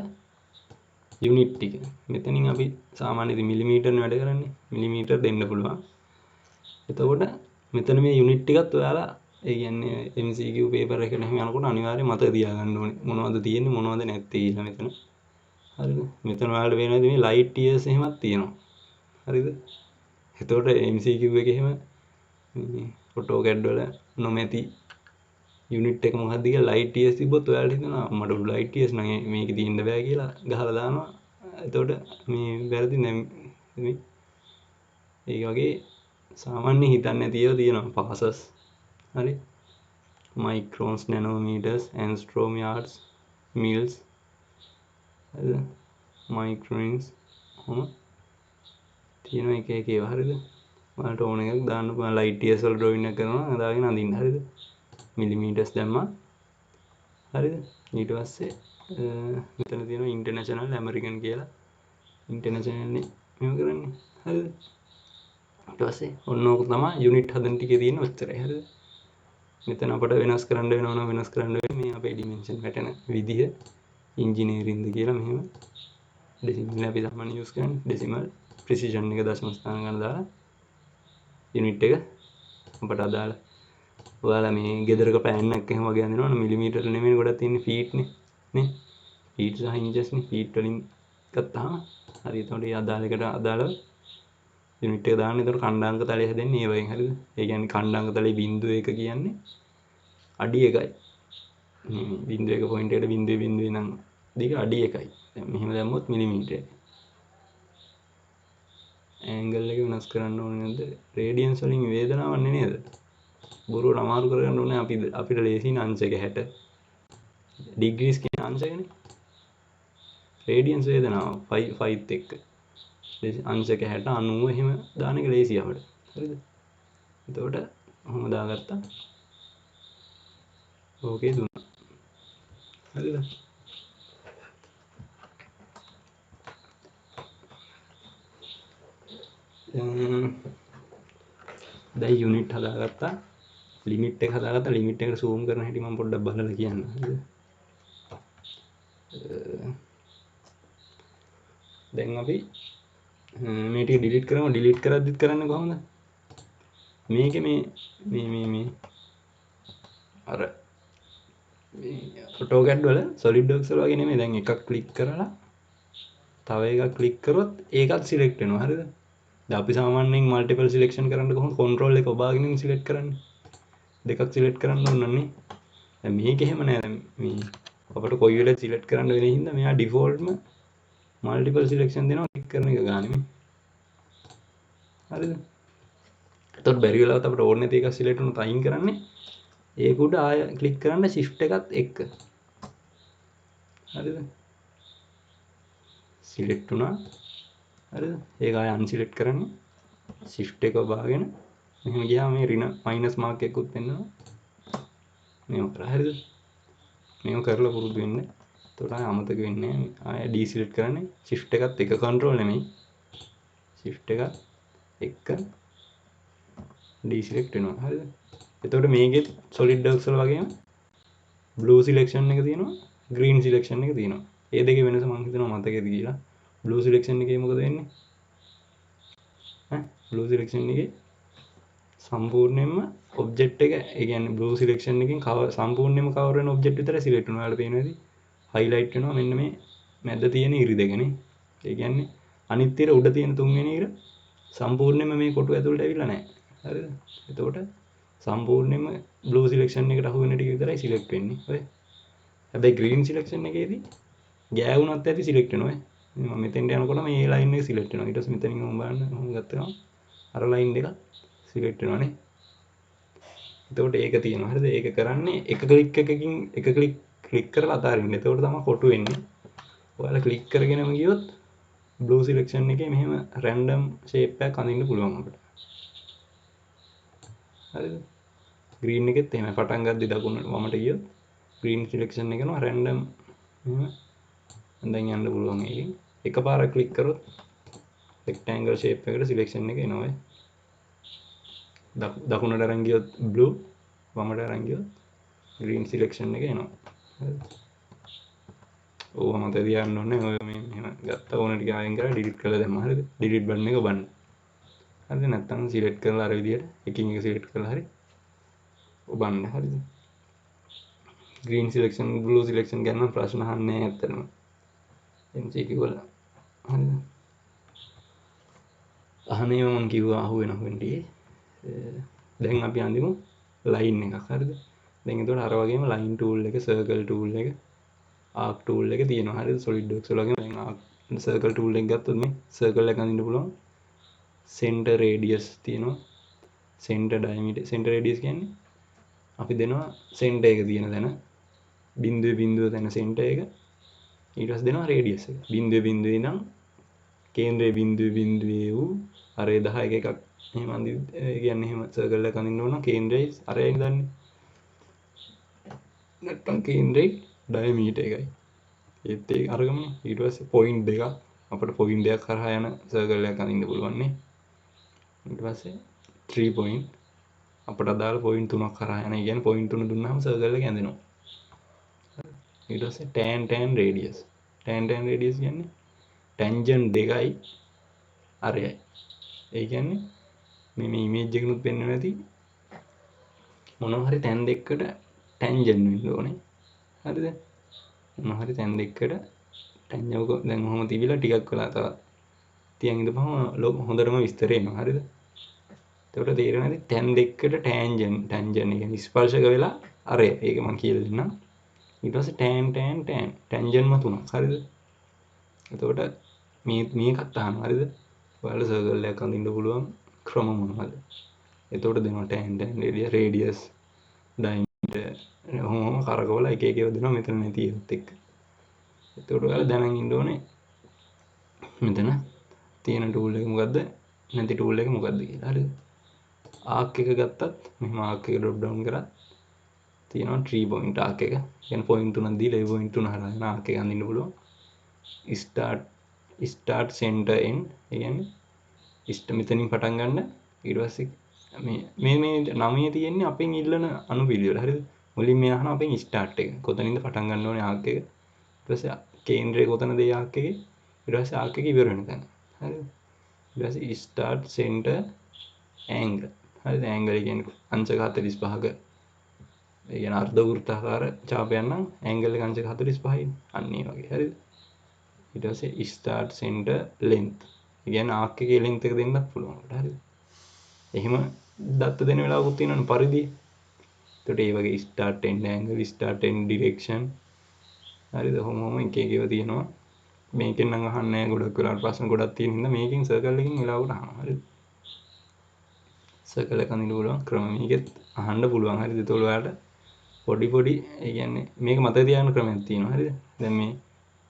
යුනිට් ටික. මෙතනින් අපි සාමාන්‍ය ඉතින් මිලිමීටර් වැඩ කරන්නේ. මිලිමීටර් දෙන්න පුළුවන්. එතකොට මෙතන මේ යුනිට් ටිකත් ඔයාලා ඒ කියන්නේ MCQ පේපර් එකට එහෙම යනකොට අනිවාර්යයෙන් මතක තියාගන්න ඕනේ. මොනවද තියෙන්නේ මොනවද නැත්තේ කියලා මෙතන. හරිද? මෙතන ඔයාලට වෙනවද මේ ලයිට් ඉයර්ස් එහෙමත් තියෙනවා. හරිද? එතකොට MCQ එකේ එහෙම මේ AutoCAD වල නොමැති යුනිට් එක මොකක්ද කියලා ලයිට් ඉයර්ස් තිබ්බොත් ඔයාලට හිතෙනවා මට ලයිට් ඉයර්ස් නම් මේක තියෙන්න බෑ කියලා ගහලා දානවා. එතකොට මේ වැරදි නෙමෙයි. ඒ වගේ සාමාන්‍ය හිතන්නේ නැති ඒවා තියෙනවා. පාසස්. හරි. මයික්‍රෝන්ස්, නැනෝමීටර්ස්, ඇන්ස්ට්‍රෝම්, යාඩ්ස්, මිල්ස්. හරිද? මයික්‍රොන්ස් කොහොම තියෙනවා එක එක ඒවා. හරිද? ඔයාලට ඕන එකක් දාන්න පුළුවන්. ලයිට් ඉයර්ස් වල ඩ්‍රොයින් එක කරනවා දාගෙන අඳින්න. හරිද? මිලිමීටර්ස් දැම්මා. හරිද? ඊට පස්සේ මෙතන තියෙනවා ඉන්ටර්නැෂනල් ඇමරිකන් කියලා. ඉන්ටර්නැෂනල් නේ මේව කරන්නේ. හරිද? ඊට පස්සේ ඔන්න ඕක තමයි යුනිට් හදන ටිකේ තියෙන ඔච්චරයි. හරිද? මෙතන අපිට වෙනස් කරන්න වෙනවා නම් වෙනස් කරන්න වෙන්නේ මේ අපේ ඩිමෙන්ෂන් වැටෙන විදිහ ඉංජිනේරින්ද කියලා මෙහෙම ඩෙසිමල් අපි සාමාන්‍ය යූස් කරන්නේ ඩෙසිමල් ප්‍රිසිෂන් එක දශම ස්ථාන ගන්න දාලා යුනිට් එක අපට අදාළ ඔයාලා මේ ගෙදරක පෑන් එකක් එහෙම වගේ අඳිනවනම් මිලිමීටර නෙමෙයි ගොඩක් තියෙන්නේ ෆීට් නේ ෆීට් සහ ඉන්චස් නේ ෆීට් වලින් ගත්තාම හරි එතකොට ඒ අදාළ එකට අදාළව යුනිට් එක දාන්න. එතකොට කණ්ඩාංක තලය හැදෙන්නේ ඒ වගේ. හරිද? ඒ කියන්නේ කණ්ඩාංක තලයේ බිංදුව 1 කියන්නේ අඩි 1යි. බිංදුව 1 පොයින්ට් එකට බිංදුවේ නම් දිග අඩි 1යි. දැන් මෙහෙම දැම්මොත් මිලිමීටරයි. ඇන්ගල් එක වෙනස් කරන්න ඕනේ නැද්ද? රේඩියන්ස් වලින් වේදනාවක් නේද? බොරුවට අමාරු කරගන්න ඕනේ අපිට ලේසියින් අංශ එක 60. ඩිග්‍රීස් කියන අංශ එකනේ. රේඩියන්ස් වේදනාව 5ත් එක්ක. අංශ එක 60 90 එහෙම දාන එක ලේසි අපිට. හරිද? එතකොට ඔහොම දාගත්තා. ඕකේ දුන්නා. හරිද? දැන් යුනිට් හදාගත්තා. ලිමිට් එක හදාගත්තා. ලිමිට් එකට zoom කරන හැටි මම පොඩ්ඩක් බලලා කියන්න. හරිද? දැන් අපි මේ ටික ඩිලීට් කරමු. ඩිලීට් කරද්දිත් කරන්නේ කොහොමද? මේකේ මේ අර AutoCAD වල SolidWorks වල වගේ නෙමෙයි. දැන් එකක් ක්ලික් කරලා තව එකක් ක්ලික් කරොත් ඒකත් සිලෙක්ට් වෙනවා. හරිද? දැන් අපි සාමාන්‍යයෙන් මල්ටිපල් සිලෙක්ෂන් කරන්න කොහොමද කන්ට්‍රෝල් එක ඔබාගෙන සිලෙක්ට් කරන්නේ? දෙකක් සිලෙක්ට් කරන්න ඕන නේ. දැන් මේක එහෙම නෑ. දැන් මේ අපිට කොයි වෙලේ සිලෙක්ට් කරන්න වෙන හින්දා මෙයා ඩිෆෝල්ට්ම මල්ටිපල් සිලෙක්ෂන් දෙනවා ක්ලික් කරන එක ගානේ මේ. හරිද? එතකොට බැරි වෙලාවත් අපිට ඕනේ නැති එකක් සිලෙක්ට් වුණොත් අයින් කරන්නේ ඒක උඩ ආය ක්ලික් කරන්න shift එකත් එක්ක. හරිද? සිලෙක්ට් වුණා. හරිද? ඒක ආය අන්සිලෙක්ට් කරන්න shift එක ඔබාගෙන මෙහෙම ගියාම මේ ඍණ මයිනස් මාක් එකකුත් එනවා. මේක කරා. හරිද? මේක කරලා පුරුදු වෙන්න. එතකොට ආය අමතක වෙන්නේ නැහැ. ආය ඩීසිලෙක්ට් කරන්නේ shift එකත් එක control නෙමෙයි. shift එකත් එක්ක ඩීසිලෙක්ට් වෙනවා. හරිද? එතකොට මේකෙත් SolidWorks වල වගේම blue selection එක තියෙනවා, green selection එක තියෙනවා. මේ දෙකේ වෙනස මම හිතනවා මතකෙද කියලා. blue selection එකේ මොකද වෙන්නේ? බ්ලූ සිලෙක්ෂන් එකේ සම්පූර්ණයෙන්ම ඔබ්ජෙක්ට් එක ඒ කියන්නේ බ්ලූ සිලෙක්ෂන් එකෙන් සම්පූර්ණයෙන්ම කවර් වෙන ඔබ්ජෙක්ට් විතරයි සිලෙක්ට් වෙනවා. ඔයාලට පේනවා ඇති highlight වෙනවා මෙන්න මේ මැද තියෙන ඉරි දෙකනේ. ඒ කියන්නේ අනිත් ඉර උඩ තියෙන තුන්වෙනි ඉර සම්පූර්ණයෙන්ම මේ කොටුව ඇතුළට ඇවිල්ලා නැහැ. හරිද? එතකොට සම්පූර්ණයෙන්ම බ්ලූ සිලෙක්ෂන් එකට අහු වෙන ටික විතරයි සිලෙක්ට් වෙන්නේ. ඔය. හැබැයි ග්‍රීන් සිලෙක්ෂන් එකේදී ගෑවුනත් ඇති සිලෙක්ට් වෙනවා. මම මෙතෙන්ට යනකොට මේ ලයින් එක සිලෙක්ට් වෙනවා. ඊට පස්සේ මෙතනින් මම බලන්න මම ගත්තා අර ලයින් එක සිලෙක්ට් වෙනවානේ. එතකොට ඒක තියෙනවා. හරිද? ඒක කරන්නේ එක ක්ලික් එකකින් එක ක්ලික් කරලා අතාරින්න. එතකොට තමයි කොටු වෙන්නේ. ඔයාලා ක්ලික් කරගෙනම ගියොත් බ්ලූ සිලෙක්ෂන් එකේ මෙහෙම රැන්ඩම් ෂේප් එකක් අඳින්න පුළුවන් අපිට. හරිද? ග්‍රීන් එකෙත් එහෙම පටන් ගද්දි දකුණට වමට ගියොත් ග්‍රීන් සිලෙක්ෂන් එක කරනවා රැන්ඩම් මෙහෙම දැන් යන්න පුළුවන් ඒකෙන්. එකපාරක් ක්ලික් කරොත් රෙක්ටැන්ගල් ෂේප් එකකට සිලෙක්ෂන් එක එනවා. දකුණට අරන් ගියොත් බ්ලූ වමට අරන් ගියොත් ග්‍රීන් සිලෙක්ෂන් එක එනවා. හරිද? ඕව මත තියන්න ඕනේ. ඔය මේ මෙහෙම ගත්ත ඕන ටික අයින් කරලා ඩිලීට් කරලා දැම්මා. හරිද? ඩිලීට් බටන් එක ඔබන්න. හරිද? නැත්නම් සිලෙක්ට් කරලා අර විදියට එකින් එක සිලෙක්ට් කරලා හරි ඔබන්න. හරිද? ග්‍රීන් සිලෙක්ෂන් බ්ලූ සිලෙක්ෂන් ගැන නම් ප්‍රශ්න අහන්නේ නැහැ ඇත්තටම. MCQ වල. හරිද? අහන්නේම මම කිව්වා අහුවෙන ටිකේ. දැන් අපි අඳිමු ලයින් එකක්. හරිද? දැන් එතකොට අර වගේම ලයින් ටූල් එක, සර්කල් ටූල් එක, ආක් ටූල් එක තියෙනවා. හරිද? solid works වල වගේම දැන් ආක් සර්කල් ටූල් එක ගත්තොත් මේ සර්කල් එක අඳින්න පුළුවන්. center radius තියෙනවා. center diameter. center radius කියන්නේ අපි දෙනවා center එක තියෙන තැන බිඳුව තැන center එක. ඊට පස්සේ දෙනවා radius එක. බිඳුවේ ඉඳන් කේන්ද්‍රයේ බිඳුවේ වූ අරේ 10 එකක් එහෙම අඳි ඒ කියන්නේ එහෙම සර්කල් එකක් අඳින්න ඕන නම් කේන්ද්‍රයේ අරේ ඉඳන්නේ. නැත්තම් කේන්ද්‍රයේ ඩයමීටර් එකයි. ඒත් ඒක අරගමනේ. ඊට පස්සේ පොයින්ට් දෙකක් අපිට පොයින්ට් දෙකක් කරහා යන සර්කල් එකක් අඳින්න පුළුවන් නේ. ඊට පස්සේ 3 පොයින්ට් අපිට අදාළ පොයින්ට් තුනක් කරහා යන. ඒ කියන්නේ පොයින්ට් තුන දුන්නාම සර්කල් එක ඇඳෙනවා. ඊට පස්සේ tan radius. tan radius කියන්නේ ටැන්ජන්ට් දෙකයි අරයයි. ඒ කියන්නේ මේ ඉමේජ් එකනුත් පෙන්වන්න ඇති මොනවා හරි තැන් දෙකකට ටැන්ජන්ට් වෙන්න ඕනේ. හරිද? මොනවා හරි තැන් දෙකකට ටැන්ජන්ට් දැන් ඔහොම තිබිලා ටිකක් වෙලා තවත් තියන් ඉඳපුවම හොඳටම විස්තර එනවා. හරිද? එතකොට තේරෙන්නේ නැති තැන් දෙකකට ටැන්ජන්ට් කියන්නේ ස්පර්ශක වෙලා අරය. ඒක මම කියලා දෙන්නම්. ඊට පස්සේ tan ටැන්ජන්ට්ම තුනක්. හරිද? එතකොට මේකත් අහනවා. හරිද? ඔයාලා සර්කල් එකක් අඳින්න පුළුවන් ක්‍රම මොනවද? එතකොට දෙනවා tan radius diameter ඔහොම කරකවලා එක එක ඒවා දෙනවා මෙතන නැති ඒවත් එක්ක. එතකොට ඔයාලා දැනන් ඉන්න ඕනේ මෙතන තියෙන ටූල් එක මොකද්ද නැති ටූල් එක මොකද්ද කියලා. හරිද? ආක් එක ගත්තත් මෙහෙම ආක් එක ඩ්‍රොප් ඩවුන් කරා තියෙනවා 3 පොයින්ට් ආක් එක. කියන්නේ පොයින්ට් තුනක් දීලා ඒ පොයින්ට් තුන හරහා යන ආක් එක අඳින්න පුළුවන්. start center end ඒ කියන්නේ මෙතනින් පටන් ගන්න. ඊට පස්සේ මේ 9 තියෙන්නේ අපෙන් ඉල්ලන අනුපිළිවෙල. හරිද? මුලින් මේ අහන අපෙන් ස්ටාර්ට් එක. කොතනින්ද පටන් ගන්න ඕනේ ආක් එක. ඊට පස්සේ කේන්ද්‍රය කොතනද ඒ ආක් එකේ. ඊට පස්සේ ආක් එක ඉවර වෙන තැන. හරිද? ඊට පස්සේ start center angle. හරිද? angle කියන්නේ අංශක 45ක. ඒ කියන්නේ අර්ධ වෘත්තාකාර ඡාපයක් නම් angle එක අංශක 45යි. අන්න ඒ වගේ. හරිද? ඊට පස්සේ start center length. ඒ කියන්නේ ආක් එකේ length එක දෙන්නත් පුළුවන්. හරිද? එහෙම දත්ත දෙන වෙලාවකුත් තියෙනවනේ පරිදි. එතකොට ඒ වගේ start end angle, start end direction. හරිද? කොහොම එක එක ඒවා තියෙනවා. මේකෙන් නම් අහන්නේ නැහැ ගොඩක් වෙලාවට ප්‍රශ්න ගොඩක් තියෙන හින්දා මේකෙන් සර්කල් එකකින් වෙලාවකට අහනවා. හරිද? සර්කල් එක අඳින්න පුළුවන් ක්‍රම මේකෙත් අහන්න පුළුවන්. හරිද? ඒතකොට ඔයාලට පොඩි ඒ කියන්නේ මේක මතක තියාගන්න ක්‍රමයක් තියෙනවා. හරිද? දැන්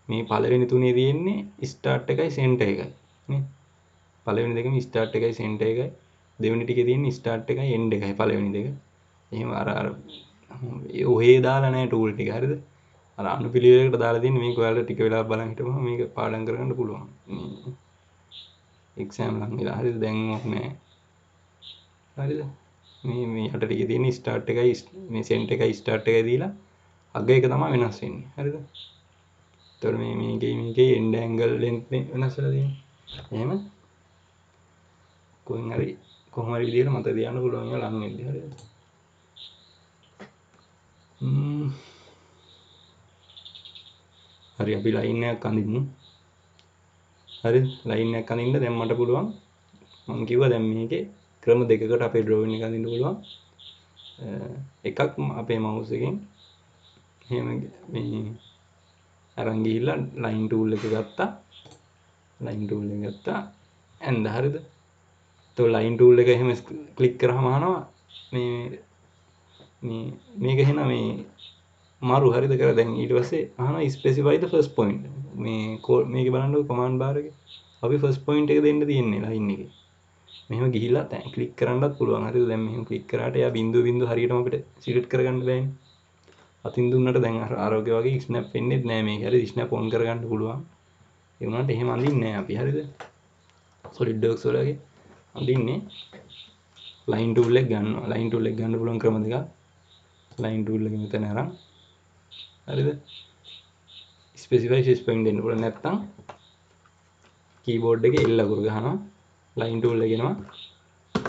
මේ පළවෙනි තුනේ තියෙන්නේ start එකයි center එකයි. නේ? පළවෙනි දෙකම start එකයි center එකයි. දෙවෙනි ටිකේ තියෙන්නේ start එකයි end එකයි පළවෙනි දෙක. එහෙම අර ඔහේ දාලා නැහැ ටූල් ටික. හරිද? අර අනුපිළිවෙලකට දාලා තියෙන්නේ මේක ඔයාලට ටික වෙලාවක් බලන් හිටපුවම මේක පාඩම් කරගන්න පුළුවන්. මේ එක්සෑම් ලඟ වෙලා. හරිද? දැන් ඕනේ. හරිද? මේ යට ටිකේ තියෙන්නේ start එකයි මේ center එකයි start එකයි දීලා අග එක තමයි වෙනස් වෙන්නේ. හරිද? එතකොට මේකේ end angle length වෙනස් වෙලා තියෙන්නේ. එහෙම කොහෙන් හරි කොහොම හරි විදියට මතක තියාගන්න පුළුවන් ඒවා ලං වෙද්දී හරිද හරි අපි ලයින් එකක් අඳින්න හරිද ලයින් එකක් අඳින්න දැන් මට පුළුවන් මම කිව්වා දැන් මේකේ ක්‍රම දෙකකට අපේ ඩ්‍රෝයින් එක අඳින්න පුළුවන් එකක් අපේ මවුස් එකෙන් එහෙම මේ අරන් ගිහිල්ලා ලයින් ටූල් එක ගත්තා ලයින් ටූල් එක ගත්තා ඇන්ද හරිද તો ලයින් ටූල් එක එහෙම ක්ලික් කරාම අහනවා මේ මේක එහෙනම් මේ මාරු හරිද කරලා දැන් ඊට පස්සේ අහනවා ස්පෙસિෆයි ද ෆස්ට් පොයින්ට් මේකේ බලන්නකො කමාන්ඩ් බාර් එකේ අපි ෆස්ට් පොයින්ට් එක දෙන්න තියෙන්නේ ලයින් එකේ මෙහෙම ගිහිල්ලා දැන් ක්ලික් කරන්නත් පුළුවන් හරිද දැන් මෙහෙම ක්ලික් කරාට එයා බිංදුව බිංදුව හරියටම අපිට සිලෙක්ට් කරගන්න බෑනේ අතින් දුන්නට දැන් අර ආරෝග්‍ය වගේ ස්නැප් වෙන්නේ නැහැ මේක හරිද ස්නැප් ඔන් කරගන්න පුළුවන් ඒ වුණාට එහෙම අඳින්නේ නැහැ අපි හරිද solid works වලගේ අඳින්නේ ලයින් ටූල් එක ගන්නවා ලයින් ටූල් එක ගන්න පුළුවන් ක්‍රම දෙකක් ලයින් ටූල් එක මෙතන අරන් හරිද ස්පෙસિෆයි ෆස්ට් පොයින්ට් දෙන්න පුළුවන් නැත්නම් කීබෝඩ් එකේ L අකුර ගහනවා ලයින් ටූල් එක එනවා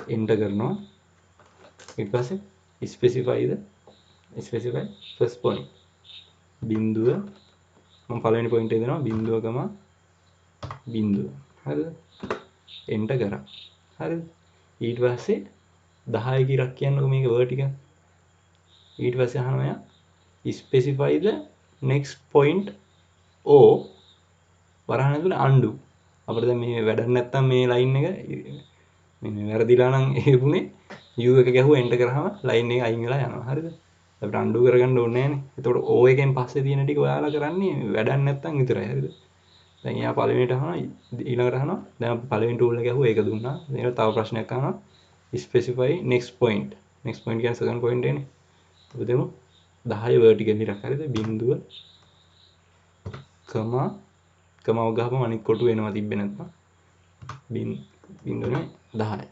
එන්ටර් කරනවා ඊට පස්සේ ස්පෙસિෆයි ෆස්ට් පොයින්ට් බිංදුව මම පළවෙනි පොයින්ට් එක දෙනවා බිංදුවකම බිංදුව හරිද එන්ටර් කරා හරිද ඊට පස්සේ 10 කිරක් කියන්නකො මේක vertical ඊට පස්සේ අහනවා යා specify the next point o වරහන් ඇතුලේ undo අපිට දැන් මේ වැඩක් නැත්තම් මේ ලයින් එක මේ වැරදිලා නම් ඒුනේ u එක ගැහුවා එන්ටර් කරාම ලයින් එක අයින් වෙලා යනවා හරිද අපිට undo කරගන්න ඕනේ නැහනේ එතකොට o එකෙන් පස්සේ තියෙන ටික ඔයාලා කරන්නේ වැඩක් නැත්තම් විතරයි හරිද දැන් එයා පළවෙනිට අහනවා ඊළඟට අහනවා දැන් අපි පළවෙනි ටූල් එක ගැහුවා ඒක දුන්නා ඊළඟට තව ප්‍රශ්නයක් අහනවා specify next point කියන්නේ second point එකනේ අපි දෙමු 10 vertical ඉරක් හරිද බිංදුව කමාව ගහපම අනිත් කොටු වෙනවා තිබ්බේ නැත්නම් බිංදුවනේ 10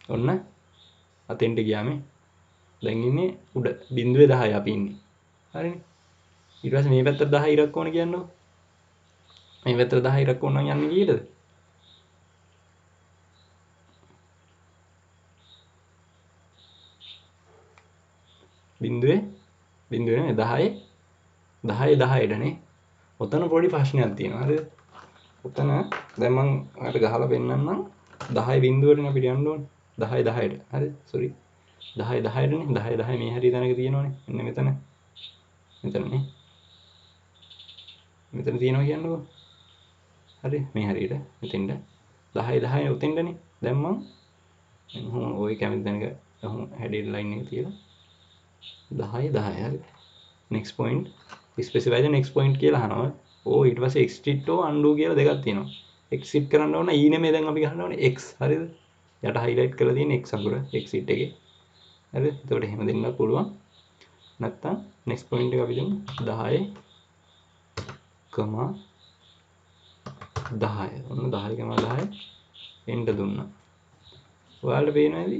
ඔන්න අතෙන්ට ගියාමේ දැන් ඉන්නේ උඩ බිංදුවේ 10 අපි ඉන්නේ හරිනේ ඊට පස්සේ මේ පැත්තට 10 ඉරක් ඕන කියන්නකො මේ පැත්තට 10 ඉරක් ඕන නම් යන්නේ කීයටද බිංදුවේ නේ 10ටනේ ඔතන පොඩි ප්‍රශ්නයක් තියෙනවා හරිද ඔතන දැන් මම අර ගහලා පෙන්නන්නම් 10 බිංදුවටනේ අපිට යන්න ඕනේ 10ට හරිද සෝරි 10ටනේ 10 මේ හරිය තැනක තියෙනවනේ මෙන්න මෙතනනේ මෙතන තියෙනවා කියන්නකො හරි මේ හරියට මෙතෙන්ට 10 උතෙන්ටනේ දැන් මම ওই කැමති තැනක හැඩේ ලයින් එක තියලා 10 හරි next point specify the next point කියලා අහනවා ඊට පස්සේ exit or undo කියලා දෙකක් තියෙනවා exit කරන්න ඕන e නෙමෙයි දැන් අපි ගන්න ඕනේ x හරිද යට highlight කරලා තියෙන x අකුර exit එකේ හරිද එතකොට එහෙම දෙන්නත් පුළුවන් නැත්තම් next point එක අපි දෙමු 10 ඔන්න 10 enter දුන්නා ඔයාලට පේනවා ඇති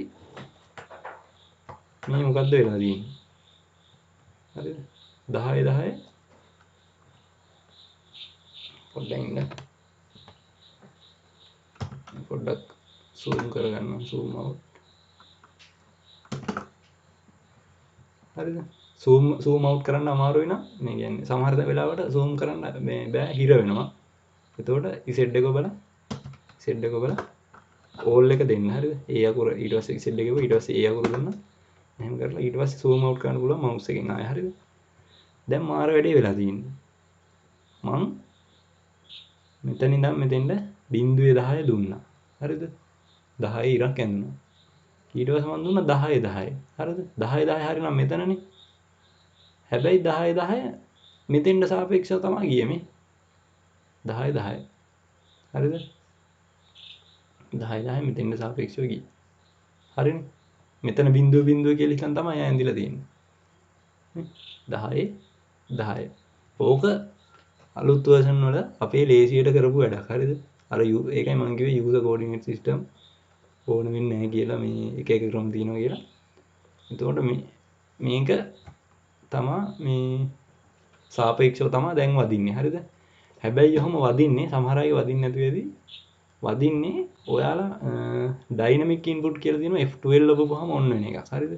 මේ මොකද්ද වෙලා තියෙන්නේ හරිද 10 පොඩ්ඩක් zoom කරගන්න zoom out හරිද zoom out කරන්න අමාරුයි නම් මේ කියන්නේ සමහර වෙලාවට zoom කරන්න මේ බෑ හිර වෙනවා එතකොට z එක බලලා all එක දෙන්න හරිද ඒ අකුර ඊට පස්සේ z එක ඊට පස්සේ ඒ අකුර දෙන්න එහෙම කරලා ඊට පස්සේ zoom out කරන්න පුළුවන් mouse එකෙන් ආයෙ හරිද දැන් මාර වැඩේ වෙලා තියෙන්නේ මං මෙතන ඉඳන් මෙතෙන්ට බිංදුවේ 10 දුන්නා හරිද 10 ඉරක් ඇඳුනා ඊට පස්සේ මම දුන්නා 10 හරිද 10 හරිනම් මෙතනනේ හැබැයි 10 මෙතෙන්ට සාපේක්ෂව තමයි ගියේ මේ 10 හරිද 10 මෙතෙන්ට සාපේක්ෂව ගියේ හරිනේ මෙතන බිංදුව කියලා හිතන් තමයි ඇඳිලා තියෙන්නේ 10 ඕක අලුත් version වල අපේ ලේසියට කරපු වැඩක් හරිද අර ඒකයි මම කිව්වේ user coordinate system ඕන වෙන්නේ නැහැ කියලා මේ එක ක්‍රම තියෙනවා කියලා එතකොට මේක තමා මේ සාපේක්ෂව තමයි දැන් වදින්නේ හරිද හැබැයි ඔහොම වදින්නේ සමහර අය වදින්නේ නැති වෙදී වදින්නේ ඔයාලා ඩයිනමික් ඉන්පුට් කියලා තියෙනවා F12 ලැබුවාම ඔන් වෙන එකක්. හරිද?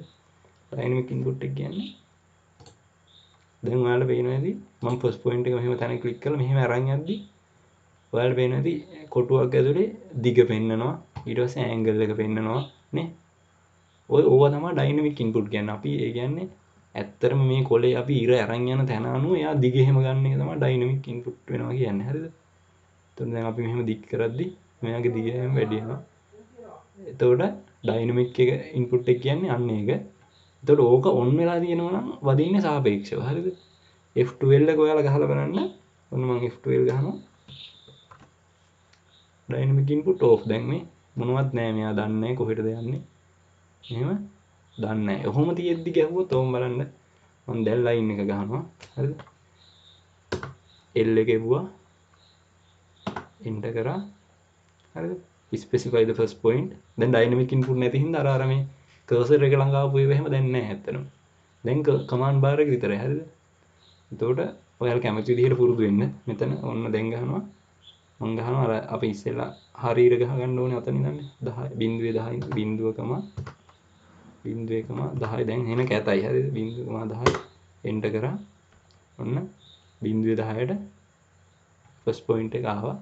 ඩයිනමික් ඉන්පුට් එක කියන්නේ දැන් ඔයාලට පේනවා ඇති මම ෆස්ට් පොයින්ට් එක මෙහෙම තැන ක්ලික් කරලා මෙහෙම අරන් යද්දි ඔයාලට පේනවා ඇති කොටුවක් ඇතුලේ දිග පෙන්නනවා ඊට පස්සේ ඇන්ගල් එක පෙන්නනවා නේ. ඕවා තමයි ඩයිනමික් ඉන්පුට් කියන්නේ. අපි ඒ කියන්නේ ඇත්තටම මේ කොලේ අපි ඉර අරන් යන තැන අනුව එයා දිග එහෙම ගන්න එක තමයි ඩයිනමික් ඉන්පුට් වෙනවා කියන්නේ. හරිද? එතකොට දැන් අපි මෙහෙම දික් කරද්දි මෙයාගේ දිග එහෙම වැඩි වෙනවා. එතකොට ඩයිනමික් එක ඉන්පුට් එක කියන්නේ අන්න ඒක. එතකොට ඕක ඔන් වෙලා තියෙනවා නම් වදින්නේ සාපේක්ෂව. හරිද? F12 එක ඔයාලා ගහලා බලන්න. ඔන්න මම F12 ගහනවා. Dynamic input off. දැන් මේ මොනවත් නැහැ. මෙයා දන්නේ නැහැ කොහෙටද යන්නේ. එහෙම දන්නේ නැහැ. ඔහොම තියෙද්දි ගැහුවොත් ඕම් බලන්න. මම දැන් ලයින් එක ගහනවා. හරිද? L එක එවුවා. එන්ටර් කරා. හරිද? specify the first point. දැන් ඩයිනමික් ඉන්පුට් නැති හින්දා අර මේ කර්සර් එක ළඟ ආපු ඒවා එහෙම දැන් නැහැ ඇත්තටම. දැන් කමාන්ඩ් බාර් එක විතරයි. හරිද? එතකොට ඔයාලා කැමති විදිහට පුරුදු වෙන්න. මෙතන ඔන්න දැන් ගහනවා. මම ගහනවා අර අපි ඉස්සෙල්ලා හරියට ගහ ගන්න ඕනේ අතන ඉඳන්නේ 10 බිඳුවකම 10 දැන් එන කැතයි. හරිද? 0.10 එන්ටර් කරා. ඔන්න 0.10ට ෆස්ට් පොයින්ට් එක ආවා.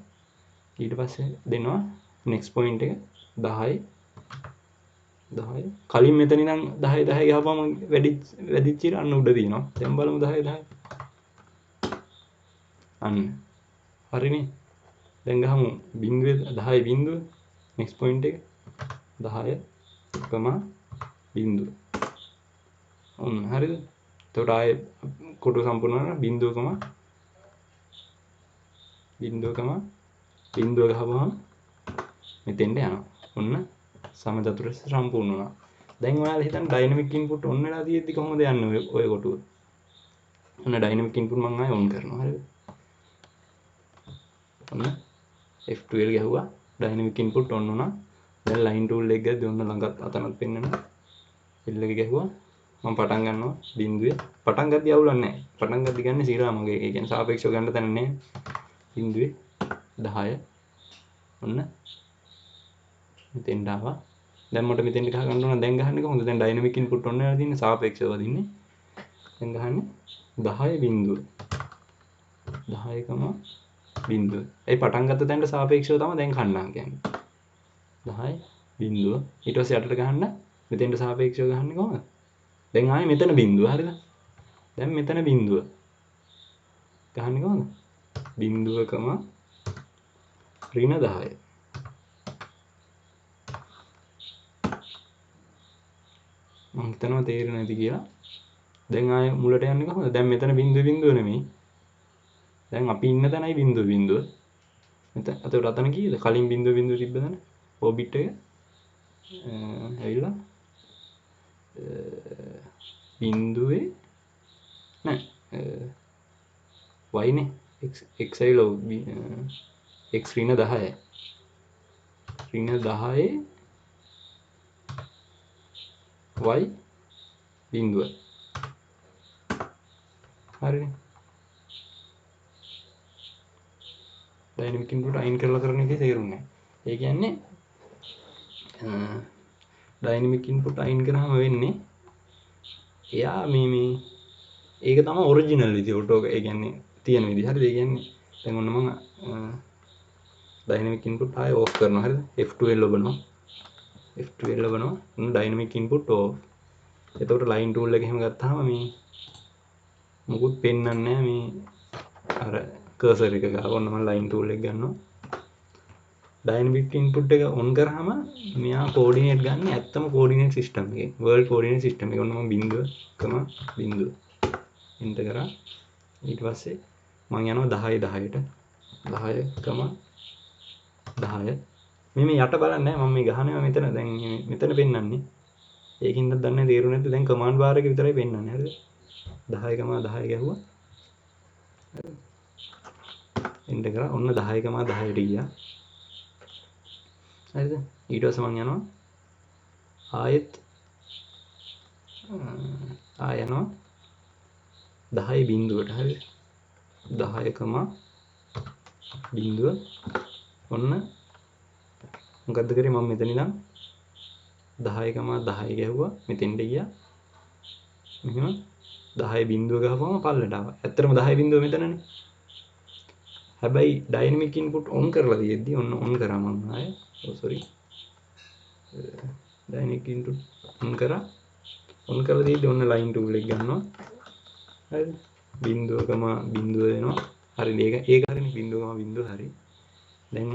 ඊට පස්සේ දෙනවා නෙක්ස්ට් පොයින්ට් එක 10 කලින් මෙතන ඉඳන් 10 ගහපුවම වැඩිච්ච ඉර අන්න උඩ තියෙනවා. දැන් බලමු 10 අන්න හරිනේ. දැන් ගහමු 0.10 බිඳුව නෙක්ස්ට් පොයින්ට් එක 10.0 ඔන්න හරිද? එතකොට ආයේ කොටුව සම්පූර්ණ වෙනවා 0.0 ගහපුවම මෙතෙන්ට යනවා. ඔන්න සමචතුරස්‍රය සම්පූර්ණ වුණා. දැන් ඔයාලා හිතන්න ඩයිනමික් ඉන්පුට් ඔන් වෙලා තියෙද්දි කොහොමද යන්නේ ඔය කොටුව? ඔන්න ඩයිනමික් ඉන්පුට් මම ආයෙ ඔන් කරනවා. හරිද? ඔන්න F12 ගැහුවා. ඩයිනමික් ඉන්පුට් ඔන් වුණා. දැන් ලයින් ටූල් එක ගද්දි ඔන්න ළඟත් අතනත් පෙන්නනවා. L එක ගැහුවා. මම පටන් ගන්නවා බිඳුවේ. පටන් ගද්දි අවුලක් නැහැ. පටන් ගද්දි ගන්නේ සිරා මගේ. ඒ කියන්නේ සාපේක්ෂව ගන්න තැන නැහැ. බිඳුවේ 10 ඔන්න මෙතෙන්ට ආවා. දැන් මට මෙතෙන්ට ගහ ගන්න ඕන. දැන් ගහන්නේ කොහොමද? දැන් ඩයිනමික් ඉන්පුට් ඔන්න වෙලා තියෙන්නේ සාපේක්ෂව වදින්නේ. දැන් ගහන්නේ 10.0 10.0 ඒ පටන් ගත්ත තැනට සාපේක්ෂව තමයි දැන් කන්නා කියන්නේ 10.0 ඊට පස්සේ යටට ගහන්න මෙතෙන්ට සාපේක්ෂව ගහන්නේ කොහොමද? දැන් ආයේ මෙතන බිඳුව. හරිද? දැන් මෙතන බිඳුව ගහන්නේ කොහොමද? 0.10 මම හිතනවා තේරෙන්නේ නැති කියලා. දැන් ආයේ මුලට යන්නේ කොහොමද? දැන් මෙතන බිඳුව නෙමෙයි. දැන් අපි ඉන්න තැනයි බිඳුව. මෙතන අතට අතන කීයද? කලින් බිඳුව තිබ්බ තැන. ඔබිට් එක ඇවිල්ලා බිඳුවේ නෑ y නේ x ඇවිල්ලා x ඍණ 10 y බිඳුව. හරිනේ. ඩයිනමික් ඉන්පුට් අයින් කරලා කරන එකේ තේරුම් නැහැ. ඒ කියන්නේ ඩයිනමික් ඉන්පුට් අයින් කරාම වෙන්නේ එයා මේ ඒක තමයි ඔරිජිනල් විදිය ඔටෝ ඒ කියන්නේ තියෙන විදිය. හරිද? ඒ කියන්නේ දැන් ඔන්න මම ඩයිනමික් ඉන්පුට් ආයෙ ඕෆ් කරනවා. හරිද? F12 ලබනවා. ඔන්න ඩයිනමික් ඉන්පුට් ඕෆ්. එතකොට ලයින් ටූල් එක එහෙම ගත්තාම මේ මොකුත් පෙන්වන්නේ නැහැ මේ අර කර්සර් එක ගාව. ඔන්න මම ලයින් ටූල් එක ගන්නවා. ඩයිනමික් ඉන්පුට් එක ඔන් කරාම මෙයා කෝඩිනේට් ගන්න ඇත්තම කෝඩිනේට් සිස්ටම් එකේ. වර්ල්ඩ් කෝඩිනේට් සිස්ටම් එක. ඔන්න මම 0.0 එන්ටර් කරා. ඊට පස්සේ මම යනවා 10.10ට. 10.10 මේ යට බලන්නේ මම මේ ගහනවා මෙතන දැන් මෙතන පෙන්වන්නේ. ඒකින්ද දන්නේ තේරුනේ නැද්ද? දැන් කමාන්ඩ් බාර් එක විතරයි පෙන්වන්නේ. හරිද? 10.10 ගැහුවා. එන්ටර් කරා. ඔන්න 10.10ට ගියා. හරිද? ඊට පස්සේ මම යනවා ආයෙත් යනවා 10 බිඳුවට. හරිද? 10.10 බිඳුව ඔන්න මොකද්ද කරේ මම මෙතන ඉඳන් 10,10 ගැහුවා මෙතෙන්ට ගියා මෙහෙම 10 බිඳුව ගහපුවම පල්ලට ආවා. ඇත්තටම 10 බිඳුව මෙතනනේ. හැබැයි ඩයිනමික් ඉන්පුට් ඔන් කරලා තියෙද්දි ඔන්න ඔන් කරා මම ආයේ. සෝරි. ඩයිනමික් ඉන්පුට් ඔන් කරා. ඔන් කරලා තියෙද්දි ඔන්න ලයින් ටූල් එක ගන්නවා. හරිද? බිඳුවකම බිඳුව දෙනවා. හරි ඒක හරිනේ බිඳුවකම බිඳුව හරි. දැන්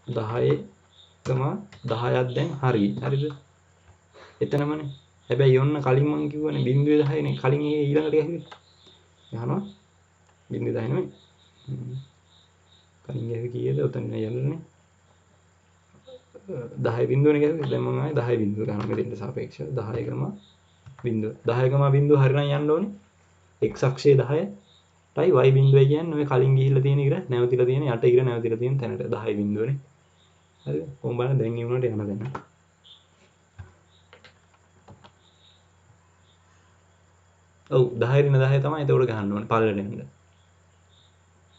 10කම 10ක් දැන් හරි. හරිද? එතනමනේ. හැබැයි ඔන්න කලින් මම කිව්වනේ බිඳුවේ 10නේ කලින් ඒ ඊළඟට ගැහුවේ. ගහනවා. බිඳුවේ 10 නෙමෙයි. කලින් ගැහුවේ කීයද? ඔතන යන්නනේ. 10 බිඳුවනේ ගැහුවේ. දැන් මම ආයේ 10 බිඳුව ගන්නවා මෙතෙන්ට සාපේක්ෂව 10කම බිඳුව. 10කම බිඳුව හරිනම් යන්න ඕනේ. x අක්ෂයේ 10යි y බිඳුවයි කියන්නේ ඔය කලින් ගිහිල්ලා තියෙන ඉර නැවතිලා තියෙන යට ඉර නැවතිලා තියෙන තැනට 10 බිඳුවනේ. හරිද? කොහොම බලන්න දැන් ඒ වුණාට යන දැන්. ඔව් 10 රින 10 තමයි එතකොට ගහන්න ඕනේ පල්ලට යන්න.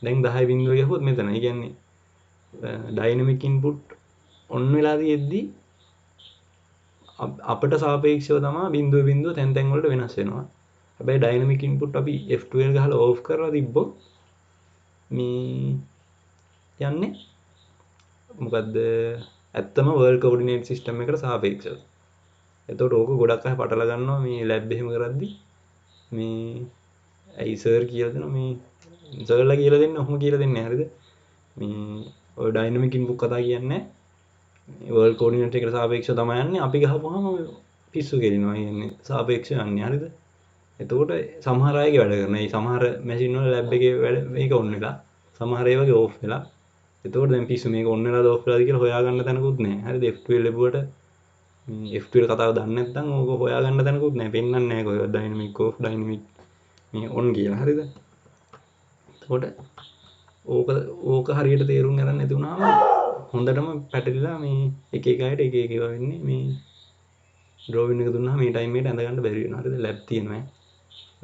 දැන් 10 බිඳුව ගහුවොත් මෙතන. ඒ කියන්නේ ඩයිනමික් ඉන්පුට් ඔන් වෙලා තියෙද්දි අපට සාපේක්ෂව තමයි බිඳුව බිඳුව තැන් තැන් වලට වෙනස් වෙනවා. හැබැයි ඩයිනමික් ඉන්පුට් අපි F12 ගහලා ඕෆ් කරලා තිබ්බොත් මේ යන්නේ මොකද්ද ඇත්තම වර්ල්ඩ් කෝඩිනේට් සිස්ටම් එකට සාපේක්ෂව. එතකොට ඕක ගොඩක් අය පටල ගන්නවා මේ ලැබ් එහෙම කරද්දි මේ ඇයි සර් කියලා දෙනවා මේ සර්ලා කියලා දෙන්න ඔහොම කියලා දෙන්නේ හරිද? මේ ඔය ඩයිනමික් ඉන්පුට් කතා කියන්නේ වර්ල්ඩ් කෝඩිනේට් එකට සාපේක්ෂව තමයි යන්නේ. අපි ගහපුවාම පිස්සු කෙලිනවා කියන්නේ සාපේක්ෂව යන්නේ හරිද? එතකොට සමහර අයගේ වැඩ කරන. ඒ සමහර මැෂින් වල ලැබ් එකේ වැඩ මේක ඔන් වෙලා සමහර ඒවාගේ ඕෆ් වෙලා. එතකොට දැන් පිස්සු මේක ඔන් වෙලාද ඕෆ් වෙලාද කියලා හොයාගන්න තැනකුත් නැහැ. හරිද? F12 ලැබුවට මේ F12 කතාව දන්නේ නැත්නම් ඕක හොයාගන්න තැනකුත් නැහැ. පෙන්වන්නේ නැහැ කොහෙවත් ඩයිනමික් ඕෆ් ඩයිනමික් මේ ඔන් කියලා. හරිද? එතකොට ඕක හරියට තේරුම් ගන්න නැති වුණාම හොඳටම පැටලිලා මේ එක එක අයට එක එක ඒවා වෙන්නේ මේ ඩ්‍රෝවින් එක දුන්නාම මේ ටයිම් එකට ඇඳ ගන්න බැරි වෙනවා. හරිද? ලැබ් තියෙනවා.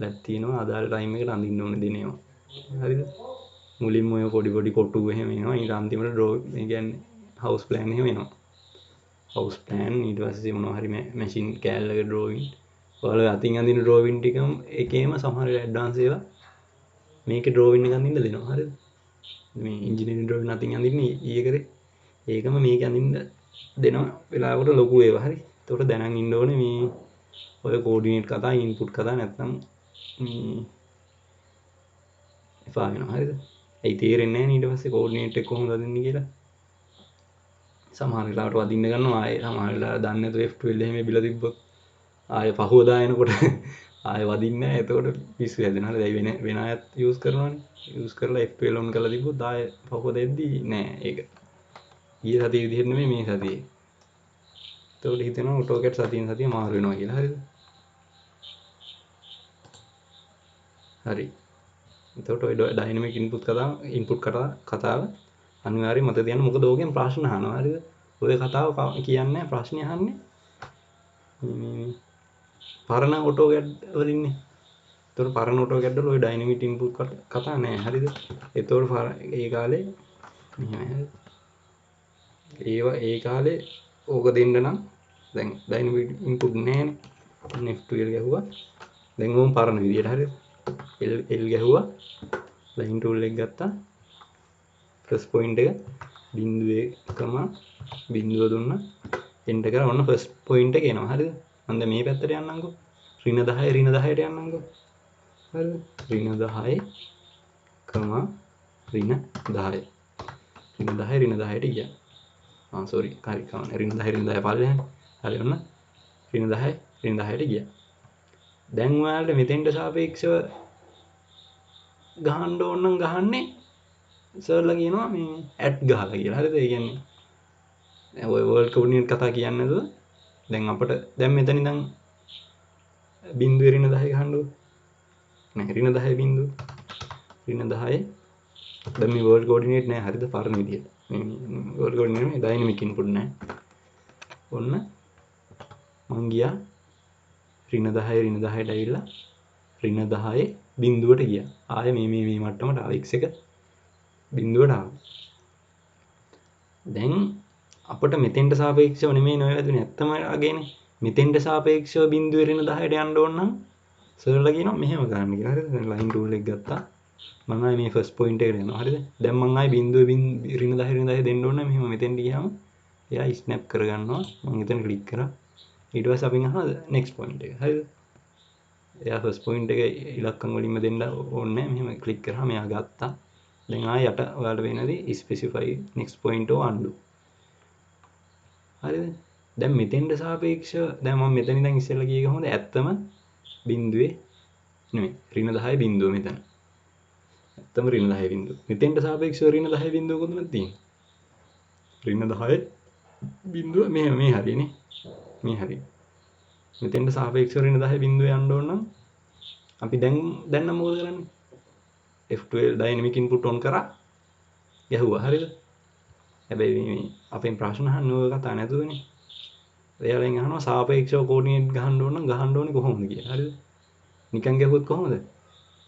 ලැබ් තියෙනවා අදාළ ටයිම් එකට අඳින්න ඕන දිනේම. හරිද? මුලින්ම ඔය පොඩි පොඩි කොටු එහෙම එනවා. ඊට අන්තිමට ඩ්‍රෝ ඒ කියන්නේ හවුස් ප්ලෑන් එහෙම එනවා. හවුස් ප්ලෑන් ඊට පස්සේ මොනවා හරි මැෂින් කෑල්ලක ඩ්‍රෝවින්. ඔයාලා අතින් අඳින ඩ්‍රෝවින් ටිකම එකේම සමහර ඇඩ්වාන්ස් ඒවා මේකේ ඩ්‍රෝවින් එක අඳින්න දෙනවා. හරිද? මේ ඉන්ජිනියරින් ඩ්‍රෝවින් අතින් අඳින්නේ ඊයේ කරේ. ඒකම මේක අඳින්න දෙන වෙලාවකට ලොකු ඒවා. හරි. ඒකට දැනන් ඉන්න ඕනේ මේ ඔය කෝඩිනේට් කතා ඉන්පුට් කතා නැත්නම් මේ එපා වෙනවා. හරිද? ඒ තේරෙන්නේ නැහැ ඊට පස්සේ කෝඩිනේට් එක කොහොමද අදින්නේ කියලා. සමහර වෙලාවට වදින්න ගන්නවා ආයේ සමහර වෙලාවට දන්නේ නැතුව F12 එහෙම බිලා තිබ්බොත් ආයේ පහුවදා එනකොට ආයේ වදින්නේ නැහැ. එතකොට පිස්සු හැදෙනවා. හරිද? ඒ වෙන අයත් යූස් කරනවානේ. යූස් කරලා F12 ඔන් කරලා තිබ්බොත් ආයේ පහුවදා එද්දී නෑ ඒක. ඊයේ සතියේ විදිහට නෙමෙයි මේ සතියේ. එතකොට හිතෙනවා AutoCAD සතියෙන් සතිය මාරු වෙනවා කියලා. හරිද? හරි. එතකොට ඔය ඩයිනමික් ඉන්පුට් කතාව අනිවාර්යයෙන් මතක තියාගන්න. මොකද ඕකෙන් ප්‍රශ්න අහනවා. හරිද? ඔය කතාව කියන්නේ ප්‍රශ්න අහන්නේ මේ පරණ AutoCAD වලින්නේ. එතකොට පරණ AutoCAD වල ඔය ඩයිනමික් ඉන්පුට් කතා නැහැ. හරිද? එතකොට ඒ කාලේ මෙහෙමයි. ඒ කාලේ ඕක දෙන්න නම් දැන් ඩයිනමික් ඉන්පුට් නැහැනේ. F12 ගැහුවා. දැන් ඕම් පරණ විදියට හරිද? L ගැහුවා. ලයින් ටූල් එක ගත්තා. ෆස්ට් පොයින්ට් එක බිඳුවකම බිඳුව දුන්නා. එන්ටර් කරා ඔන්න ෆස්ට් පොයින්ට් එක එනවා. හරිද? මම දැන් මේ පැත්තට යන්නම්කෝ. ඍණ 10 ඍණ 10ට යන්නම්කෝ. හරිද? ඍණ 10 කම ඍණ 10. ඍණ 10 ඍණ 10ට ගියා. සෝරි හරි කවන්නේ ඍණ 10 ඍණ 10 පල්ලෙහානේ. හරි ඔන්න ඍණ 10 ඍණ 10ට ගියා. දැන් ඔයාලට මෙතෙන්ට සාපේක්ෂව ගහන්න ඕන නම් ගහන්නේ සර්ලා කියනවා මේ ඇඩ් ගහලා කියලා. හරිද? ඒ කියන්නේ ඔය වර්ල්ඩ් කෝඩිනේට් කතා කියන්නේ නැතුව දැන් අපිට දැන් මෙතන ඉඳන් බිඳුවේ ඍණ 10 ගහන්නකො. නෑ ඍණ 10 බිඳුව. ඍණ 10 දැන් මේ වර්ල්ඩ් කෝඩිනේට් නෑ. හරිද? පරණ විදියට. මේ වර්ල්ඩ් කෝඩිනේට් නෙමෙයි ඩයිනමික් ඉන්පුට් නෑ. ඔන්න මං ගියා ඍණ 10 ඍණ 10ට ඇවිල්ලා ඍණ 10 බිඳුවට ගියා. ආයේ මේ මට්ටමට ආව x එක බිඳුවට ආවා. දැන් අපිට මෙතෙන්ට සාපේක්ෂව නෙමෙයි නෝ වැදුනේ ඇත්තම අගේනේ. මෙතෙන්ට සාපේක්ෂව බිඳුවේ ඍණ 10ට යන්න ඕන නම් සර්ලා කියනවා මෙහෙම ගන්න කියලා. හරිද? දැන් ලයින් ටූල් එක ගත්තා. මම ආයේ මේ ෆස්ට් පොයින්ට් එකට යනවා. හරිද? දැන් මම ආයේ බිඳුවේ ඍණ 10 දෙන්න ඕන නම් මෙහෙම මෙතෙන්ට ගියාම එයා ස්නැප් කරගන්නවා. මම එතන ක්ලික් කරා. ඊට පස්සේ අපි අහනවා නෙක්ස්ට් පොයින්ට් එක. හරිද? එයා ෆස්ට් පොයින්ට් එක ඉලක්කම් වලින්ම දෙන්න ඕනේ නැහැ. මෙහෙම ක්ලික් කරාම එයා ගත්තා. දැන් ආයේ යට ඔයාලට වෙනදී specify next point or undo. හරිද? දැන් මෙතෙන්ට සාපේක්ෂව දැන් මම මෙතන ඉඳන් ඉස්සෙල්ලා ගියේ කොහොමද? ඇත්තම බිඳුවේ නෙමෙයි. ඍණ 10 බිඳුව මෙතන. ඇත්තම ඍණ 10 බිඳුව. මෙතෙන්ට සාපේක්ෂව ඍණ 10 බිඳුව කොතනද තියෙන්නේ? ඍණ 10 බිඳුව මේ හරියනේ. මේ හරිය. මෙතෙන්ට සාපේක්ෂව ඍණ 10 බිඳුව යන්න ඕන නම් අපි දැන් නම් මොකද කරන්නේ? F12 dynamic input on කරා ගැහුවා. හරිද? හැබැයි මේ අපෙන් ප්‍රශ්න අහන්නේ ඔය කතා නැතුවනේ. එයාලෙන් අහනවා සාපේක්ෂව කෝඩිනේට් ගහන්න ඕන නම් ගහන්න ඕනේ කොහොමද කියලා. හරිද? නිකන් ගැහුවොත් කොහොමද?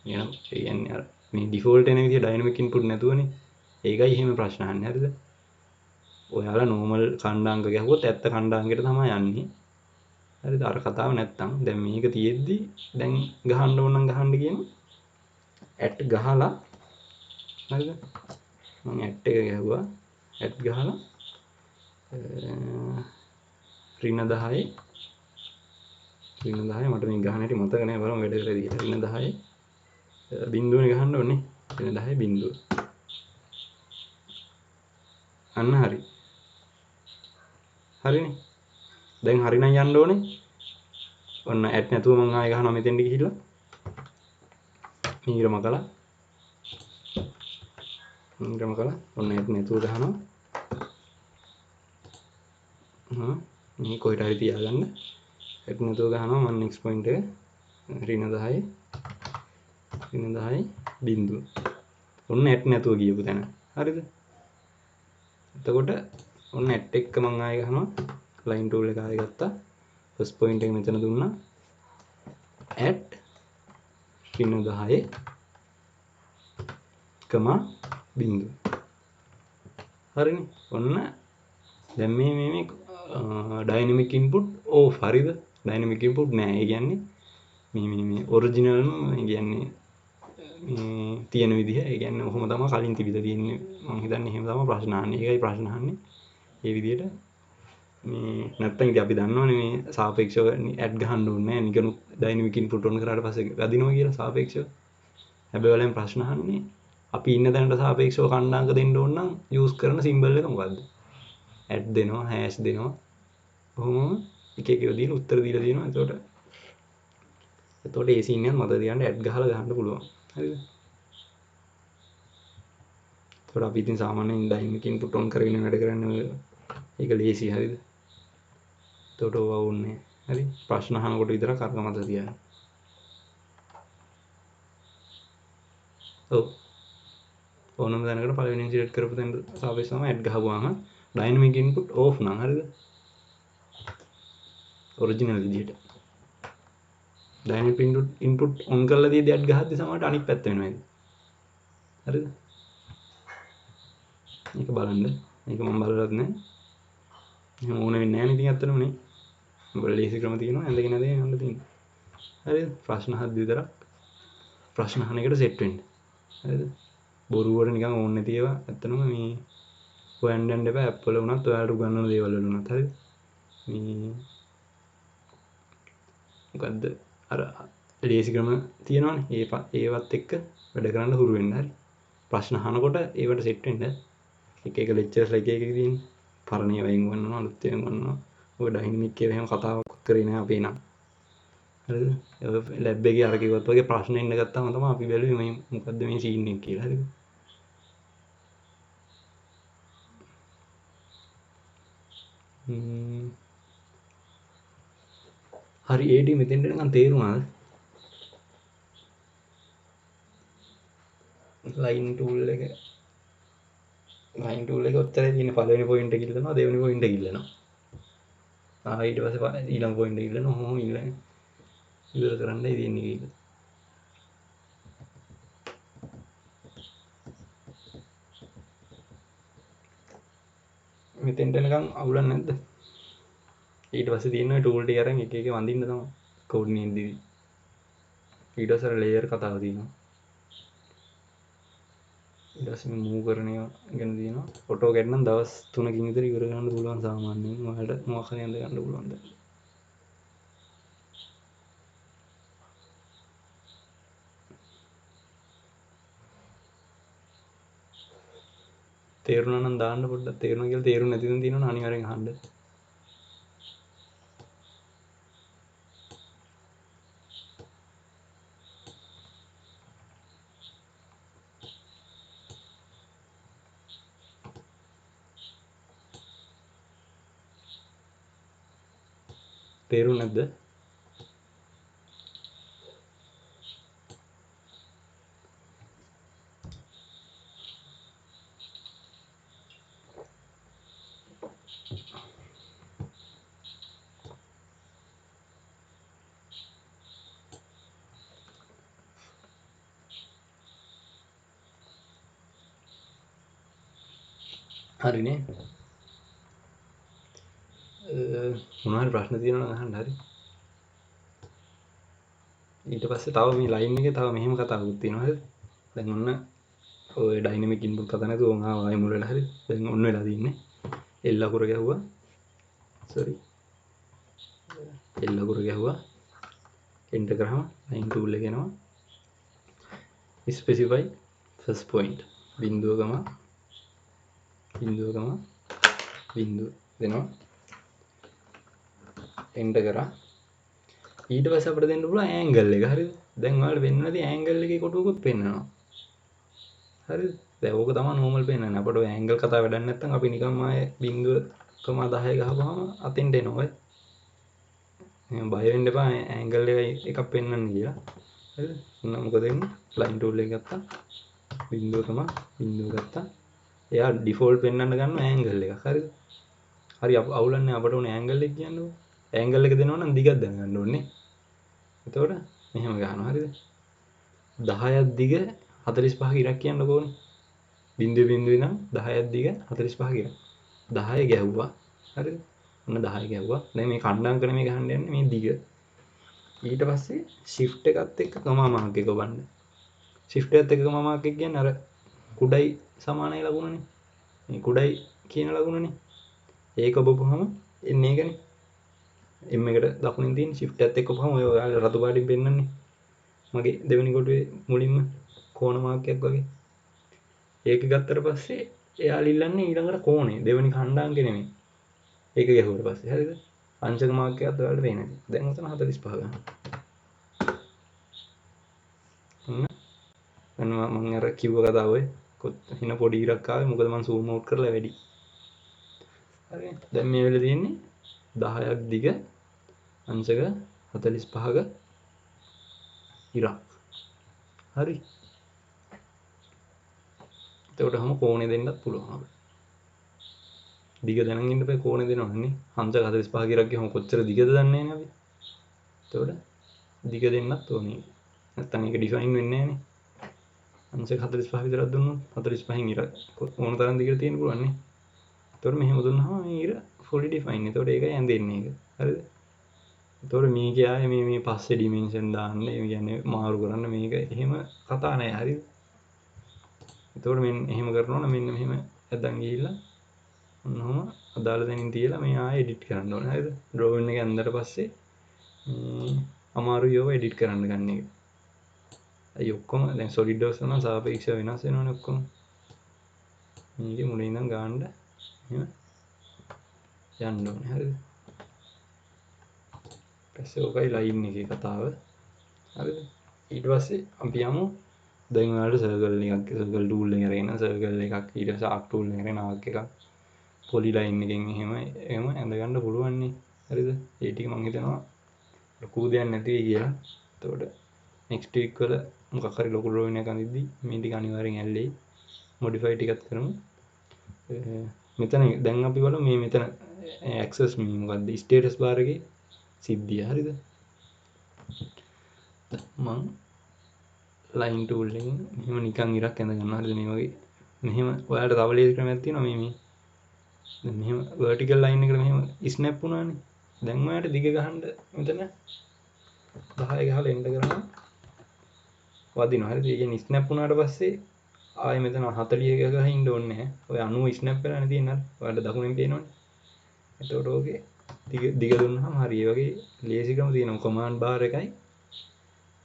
එහෙනම් ඒ කියන්නේ අර මේ ඩිෆෝල්ට් එන විදිය ඩයිනමික් ඉන්පුට් නැතුවනේ. ඒකයි එහෙම ප්‍රශ්න අහන්නේ. හරිද? ඔයාලා නෝමල් කණ්ඩාංග ගැහුවොත් ඇත්ත කණ්ඩාංගයට තමයි යන්නේ. හරිද? අර කතාව නැත්තම් දැන් මේක තියෙද්දි දැන් ගහන්න ඕන නම් ගහන්න කියන ඇට් ගහලා හරිද? මම ඇට් එක ගැහුවා. ඇට් ගහලා ඍණ 10 මට මේ ගහන හැටි මතක නැහැ බලමු වැඩ කරලා දිහා ඍණ 10 බිඳුවනේ ගහන්න ඕනේ ඍණ 10 බිඳුව අන්න හරි හරිනේ දැන් හරිනම් යන්න ඕනේ ඔන්න ඇට් නැතුව මම ආයෙ ගහනවා මෙතෙන්ට ගිහිල්ලා මීරම කළා ඔන්න ඇට් නැතුව ගහනවා මේ කොහෙට හරි තියාගන්න ඇට් නැතුව ගහනවා මම නෙක්ස්ට් පොයින්ට් එක ඍණ 10 බිඳුව ඔන්න ඇට් නැතුව ගියපු තැන හරිද එතකොට ඔන්න ඇට් එක මම ආයෙ ගහනවා ලයින් ටූල් එක ආයෙ ගත්තා ෆස්ට් පොයින්ට් එක මෙතන දුන්නා ඇට් ඍණ 10 බිඳුව හරිනේ ඔන්න දැන් මේ ඩයිනමික් ඉන්පුට් ඕෆ් හරිද ඩයිනමික් ඉන්පුට් නෑ ඒ කියන්නේ මේ ඔරිජිනල්ම ඒ කියන්නේ මේ තියෙන විදිහ ඒ කියන්නේ ඔහොම තමයි කලින් තිබිලා තියෙන්නේ මම හිතන්නේ එහෙම තමයි ප්‍රශ්න අහන්නේ ඒකයි ප්‍රශ්න අහන්නේ ඒ විදිහට මේ නැත්තම් ඉතින් අපි දන්නවනේ මේ සාපේක්ෂව ඇඩ් ගහන්න ඕනේ නෑ නිකන් ඩයිනමික් ඉන්පුට් ඔන් කරාට පස්සේ වැදිනවා කියලා සාපේක්ෂව හැබැයි ඔයාලෙන් ප්‍රශ්න අහන්නේ අපි ඉන්න තැනට සාපේක්ෂව කණ්ඩාංග දෙන්න ඕන නම් යූස් කරන සිම්බල් එක මොකද්ද ඇඩ් දෙනවා හෑෂ් දෙනවා කොහොම එක එක ඒවා දීලා උත්තර දීලා තියෙනවා එතකොට ඒ සීන් එක මතක තියාගන්න ඇඩ් ගහලා ගහන්න පුළුවන් හරිද එතකොට අපි ඉතින් සාමාන්‍යයෙන් ඩයිනමික් ඉන්පුට් ඔන් කරගෙන වැඩ කරන්නේ ඒක ලේසි හරිද එතකොට ඕවා ඕනේ හරි ප්‍රශ්න අහනකොට විතරක් අර්ථ මතක තියාගන්න ඔව් ඕනම දැනකට පළවෙනියෙන් සිලෙක්ට් කරපු තැනට සාපේක්ෂව ඇඩ් ගහපුවාම ඩයිනමික් ඉන්පුට් ඕෆ් නම් හරිද ඔරිජිනල් විදිහට ඩයිනමික් ඉන්පුට් ඔන් කරලා තියෙද්දි ඇඩ් ගහද්දි සමහරට අනිත් පැත්ත වෙනවා ඒක හරිද මේක බලන්න මේක මම බලලත් නැහැ එහෙම ඕන වෙන්නේ නැහැ නේ ඉතින් අත්තනම නේ මොකද ලේසි ක්‍රම තියෙනවා ඇඳගෙන යන්න තියෙනවා හරිද ප්‍රශ්න අහද්දි විතරක් ප්‍රශ්න අහන එකට සෙට් වෙන්න හරිද බොරුවට නිකන් ඕනේ නැති ඒවා ඇත්තනම මේ හොයන්න යන්න එපා ඇප් වල වුණත් ඔයාලට උගන්වන දේවල් වල වුණත් හරිද මේ මොකද්ද අර ලේසි ක්‍රම තියෙනවනේ ඒවත් එක්ක වැඩ කරන්න හුරු වෙන්න හරි ප්‍රශ්න අහනකොට ඒවට සෙට් වෙන්න එක එක ලෙක්චර්ස්ලා එක එක තියෙන පරණ ඒවා එන් වන්නවා අලුත් ඒවා වන්නවා ඔය ඩයිනමික් ඒවා එහෙම කතාවක් කරේ නෑ අපේ නම් හරිද ලැබ් එකේ අර කිව්වත් වගේ ප්‍රශ්න එන්න ගත්තාම තමයි අපි බැලුවේ මේ මොකද්ද මේ සීන් එක කියලා හරිද හරි ඒටි මෙතෙන්ට නිකන් තේරුණාද ලයින් ටූල් එක ඔච්චරයි තියෙන්නේ පළවෙනි පොයින්ට් එක ඉල්ලනවා දෙවෙනි පොයින්ට් එක ඉල්ලනවා ඊට පස්සේ ඊළඟ පොයින්ට් එක ඉල්ලනවා ඔහොම ඉවර කරන්නයි තියෙන්නේ ඒක මෙතෙන්ට එනකම් අවුලක් නැද්ද? ඊට පස්සේ තියෙනවා ටූල් ටික අරන් එක එක වඳින්න තමයි කෝඩිනේට් දෙවි. ඊට පස්සේ අර ලේයර් කතාව තියෙනවා. ඊට පස්සේ මේ මූව් කරන ඒවා ගැන තියෙනවා. AutoCAD නම් දවස් 3කින් විතර ඉවර කරන්න පුළුවන් සාමාන්‍යයෙන්. ඔයාලට මොකක් හරි අඳ ගන්න පුළුවන් දැන්. තේරුණා නම් දාන්න පොඩ්ඩක්. තේරුණා කියලා තේරුම් නැති දේ තියෙනවනේ අනිවාර්යෙන් අහන්න. තේරුම් නැද්ද? හරිනේ. මොනවද ප්‍රශ්න තියෙනවා නම් අහන්න. හරි. ඊට පස්සේ තව මේ ලයින් එකේ තව මෙහෙම කතාවකුත් තියෙනවා. හරිද? දැන් ඔන්න ඔය ඩයිනමික් ඉන්පුට් කතා නැතුව ඕන් ආවා ආයි මුල වෙලා. හරිද? දැන් ඔන්න වෙලා තින්නේ. L අකුර ගැහුවා. sorry. L අකුර ගැහුවා. enter කරාම line tool එක එනවා. specify first point. බිඳුවකම බිඳුව දෙනවා. enter කරා. ඊට පස්සේ අපිට දෙන්න පුළුවන් ඇන්ගල් එක. හරිද? දැන් ඔයාලට වෙන්නේ නැති ඇන්ගල් එකේ කොටුවකුත් පෙන්නනවා. හරිද? දැන් ඕක තමයි normal පෙන්නන්නේ. අපිට ඔය ඇන්ගල් කතාව වැඩක් නැත්නම් අපි නිකම්ම ආයේ 0.10 ගහපුවාම අතෙන්ට එනවා. එහෙනම් බය වෙන්න එපා ඇන්ගල් එකක් පෙන්වන්න කියලා. හරිද? ඔන්න මොකද වෙන්නේ? line tool එක ගත්තා. බිඳුව ගත්තා. එයා ඩිෆෝල්ට් පෙන්වන්න ගන්න ඇන්ගල් එකක්. හරිද? හරි අවුලන්නේ අපට ඕනේ ඇන්ගල් එක කියන්නේ. ඇන්ගල් එක දෙනවා නම් දිගක් දැනගන්න ඕනේ. එතකොට මෙහෙම ගහනවා. හරිද? 10ක් දිග 45 ඉරක් කියන්නකෝ ඕනේ. බිඳුව ඉඳන් 10ක් දිග 45 ඉරක්. 10 ගැහුවා. හරිද? ඔන්න 10 ගැහුවා. දැන් මේ කණ්ඩායම් ක්‍රමය ගහන්න යන්නේ මේ දිග. ඊට පස්සේ shift එකත් එක්ක කමා මාක් එක ඔබන්න. shift එකත් එක්ක කමා මාක් එක කියන්නේ අර කුඩයි සමානයි ලකුණනේ. මේ කුඩයි කියන ලකුණනේ. ඒක ඔබපුවම එන්නේ ඒකනේ. M එකට දකුණින් තියෙන shift එකත් එක්ක ඔබපුවම ඔය ඔයාලා රතු පාටින් පෙන්නන්නේ. මගේ දෙවෙනි කොටුවේ මුලින්ම කෝණ මාක් එකක් වගේ. ඒක ගත්තට පස්සේ එයාලා ඉල්ලන්නේ ඊළඟට කෝණේ දෙවෙනි කණ්ඩාංගෙ නෙමෙයි. ඒක ගැහුවට පස්සේ හරිද? අංශක මාක් එකක් ඔයාලට පේන්නේ. දැන් උතන 45 ගන්න. මම අර කිව්ව කතාව ඔය හින පොඩි ඉරක් ආවේ මොකද මම zoom out කරලා වැඩි. හරිනේ. දැන් මේ වෙලේ තියෙන්නේ 10ක් දිග අංශක 45ක ඉරක්. හරි. එතකොට හැම කෝණේ දෙන්නත් පුළුවන් අපිට. දිග දැනන් ඉන්න බෑ කෝණේ දෙනවන්නේ. අංශක 45 ඉරක් ගියම කොච්චර දිගද දන්නේ නැහැ අපි. එතකොට දිග දෙන්නත් ඕනේ. නැත්තම් ඒක ඩිෆයින් වෙන්නේ නැහනේ. අංශක 45 විතරක් දුන්නොත් 45න් ඉර ඕන තරම් දිගට තියෙන්න පුළුවන් නේ. එතකොට මෙහෙම දුන්නාම මේ ඉර fully defined. එතකොට ඒකයි ඇඳෙන්නේ ඒක. හරිද? එතකොට මේකේ ආයේ මේ පස්සේ dimension දාන්න, ඒ කියන්නේ මාරු කරන්න මේක එහෙම කතා නැහැ. හරිද? එතකොට මෙන්න එහෙම කරනවා නම් මෙන්න මෙහෙම ඇදන් ගිහිල්ලා ඔන්නෝම අදාළ තැනින් තියලා මේ ආයෙ edit කරන්න ඕනේ. හරිද? drawing එක ඇඳලා පස්සේ අමාරුයි ඒවා edit කරන්න ගන්න එක. අයි ඔක්කොම දැන් SolidWorks නම් සාපේක්ෂව වෙනස් වෙනවනේ ඔක්කොම. මේකේ මුලින් ඉඳන් ගන්න එහෙම යන්න ඕනේ. හරිද? පස්සේ ඔකයි line එකේ කතාව. හරිද? ඊට පස්සේ අපි යමු දැන් ඔයාලට circle එකක් circle tool එක අරගෙන circle එකක් ඊට පස්සේ arc tool එක අරගෙන arc එකක් polyline එකෙන් එහෙම ඇඳ ගන්න පුළුවන් නේ. හරිද? ඒ ටික මම හිතනවා ලොකු දෙයක් නැති වෙයි කියලා. එතකොට next week වල මොකක් හරි ලොකු drawing එකක් අඳිද්දි මේ ටික අනිවාර්යෙන් ඇල්ලෙයි. modify ටිකත් කරමු. මෙතන දැන් අපි බලමු මේ මෙතන access මේ මොකද්ද status bar එකේ සිද්ධිය. හරිද? මම line tool එකෙන් මෙහෙම නිකන් ඉරක් ඇඳ ගන්නවා. හරිද? මේ වගේ මෙහෙම ඔයාලට තව ලේසි ක්‍රමයක් තියෙනවා මේ මෙහෙම vertical line එකට මෙහෙම snap වුණානේ. දැන් ඔයාලට දිග ගහන්න මෙතන 10 ගහලා එන්න කරනවා වදිනවා. හරිද? ඒ කියන්නේ snap වුණාට පස්සේ ආයෙ මෙතන 40 ගහ ඉන්න ඕනේ නැහැ. ඔය 90 snap වෙලානේ තියෙන්නේ. ඔයාලට දකුණෙන් පේනවනේ. එතකොට ඕකේ දිග දුන්නාම හරි. ඒ වගේ ලේසිකම තියෙනවා. command bar එකයි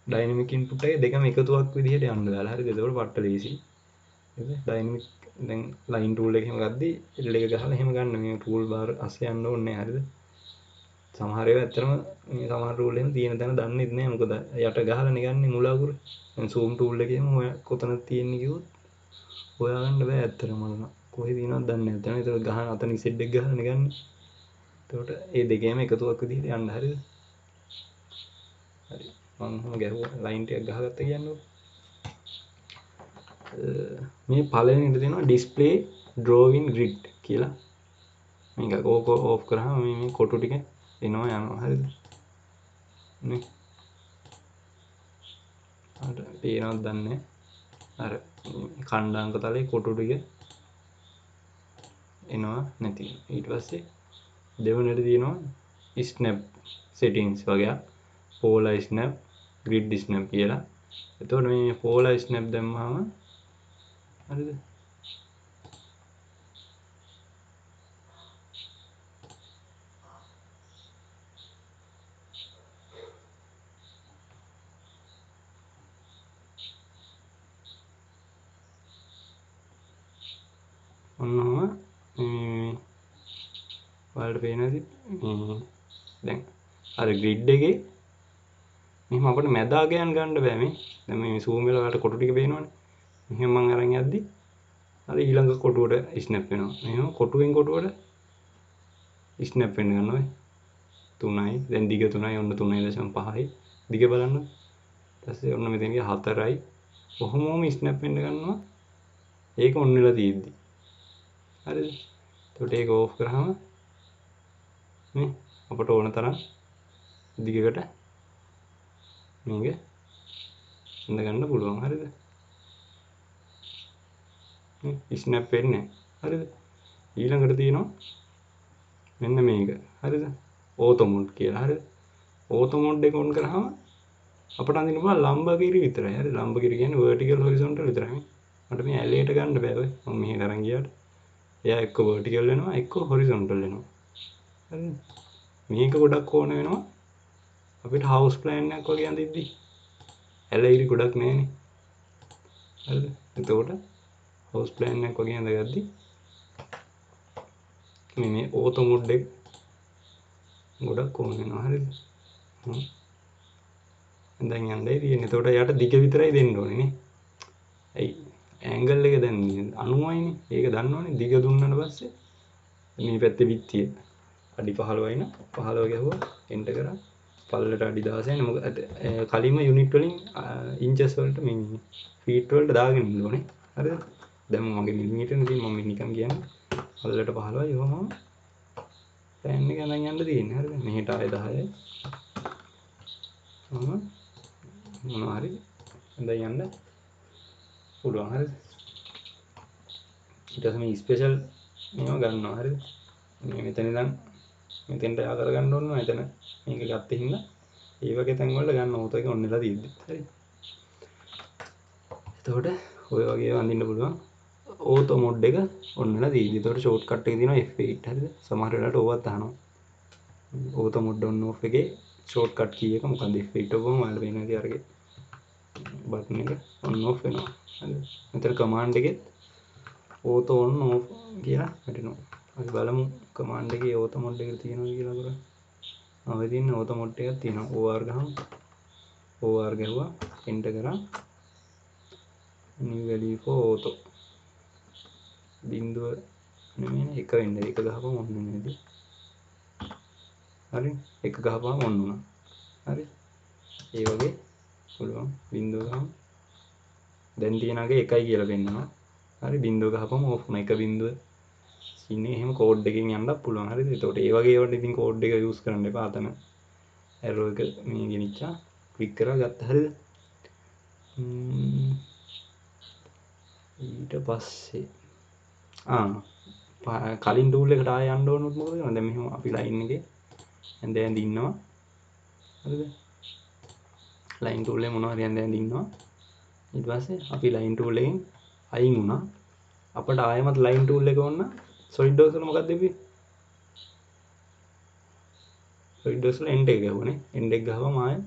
dynamic input එක දෙකම එකතුවක් විදිහට යන්න දාලා. හරිද? එතකොට පට්ට ලේසි. හරිද? dynamic දැන් line tool එක එහෙම ගද්දි L එක ගහලා එහෙම ගන්න. මේ tool bar අස්සේ යන්න ඕනේ නැහැ. හරිද? සමහර ඒවා ඇත්තටම මේ සමහර tool එකෙන් තියෙන තැන දන්නෙත් නැහැ. මොකද යට ගහලානේ ගන්නේ මුල අකුර. දැන් zoom tool එකේම ඔය කොතනද තියෙන්නේ කිව්වොත් හොයාගන්න බෑ ඇත්තටම මම. කොහෙද තියෙනවද දන්නේ නැහැ. එතන ඒක ගහන අතන Z එක ගහලානේ ගන්නේ. එතකොට ඒ දෙකේම එකතුවක් විදිහට යන්න. හරිද? හරි. මම ඔහොම ගැහුවා ලයින් ටිකක් ගහගත්ත කියන්නකො. මේ පළවෙනිට තියෙනවා display drawing grid කියලා. මේක ඕක ඕෆ් කරාම මේ කොටු ටික එනවා යනවා. හරිද? නේ. අර පේනවද දන්නේ අර කණ්ඩාංක තලයේ කොටු ටික එනවා නැති. ඊට පස්සේ දෙවනට තියෙනවා snap settings වගේ. polar snap, grid snap කියලා. එතකොට මේ polar snap දැම්මම හරිද? ඔන්නම මේ ඔයාලට පේනවාද දැන් අර grid එකේ මෙහෙම අපිට මැදාගයන් ගන්න බෑ මේ. දැන් මේ zoom වෙලා ඔයාලට කොටු ටික පේනවනේ. මෙහෙම මම අරන් යද්දි අර ඊළඟ කොටුවට snap වෙනවා. මෙහෙම කොටුවෙන් කොටුවට snap වෙන්න ගන්නවා. 3යි. දැන් දිග 3යි. ඔන්න 3.5යි. දිග බලන්න. ඊට පස්සේ ඔන්න මෙතන 4යි. කොහොමම snap වෙන්න ගන්නවා. ඒක ඔන්න වෙලා තියෙද්දි. හරිද? එතකොට ඒක ඕෆ් කරාම මේ අපට ඕන තරම් දිගකට මේක ඉඳ ගන්න පුළුවන්. හරිද? ස්නැප් වෙන්නේ නැහැ. හරිද? ඊළඟට තියෙනවා මෙන්න මේක. හරිද? ඕතෝ මොඩ් කියලා. හරිද? ඕතෝ මොඩ් එක ඔන් කරාම අපට අඳින්න පුළුවන් ලම්බගිරි විතරයි. හරි? ලම්බගිරි කියන්නේ vertical horizontal විතරයි. මට මේ ඇලේට ගන්න බෑ ඔය. මම මෙහෙ අරන් ගියාට. එයා එක්ක vertical වෙනවා එක්ක horizontal වෙනවා. හරිද? මේක ගොඩක් ඕන වෙනවා අපිට house plan එකක් වගේ අඳිද්දි. ඇලයිරි ගොඩක් නැහැනේ. හරිද? එතකොට house plan එකක් වගේ අඳගද්දි මේ ඕතෝ මොඩ් එක ගොඩක් ඕන වෙනවා. හරිද? දැන් යන්නයි තියෙන්නේ. එතකොට යාට දිග විතරයි දෙන්න ඕනේ නේ. ඇයි ඇන්ගල් එක දැන් 90යිනේ. ඒක දන්නවනේ. දිග දුන්නාට පස්සේ මේ පැත්තේ පිටිය අඩි 15යි න 15 ගැහුවා එන්ටර් කරා. පල්ලට අඩි 16යි. මොකද කලින්ම යුනිට් වලින් ඉන්චස් වලට මේ ෆීට් වලට දාගෙන ඉන්න ඕනේ. හරිද? දැන් මගේ මිලිමීටර් නේ මම නිකන් කියන්නේ. පල්ලට 15යි ඔහොම පෑන් එක අඳන් යන්න තියෙන්නේ. හරිද? මෙහෙට ආය 10යි. මොනවා හරි දැන් යන්න පුළුවන්. හරිද? ඊට පස්සේ මේ ස්පෙෂල් මේවා ගන්නවා. හරිද? මේ මෙතන ඉඳන් මෙතෙන්ට යා කරගන්න ඕන. මෙතන මේක ගත්තේ හින්දා ඒ වගේ තැන් වල ගන්න ඕතෝ එක ඔන්නලා තියෙද්දි. හරි. එතකොට ඔය වගේ අඳින්න පුළුවන්. ඕතෝ මොඩ් එක ඔන්නලා තියෙද්දි. එතකොට ෂෝට් කට් එකේ තියෙනවා F8. හරිද? සමහර වෙලාවට ඕවත් අහනවා. ඕතෝ මොඩ් ඔන් ඔෆ් එකේ ෂෝට් කට් කී එක මොකක්ද? F8 ඔබම ඔයාලා වෙන විදිහ අරගෙන බටන් එක ඔන් ඔෆ් වෙනවා. හරිද? මෙතන කමාන්ඩ් එකෙත් ඕතෝ ඔන් ඔෆ් කියලා වැටෙනවා. අපි බලමු කමාන්ඩ් එකේ ඕතෝ මොඩ් එක තියෙනවා කියලා කරා. ඔය තියෙන ඕතෝ මොඩ් එකක් තියෙනවා. OR ගහමු. OR ගැහුවා එන්ටර් කරා. new value for auto බිංදුව නෙමෙයි එක වෙන්නේ. එක ගහපුවම ඔන්න වෙන්නේ. හරි? එක ගහපුවම ඔන්න වුණා. හරි? ඒ වගේ පුළුවන් බිංදුව ගහමු. දැන් තියනගේ එකයි කියලා පෙන්නනවා. හරි බිංදුව ගහපුවම ඕෆ් වුණා. එක බිංදුව ඉන්නේ එහෙම කෝඩ් එකකින් යන්නත් පුළුවන්. හරිද? ඒතකොට ඒ වගේ ඒවාට ඉතින් කෝඩ් එක යූස් කරන්න එපා. අතන ඇරෝ එක මේ ගෙනිච්චා ක්ලික් කරලා ගත්ත. හරිද? ඊට පස්සේ කලින් ටූල් එකට ආයෙ යන්න ඕනොත් මොකද කරන්නේ? දැන් මෙහෙම අපි ලයින් එකේ ඇඳ ඉන්නවා. හරිද? ලයින් ටූල් එක මොනවා හරි ඇඳ ඉන්නවා. ඊට පස්සේ අපි ලයින් ටූල් එකෙන් අයින් වුණා. අපිට ආයෙමත් ලයින් ටූල් එක ඕන SolidWorks වල මොකක්ද වෙන්නේ? SolidWorks වල end එක ගහුවනේ. end එක ගහවම ආයෙ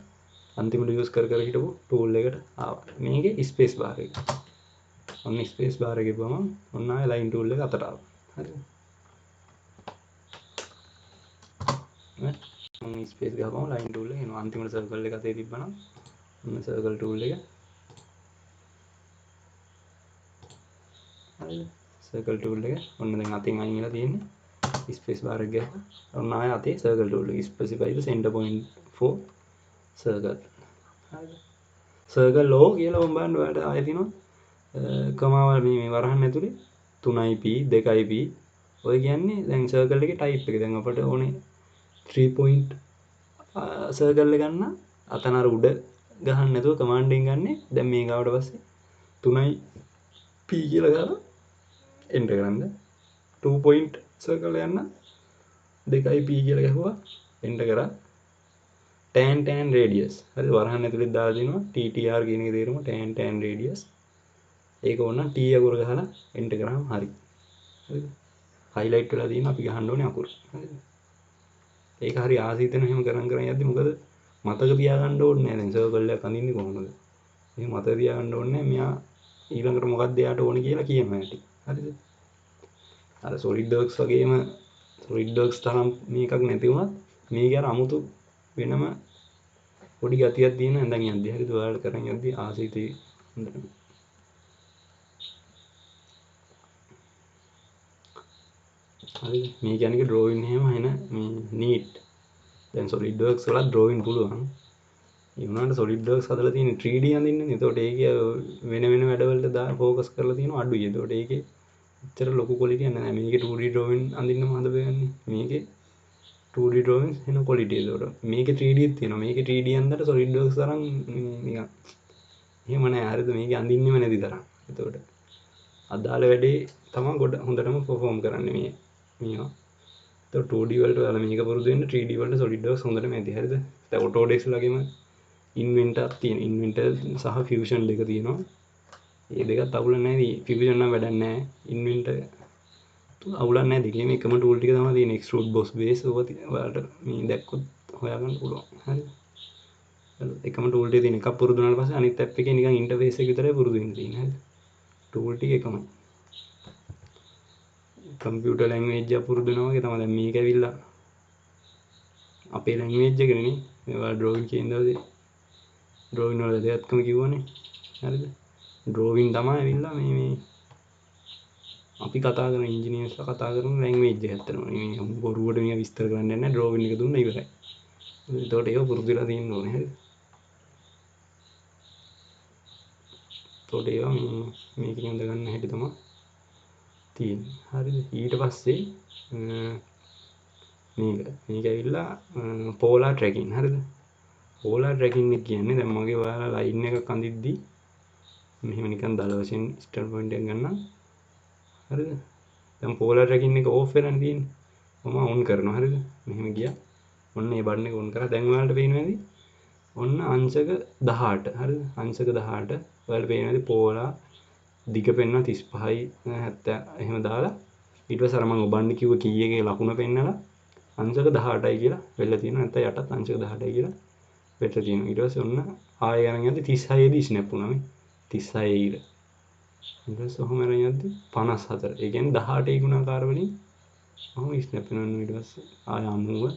අන්තිමට යූස් කර හිටපු ටූල් එකට ආවා. මේකේ ස්පේස් බාර් එක. ඔන්න ස්පේස් බාර් එකේ ගිහම ඔන්න ආයෙ ලයින් ටූල් එක අතට ආවා. හරිද? මම ස්පේස් ගහපුවම ලයින් ටූල් එක එනවා. අන්තිමට සර්කල් එක අතේ තිබ්බනම් ඔන්න සර්කල් ටූල් එක. හරිද? සර්කල් ටූල් එක ඔන්න දැන් අතින් අයින් වෙලා තියෙන්නේ. ස්පේස් බාර් එක ගහලා ඔන්න ආයෙ අතේ සර්කල් ටූල් එක specify the center point for circle. හරිද? සර්කල් ලෝ කියලා මම බලන්න ඔයාලට ආයෙ තියෙනවා කමාවල් මේ වරහන් ඇතුලේ 3යි p 2යි p ඔය කියන්නේ දැන් සර්කල් එකේ ටයිප් එක. දැන් අපිට ඕනේ 3 point සර්කල් එක ගන්න අතන අර උඩ ගහන්න නැතුව කමාන්ඩ් එකෙන් ගන්නෙ. දැන් මේක ආවට පස්සේ 3යි p කියලා ගාලා එන්ටර් කරන්න. 2 point සර්කල් යන්න 2යි p කියලා ගැහුවා එන්ටර් කරා. tan radius. හරි වරහන් ඇතුලේ දාලා දිනවා ttr කියන එකේ තේරුම tan radius. ඒක ඕන t අකුර ගහලා එන්ටර් කරාම හරි. හරිද? highlight වෙලා තියෙන අපි ගහන්න ඕනේ අකුර. හරිද? ඒක හරි ආසීතන එහෙම කරන් යද්දි මොකද මතක තියාගන්න ඕනේ නැහැ. දැන් සර්කල් එකක් අඳින්නේ කොහොමද? මේ මතක තියාගන්න ඕනේ නැහැ. මෙයා ඊළඟට මොකක්ද එයාට ඕනේ කියලා කියනවා ඇති. හරිද? අර SolidWorks වගේම SolidWorks තරම් මේකක් නැති වුණත් මේක අර අමුතු වෙනම පොඩි ගතියක් තියෙන ඇඳන් යද්දි. හරිද? ඔයාලට කරන් යද්දි ආසීතේ හොඳට හරිද? මේ කියන්නේ ඩ්‍රෝයින් එහෙම එන මේ නීට්. දැන් SolidWorks වල ඩ්‍රෝයින් පුළුවන්. ඒ වුණාට SolidWorks හදලා තියෙන්නේ 3D අඳින්නනේ. ඒතකොට ඒකේ වෙන වැඩවලට ફોකස් කරලා තියෙනවා අඩුයි. ඒතකොට ඒකේ ඇත්තට ලොකු quality එකක් නැහැ. මේකේ 2D drawing අඳින්නම හදපෙන්නේ. මේකේ 2D drawings එන quality. ඒතකොට මේකේ 3D ත් තියෙනවා. මේකේ 3D අන්දට SolidWorks තරම් නිකන් එහෙම නැහැ. හරිද? මේකේ අඳින්නෙම නැති තරම්. ඒතකොට අදාළ වැඩේ තමයි ගොඩ හොඳටම perform කරන්නේ මේ මේවා. ඒතකොට 2D වලට ඔයාලා මේක පුරුදු වෙන්න 3D වලට SolidWorks හොඳටම ඇති. හරිද? දැන් Autodesk වගේම Inventor තියෙන. Inventor සහ Fusion දෙක තියෙනවා. මේ දෙකත් අවුල නැහැ. Fusion නම් වැඩක් නැහැ. Inventor අවුලක් නැහැ. දෙකේම එකම tool ටික තමයි තියෙන්නේ. Extrude boss base ඔයාලට මේ දැක්කොත් හොයාගන්න පුළුවන්. හරිද? එකම tool ටික තියෙන එකක් පුරුදු වුණාට පස්සේ අනිත් app එකේ නිකන් interface එක විතරයි පුරුදු වෙන්න තියෙන්නේ. හරිද? tool ටික එකමයි. කම්පියුටර් ලැන්ග්වේජ් එක පුරුදු වෙනවා වගේ තමයි. දැන් මේක ඇවිල්ලා අපේ ලැන්ග්වේජ් එකනේ නේ. ඒවා ඩ්‍රෝයින් කියන දවසේ ඩ්‍රෝයින් වල වැදගත්කම කිව්වනේ. හරිද? ඩ්‍රෝයින් තමයි ඇවිල්ලා මේ අපි කතා කරන ඉන්ජිනියර්ස්ලා කතා කරන ලැන්ග්වේජ් එක ඇත්තටම. මේ බොරුවට මේක විස්තර කරන්න නැහැ. ඩ්‍රෝයින් එක දුන්නා ඉවරයි. ඒතකොට ඒක පුරුදු වෙලා තියෙන්න ඕනේ. හරිද? ඒතකොට ඒවා මේකෙන් හඳ ගන්න හැටි තමයි තියෙන්නේ. හරිද? ඊට පස්සේ මේක ඇවිල්ලා polar tracking. හරිද? polar tracking එක කියන්නේ දැන් මගේ ඔයාලා ලයින් එකක් අඳිද්දි මෙහෙම නිකන් දල වශයෙන් ස්ටාර්ට් පොයින්ට් එක ගන්නම්. හරිද? දැන් polar tracking එක ඕෆ් වෙලානේ තියෙන්නේ. මම ඔන් කරනවා. හරිද? මෙහෙම ගියා. ඔන්න මේ බටන් එක ඔන් කරා. දැන් ඔයාලට පේනවා ඇති. ඔන්න අංශක 18. හරිද? අංශක 18. ඔයාලට පේනවා ඇති polar දිග පෙන්න 35යි 70 එහෙම දාලා ඊට පස්සේ අර මම ඔබන්න කිව්ව කී එකේ ලකුණ පෙන්නලා අංශක 18යි කියලා වෙලා තියෙනවා. නැත්නම් යටත් අංශක 18යි කියලා වෙලා තියෙනවා. ඊට පස්සේ ඔන්න ආයෙ ගණන් යද්දි 36 දී ස්නැප් වුණා මේ 36 ඊට. ඊට පස්සේ ඔහොම අරන් යද්දි 54. ඒ කියන්නේ 18 ගුණාකාර වලින් ඔහොම ස්නැප් වෙනවා. ඊට පස්සේ ආයෙ 90.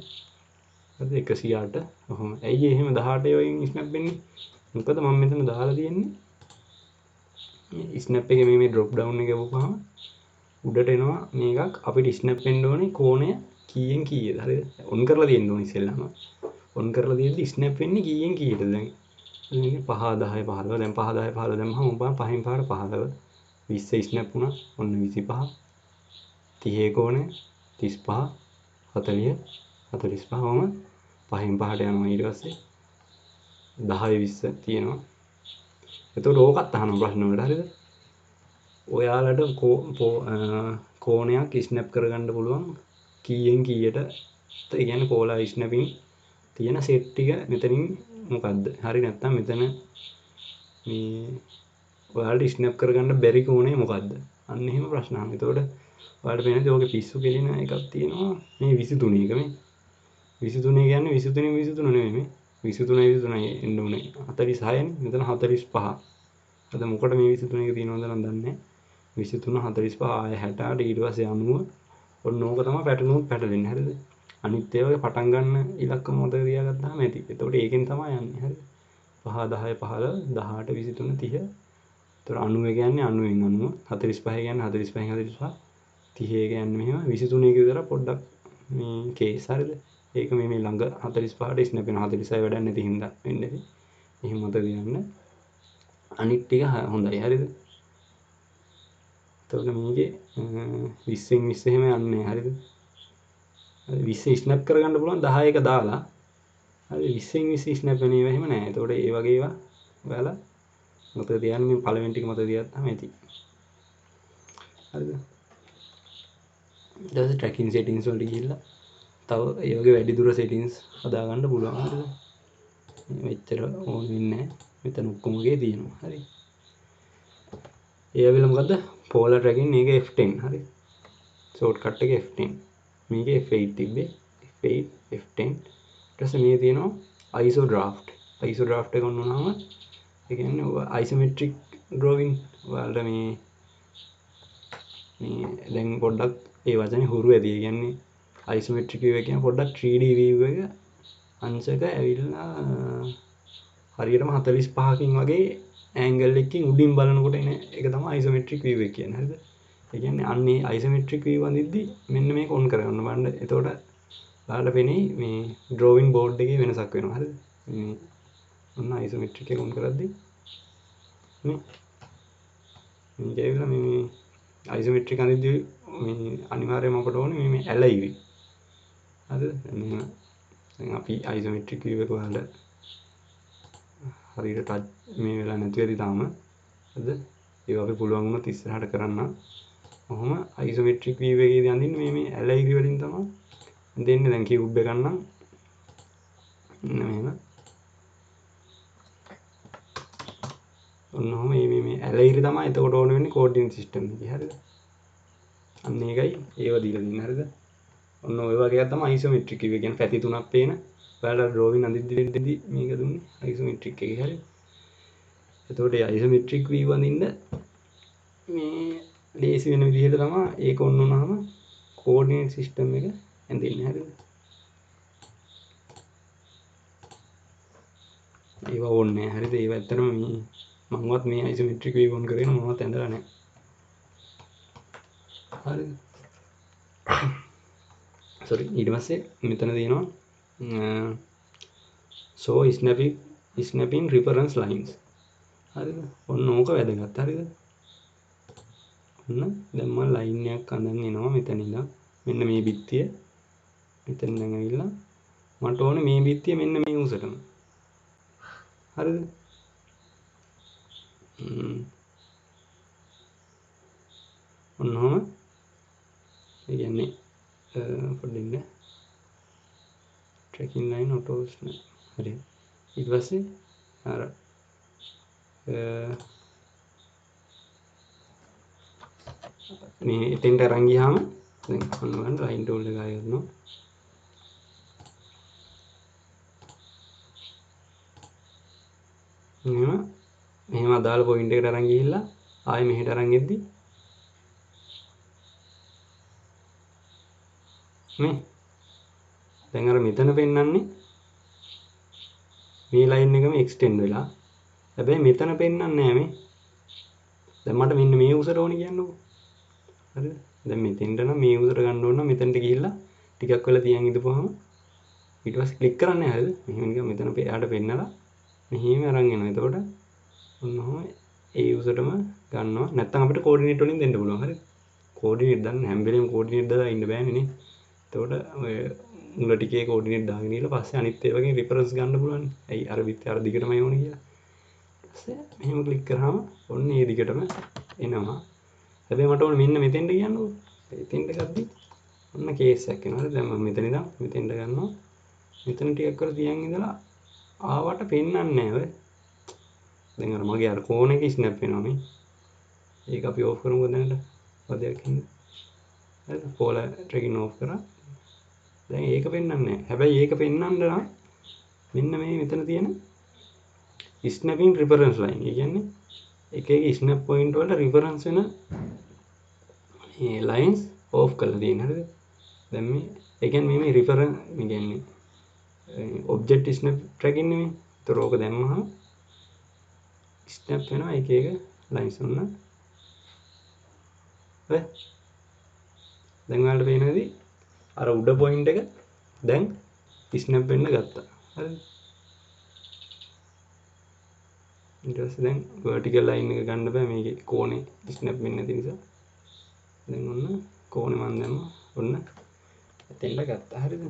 හරිද? 108. ඔහොම. ඇයි එහෙම 18 වලින් ස්නැප් වෙන්නේ? මොකද මම මෙතන දාලා තියෙන්නේ ස්නැප් එකේ මේ ඩ්‍රොප් ඩවුන් එක ගවපුවාම උඩට එනවා මේකක් අපිට ස්නැප් වෙන්න ඕනේ කෝණය කීයෙන් කීයද? හරිද? ඔන් කරලා තියෙන්න ඕනේ ඉස්සෙල්ලාම. ඔන් කරලා තියෙද්දි ස්නැප් වෙන්නේ කීයෙන් කීයද? දැන් මේක 5 10 15 දැන් 5 10 15 දැම්මම උඹ 5න් 5ට 15 20 ස්නැප් වුණා. ඔන්න 25 30 කෝණය 35 40 45 වම 5න් 5ට යනවා. ඊට පස්සේ 10 20 තියෙනවා. එතකොට ඕකත් අහනවා ප්‍රශ්න වලට. හරිද? ඔයාලට කෝණයක් ස්නැප් කරගන්න පුළුවන් කීයෙන් කීයට. ඒ කියන්නේ කෝලා ස්නැපින් තියෙන සෙට් ටික මෙතනින් මොකද්ද? හරි නැත්නම් මෙතන මේ ඔයාලට ස්නැප් කරගන්න බැරි කෝණය මොකද්ද? අන්න එහෙම ප්‍රශ්න අහන්න. එතකොට ඔයාලට පේනද ඔගේ පිස්සු කෙලින එකක් තියෙනවා මේ 23 එක මේ 23 කියන්නේ 23 23 නෙමෙයි මේ 23 23 එන්න උනේ 46 නේ. මෙතන 45. අද මොකට මේ 23 එක තියෙනවද නම් දන්නේ නැහැ. 23 45 ආය 60 ඊට පස්සේ 90 ඔන්න ඕක තමයි පැටර්නුත් පැටලෙන්නේ. හරිද? අනිත් ඒවාගේ පටන් ගන්න ඉලක්කම මතක තියාගත්තාම ඇති. එතකොට ඒකෙන් තමයි යන්නේ. හරිද? 5 10 15 18 23 30. එතකොට 90 කියන්නේ 90න් 90. 45 කියන්නේ 45න් 45. 30 කියන්නේ මෙහෙම 23 එක විතර පොඩ්ඩක් මේ කේස්. හරිද? ඒක මේ ළඟ 45ට ස්නැප් වෙනවා. 46 වැඩක් නැති හින්දා වෙන්නේ. එහෙම මතක තියාගන්න. අනිත් ටික හොඳයි. හරිද? එතකොට මේකේ 20න් 20 එහෙම යන්නේ. හරිද? 20 ස්නැප් කරගන්න පුළුවන් 10 එක දාලා. හරි 20න් 20 ස්නැප් වෙන ඒවා එහෙම නැහැ. එතකොට ඒ වගේ ඒවා ඔයාලා මතක තියාගන්න. මේ පළවෙනි ටික මතක තියාගත්තාම ඇති. හරිද? ඊට පස්සේ ට්‍රැකින් සෙටින්ග්ස් වලට ගිහිල්ලා තව ඒ වගේ වැඩි දුර සෙටින්ග්ස් හදා ගන්න පුළුවන්. හරිද? මෙච්චර ඕන වෙන්නේ නැහැ. මෙතන ඔක්කොම ගේ තියෙනවා. හරි. ඒ ඇවිල්ලා මොකද්ද? පෝලර් ට්‍රැකින් මේක F10. හරි. ෂෝට් කට් එක F10. මේකේ F8 තිබ්බේ. F8 F10. ඊට පස්සේ මේ තියෙනවා ISO draft. ISO draft එක ඔන්න උනහම ඒ කියන්නේ isometric drawing වලට මේ දැන් පොඩ්ඩක් ඒ වචනේ හුරු ඇති. ඒ කියන්නේ isometric view එක කියන්නේ පොඩ්ඩක් 3D view එක අංශක ඇවිල්ලා හරියටම 45කින් වගේ ඇන්ගල් එකකින් උඩින් බලනකොට එන එක තමයි isometric view එක කියන්නේ. හරිද? ඒ කියන්නේ අන්නේ isometric view වඳිද්දි මෙන්න මේක ඔන් කරගන්න බලන්න. එතකොට ඔයාලට පෙනේ මේ drawing board එකේ වෙනසක් වෙනවා. හරිද? මේ ඔන්න isometric එක ඔන් කරද්දි මේ මේක ඇවිල්ලා මේ isometric අඳිද්දි මේ අනිවාර්යයෙන්ම අපට ඕනේ මේ ඇලයිවි. හරිද? මෙහෙම දැන් අපි isometric view එක ඔයාලට හරියට ටච් මේ වෙලා නැති වෙදි තාම. හරිද? ඒක අපි පුළුවන් වුණොත් ඉස්සරහට කරන්න. කොහොම isometric view එකේදී අඳින්නේ මේ ඇලයිවි වලින් තමයි දෙන්නේ. දැන් කියුබ් එක ගන්නම්. මෙහෙම ඔන්න ඔහම මේ ඇලයිවි තමයි එතකොට ඕන වෙන්නේ කෝඩිනේට් සිස්ටම් එකේ. හරිද? අන්න ඒකයි ඒව දීලා දෙන්නේ. හරිද? ඔන්න ඔය වගේ එකක් තමයි isometric view. කියන්නේ පැති තුනක් පේන. ඔයාලා drawing අඳිද්දි මේක දුන්නේ isometric එකේ. හරි. එතකොට ඒ isometric view අඳින්න මේ ලේසි වෙන විදිහට තමයි ඒක ඔන්න උනහම coordinate system එක ඇඳෙන්නේ. හරිද? ඒවා ඕනේ නැහැ. හරිද? ඒවා ඇත්තටම මේ මමවත් මේ isometric view on කරගෙන මමවත් ඇඳලා නැහැ. හරිද? sorry ඊට පස්සේ මෙතන තියෙනවා so snapping reference lines. හරිද? ඔන්න ඕක වැදගත්. හරිද? ඔන්න දැන් මම ලයින් එකක් අඳන් එනවා මෙතන ඉඳන් මෙන්න මේ බිත්තිය මෙතන දැන් ඇවිල්ලා මට ඕනේ මේ බිත්තිය මෙන්න මේ උසටම. හරිද? ඔන්නෝම ඒ කියන්නේ පොඩ්ඩින් tracking line auto snap. හරි. ඊට පස්සේ අර මේ එතෙන්ට අරන් ගියාම දැන් ඔන්න බලන්න line tool එක ආයෙ ගන්නවා. මෙහෙම අදාළ පොයින්ට් එකට අරන් ගිහිල්ලා ආයෙ මෙහෙට අරන් එද්දි මේ දැන් අර මෙතන පෙන්වන්නේ මේ ලයින් එකම එක්ස්ටෙන්ඩ් වෙලා. හැබැයි මෙතන පෙන්වන්නේ නැහැ මේ. දැන් මට මෙන්න මේ උසට ඕනේ කියන්නකෝ. හරිද? දැන් මෙතෙන්ට නම් මේ උසට ගන්න ඕන නම් මෙතනට ගිහිල්ලා ටිකක් වෙලා තියන් ඉඳපුවාම ඊට පස්සේ ක්ලික් කරන්නේ හරිද? මෙහෙම නිකන් මෙතන එයාට පෙන්නලා මෙහෙම අරන් එනවා. එතකොට ඔන්න ඔහම ඒ උසටම ගන්නවා. නැත්නම් අපිට කෝඩිනේට් වලින් දෙන්න පුළුවන්. හරිද? කෝඩිනේට් දාන්න හැම වෙලේම කෝඩිනේට් දාලා ඉන්න බෑනේ නේ. එතකොට ඔය මුල ටිකේ කෝඩිනේට් දාගෙන ඉල පස්සේ අනිත් ඒවාගෙන් රිෆරන්ස් ගන්න පුළුවන්. ඇයි අර විත් අර දිගටමයි ඕනේ කියලා. ඊපස්සේ මෙහෙම ක්ලික් කරාම ඔන්න ඒ දිගටම එනවා. හැබැයි මට ඕනේ මෙන්න මෙතෙන්ට කියන්නකෝ. ඉතින්ට ගද්දි ඔන්න කේස් එකක් එනවා. හරි දැන් මම මෙතන ඉඳන් මෙතෙන්ට ගන්නවා. මෙතන ටිකක් කරලා තියන් ඉඳලා ආවට පෙන්වන්නේ නැහැ ඔය. දැන් අර මගේ අර ෆෝන් එකේ ස්නැප් වෙනවා මේ. ඒක අපි ඕෆ් කරමුකෝ දැනට. පදයක් හින්දා. හරි පෝල ට්‍රැකින් ඕෆ් කරා. දැන් ඒක පෙන්වන්නේ නැහැ. හැබැයි ඒක පෙන්වන්න නම් මෙන්න මේ මෙතන තියෙන ස්නැපින් රිෆරන්ස් ලයින්. ඒ කියන්නේ එක එක ස්නැප් පොයින්ට් වලට රිෆරන්ස් වෙන මේ ලයින්ස් ඕෆ් කරලා තියෙන. හරිද? දැන් මේ ඒ කියන්නේ මේ රිෆරන්ස් මේ කියන්නේ ඔබ්ජෙක්ට් ස්නැප් ට්‍රැකින් නෙමෙයි. ඒතර ඕක දැම්මහම ස්නැප් වෙනවා එක එක ලයින්ස් උන්න. හරි? දැන් ඔයාලට පේනවාද? අර උඩ පොයින්ට් එක දැන් ස්නැප් වෙන්න ගත්තා. හරිද? ඊට පස්සේ දැන් vertical line එක ගන්න බෑ මේකේ කෝණේ ස්නැප් වෙන්නේ නැති නිසා. දැන් ඔන්න කෝණේ මන් දැම්මා. ඔන්න එතෙන්ට ගත්තා. හරිද?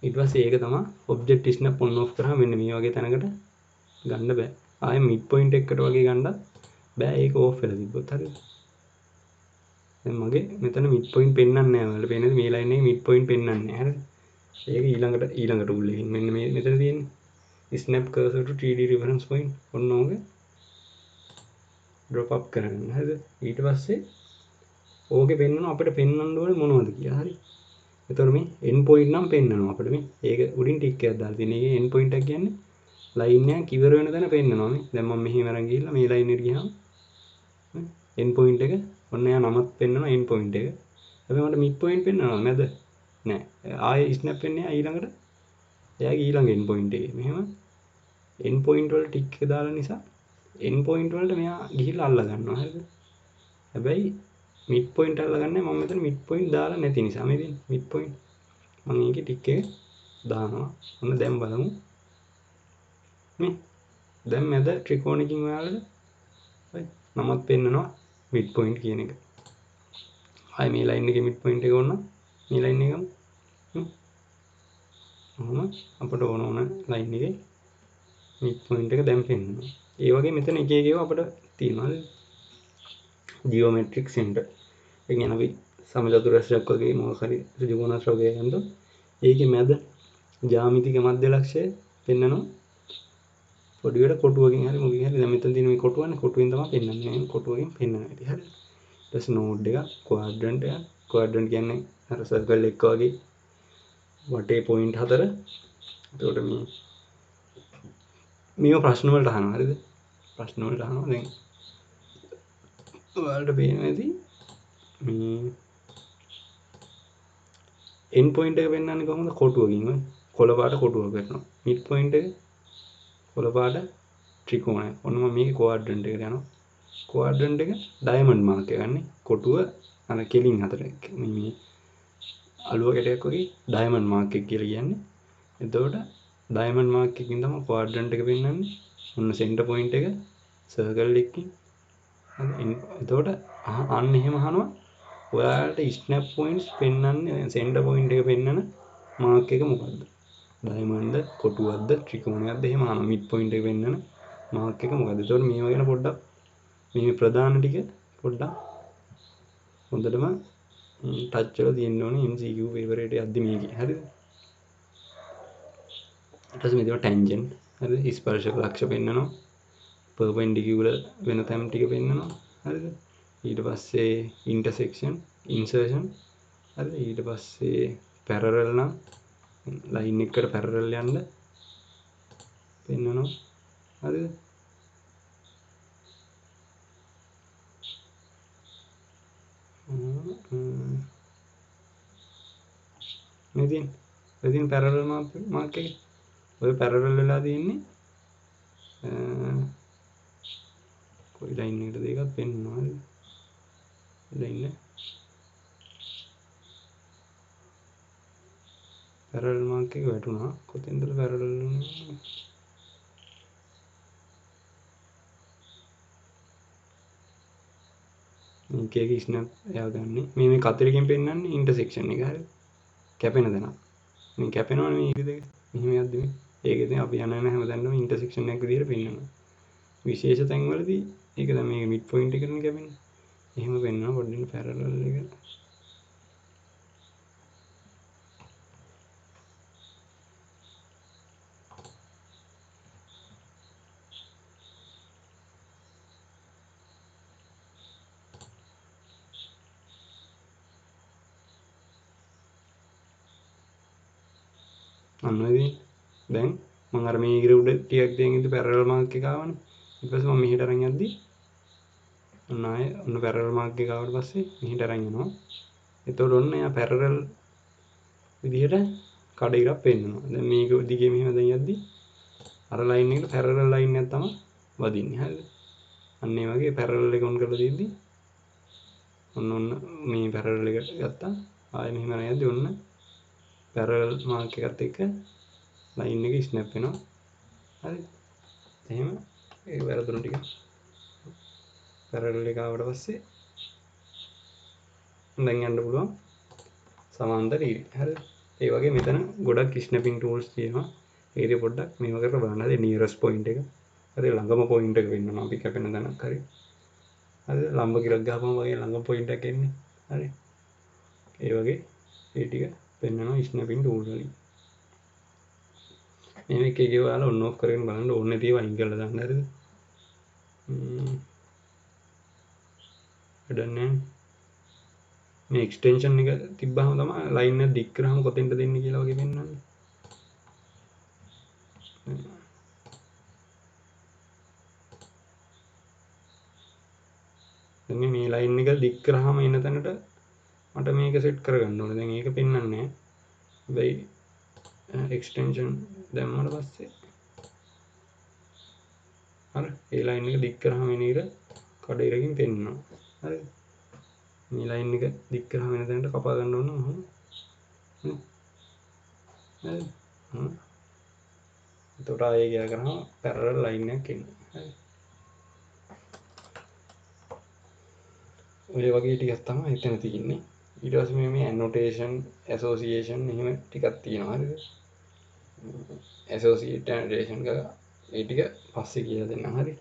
ඊට පස්සේ ඒක තමයි ඔබ්ජෙක්ට් ස්නැප් ඔන් ඔෆ් කරාම මෙන්න මේ වගේ තැනකට ගන්න බෑ. ආයෙ මිඩ් පොයින්ට් එකකට වගේ ගන්නත් බෑ ඒක ඕෆ් වෙලා තිබ්බොත්. හරිද? දැන් මගේ මෙතන මිඩ් පොයින්ට් පෙන්වන්නේ නැහැ. ඔයාලට පේනද මේ ලයින් එකේ මිඩ් පොයින්ට් පෙන්වන්නේ නැහැ. හරිද? ඒක ඊළඟ ටූල් එකකින් මෙන්න මේ මෙතන තියෙන්නේ snap cursor to 3D reference point ඔන්න ඕක drop up කරගන්න. හරිද? ඊට පස්සේ ඕකේ පෙන්වනවා අපිට පෙන්වන්න ඕනේ මොනවද කියලා. හරි? එතකොට මේ end point නම් පෙන්වනවා අපිට මේ. ඒක උඩින් ටික් එකක් දාලා තියෙන. ඒකේ end point එක කියන්නේ ලයින් එක කිවර වෙන තැන පෙන්වනවා මේ. දැන් මම මෙහෙම අරන් ගිහිල්ලා මේ ලයින් එකට ගියාම end point එක ඔන්න එයා නමත් පෙන්වනවා end point එක. හැබැයි මට mid point පෙන්වනවා මැද නෑ. ආයේ snap වෙන්නේ ඊළඟට එයාගේ ඊළඟ end point එකේ. මෙහෙම end point වල ටික් එක දාලා නිසා end point වලට මෙයා ගිහිල්ලා අල්ල ගන්නවා. හරිද? හැබැයි mid point අල්ලගන්නේ මම මෙතන mid point දාලා නැති නිසා මේ තියෙන mid point මම ඒකේ ටික් එක දානවා. ඔන්න දැන් බලමු. මේ දැන් මැද ත්‍රිකෝණකින් ඔයාලට හරි නමත් පෙන්නනවා mid point කියන එක. ආයි මේ line එකේ mid point එක ඕන මේ line එකම අපට ඕන line එකේ mid point එක දැන් පෙන්නනවා. ඒ වගේ මෙතන එක එක ඒවා අපිට තියෙනවා. ජියෝමෙට්‍රික් සෙන්ටර්. ඒ කියන්නේ අපි සමචතුරස්‍රයක් වගේ මොකක් හරි ත්‍රිකෝණාශ්‍ර වගේ යනකොට ඒකේ මැද ජ්‍යාමිතික මධ්‍ය ලක්ෂය පෙන්නනවා. පොඩියට කොටුවකින් හරි මොකකින් හරි දැන් මෙතන තියෙන මේ කොටුවනේ කොටුවෙන් තමයි පෙන්වන්නේ. මේ කොටුවකින් පෙන්වන හැටි. හරි. ඊට පස්සේ නෝඩ් එක ක්වාඩ්‍රන්ට් එක. ක්වාඩ්‍රන්ට් කියන්නේ අර සර්කල් එක වගේ වටේ පොයින්ට් හතර. එතකොට මේව ප්‍රශ්න වලට අහනවා. හරිද? ප්‍රශ්න වලට අහනවා. දැන් ඔයාලට පේනවා ඇති මේ end point එක පෙන්වන්නේ කොහොමද? කොටුවකින් ඔය කොළ පාට කොටුවක් ගන්නවා. mid point එක කොළ පාට ත්‍රිකෝණය. ඔන්න මම මේකේ ක්වාඩ්‍රන්ට් එකට යනවා. ක්වාඩ්‍රන්ට් එක ඩයමන්ඩ් මාක් එක ගන්න. කොටුව අර කෙලින් හතර මේ අලුව කැටයක් වගේ ඩයමන්ඩ් මාක් එක කියලා කියන්නේ. එතකොට ඩයමන්ඩ් මාක් එකකින් තමයි ක්වාඩ්‍රන්ට් එක පෙන්වන්නේ. ඔන්න සෙන්ටර් පොයින්ට් එක සර්කල් එකකින්. එතකොට අන්න එහෙම අහනවා. ඔයාලට ස්නැප් පොයින්ට්ස් පෙන්වන්නේ සෙන්ටර් පොයින්ට් එක පෙන්වන මාක් එක මොකද්ද? ඩයමන්ඩ්ද කොටුවක්ද ත්‍රිකෝණයක්ද එහෙම අහනවා. මිඩ් පොයින්ට් එක පෙන්වන මාක් එක මොකද්ද? එතකොට මේවා ගැන පොඩ්ඩක් මේ ප්‍රධාන ටික පොඩ්ඩක් හොඳටම ටච් කරලා තියෙන්න ඕනේ MCQ පේපර් එකට යද්දි මේකේ. හරිද? ඊට පස්සේ මේක ටැන්ජන්ට්. හරිද? ස්පර්ශක ලක්ෂ පෙන්වනවා. perpendicular වෙන තැන් ටික පෙන්වනවා. හරිද? ඊට පස්සේ intersection insertion. හරිද? ඊට පස්සේ parallel නම් line එකකට parallel යන්න පෙන්වනවා. හරිද? මෙතින් parallel මාක් එක ඔය parallel වෙලා තියෙන්නේ කොයි line එකටද ඒකත් පෙන්වනවා. හරිද? line parallel මාක් එක වැටුණා. කොතෙන්ද parallel වුනේ? මේක ස්නැප් එයා ගන්න. මේ කතරකින් පෙන්වන්නේ ඉන්ටර්සෙක්ෂන් එක. හරිද? කැපෙන තැන. මේ කැපෙනවනේ මේ දෙක. මෙහෙම යද්දි මේ ඒක ඉතින් අපි යන හැමදැනම ඉන්ටර්සෙක්ෂන් එකක් විදියට පෙන්වනවා. විශේෂ තැන්වලදී ඒක දැන් මේ මිඩ් පොයින්ට් එකකින් කැපෙන්නේ. එහෙම පෙන්වනවා පොඩ්ඩක් පැරලල් එක. අන්න ඉතින් දැන් මම අර මේ ඉර උඩ ටිකක් දෙන් ඉඳි පැරලල් මාක් එක ආවනේ. ඊට පස්සේ මම මෙහෙට අරන් යද්දි ඔන්න ආයේ ඔන්න පැරලල් මාක් එක ආවට පස්සේ මෙහෙට අරන් යනවා. එතකොට ඔන්න එයා පැරලල් විදිහට කඩ ඉරක් පෙන්නනවා. දැන් මේක දිගේ මෙහෙම දැන් යද්දි අර ලයින් එකට පැරලල් ලයින් එකක් තමයි වදින්නේ. හරිද? අන්න ඒ වගේ පැරලල් එක ඔන් කරලා දෙද්දි ඔන්න මේ පැරලල් එක ගත්තා. ආයෙ මෙහෙම අරන් යද්දි ඔන්න පැරලල් මාක් එකත් එක්ක ලයින් එක ස්නැප් වෙනවා. හරිද? එහෙම ඒ වැරදුණු ටික පැරලල් එක ආවට පස්සේ දැන් යන්න පුළුවන් සමාන්තර ඉරි. හරිද? ඒ වගේ මෙතන ගොඩක් ස්නැපින් ටූල්ස් තියෙනවා. ඒකේ පොඩ්ඩක් මේව කරලා බලන්න. හරි නියරස් පොයින්ට් එක. හරි ළඟම පොයින්ට් එක වෙන්නවා අපි කැපෙන තැනක් හරි. හරි ලම්බ කිරක් ගහපම වගේ ළඟම පොයින්ට් එකක් එන්නේ. හරි. ඒ වගේ ඒ ටික පෙන්වනවා ස්නැපින් ටූල් වලින්. මේ එක එක ඔයාලා ඔන් ඔෆ් කරගෙන බලන්න ඕනේ තියෙව අයින් කරලා දාන්න. හරිද? වැඩක් නැහැ. මේ එක්ස්ටෙන්ෂන් එක තිබ්බහම තමයි ලයින් එක දික් කරාම කොතෙන්ද දෙන්නේ කියලා වගේ පෙන්වන්නේ. දැන් මේ ලයින් එක දික් කරාම එන තැනට මට මේක සෙට් කරගන්න ඕනේ. දැන් ඒක පෙන්වන්නේ නැහැ. හැබැයි එක්ස්ටෙන්ෂන් දැම්මම පස්සේ හරි ඒ ලයින් එක දික් කරාම එන ඉර කඩ ඉරකින් පෙන්වනවා. හරි මේ ලයින් එක දික් කරාම එන තැනට කපා ගන්න ඕන මම. හරි එතකොට ආයෙ ගියා කරාම පැරලල් ලයින් එකක් එන්නේ. හරි ඔය වගේ ටිකක් තමයි එතන තියෙන්නේ. ඊට පස්සේ මේ ඇනොටේෂන් ඇසෝසියේෂන් එහෙම ටිකක් තියෙනවා. හරිද? ඇසෝසියේට් ඇනොටේෂන් එක ඒ ටික පස්සේ කියලා දෙන්නම්. හරි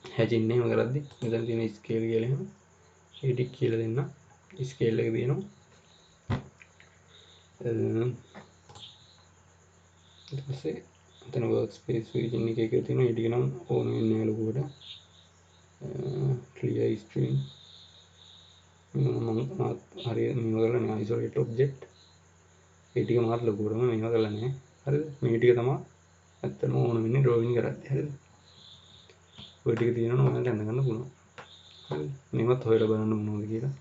හැචින් එහෙම කරද්දි මෙතන තියෙන ස්කේල් කියලා එහෙම ඒ ටික කියලා දෙන්න. ස්කේල් එක දෙනවා. ඊට පස්සේ එතන වර්ක් ස්පේස් රීජන් එකේ තියෙන ඒ ටික නම් ඕන වෙන්නේ නැහැ ලොකුවට. clear string හරි මේව කරලා නෑ isolate object ඒ ටික මාත් ලොකුවටම මේව කරලා නෑ. හරිද? මේ ටික තමයි ඇත්තටම ඕන වෙන්නේ drawing කරද්දී. හරිද? ඔය ටික තියෙනවා ඔයාලට අඳ ගන්න පුළුවන්. හරිද? මේවත් හොයලා බලන්න මොනවද කියලා.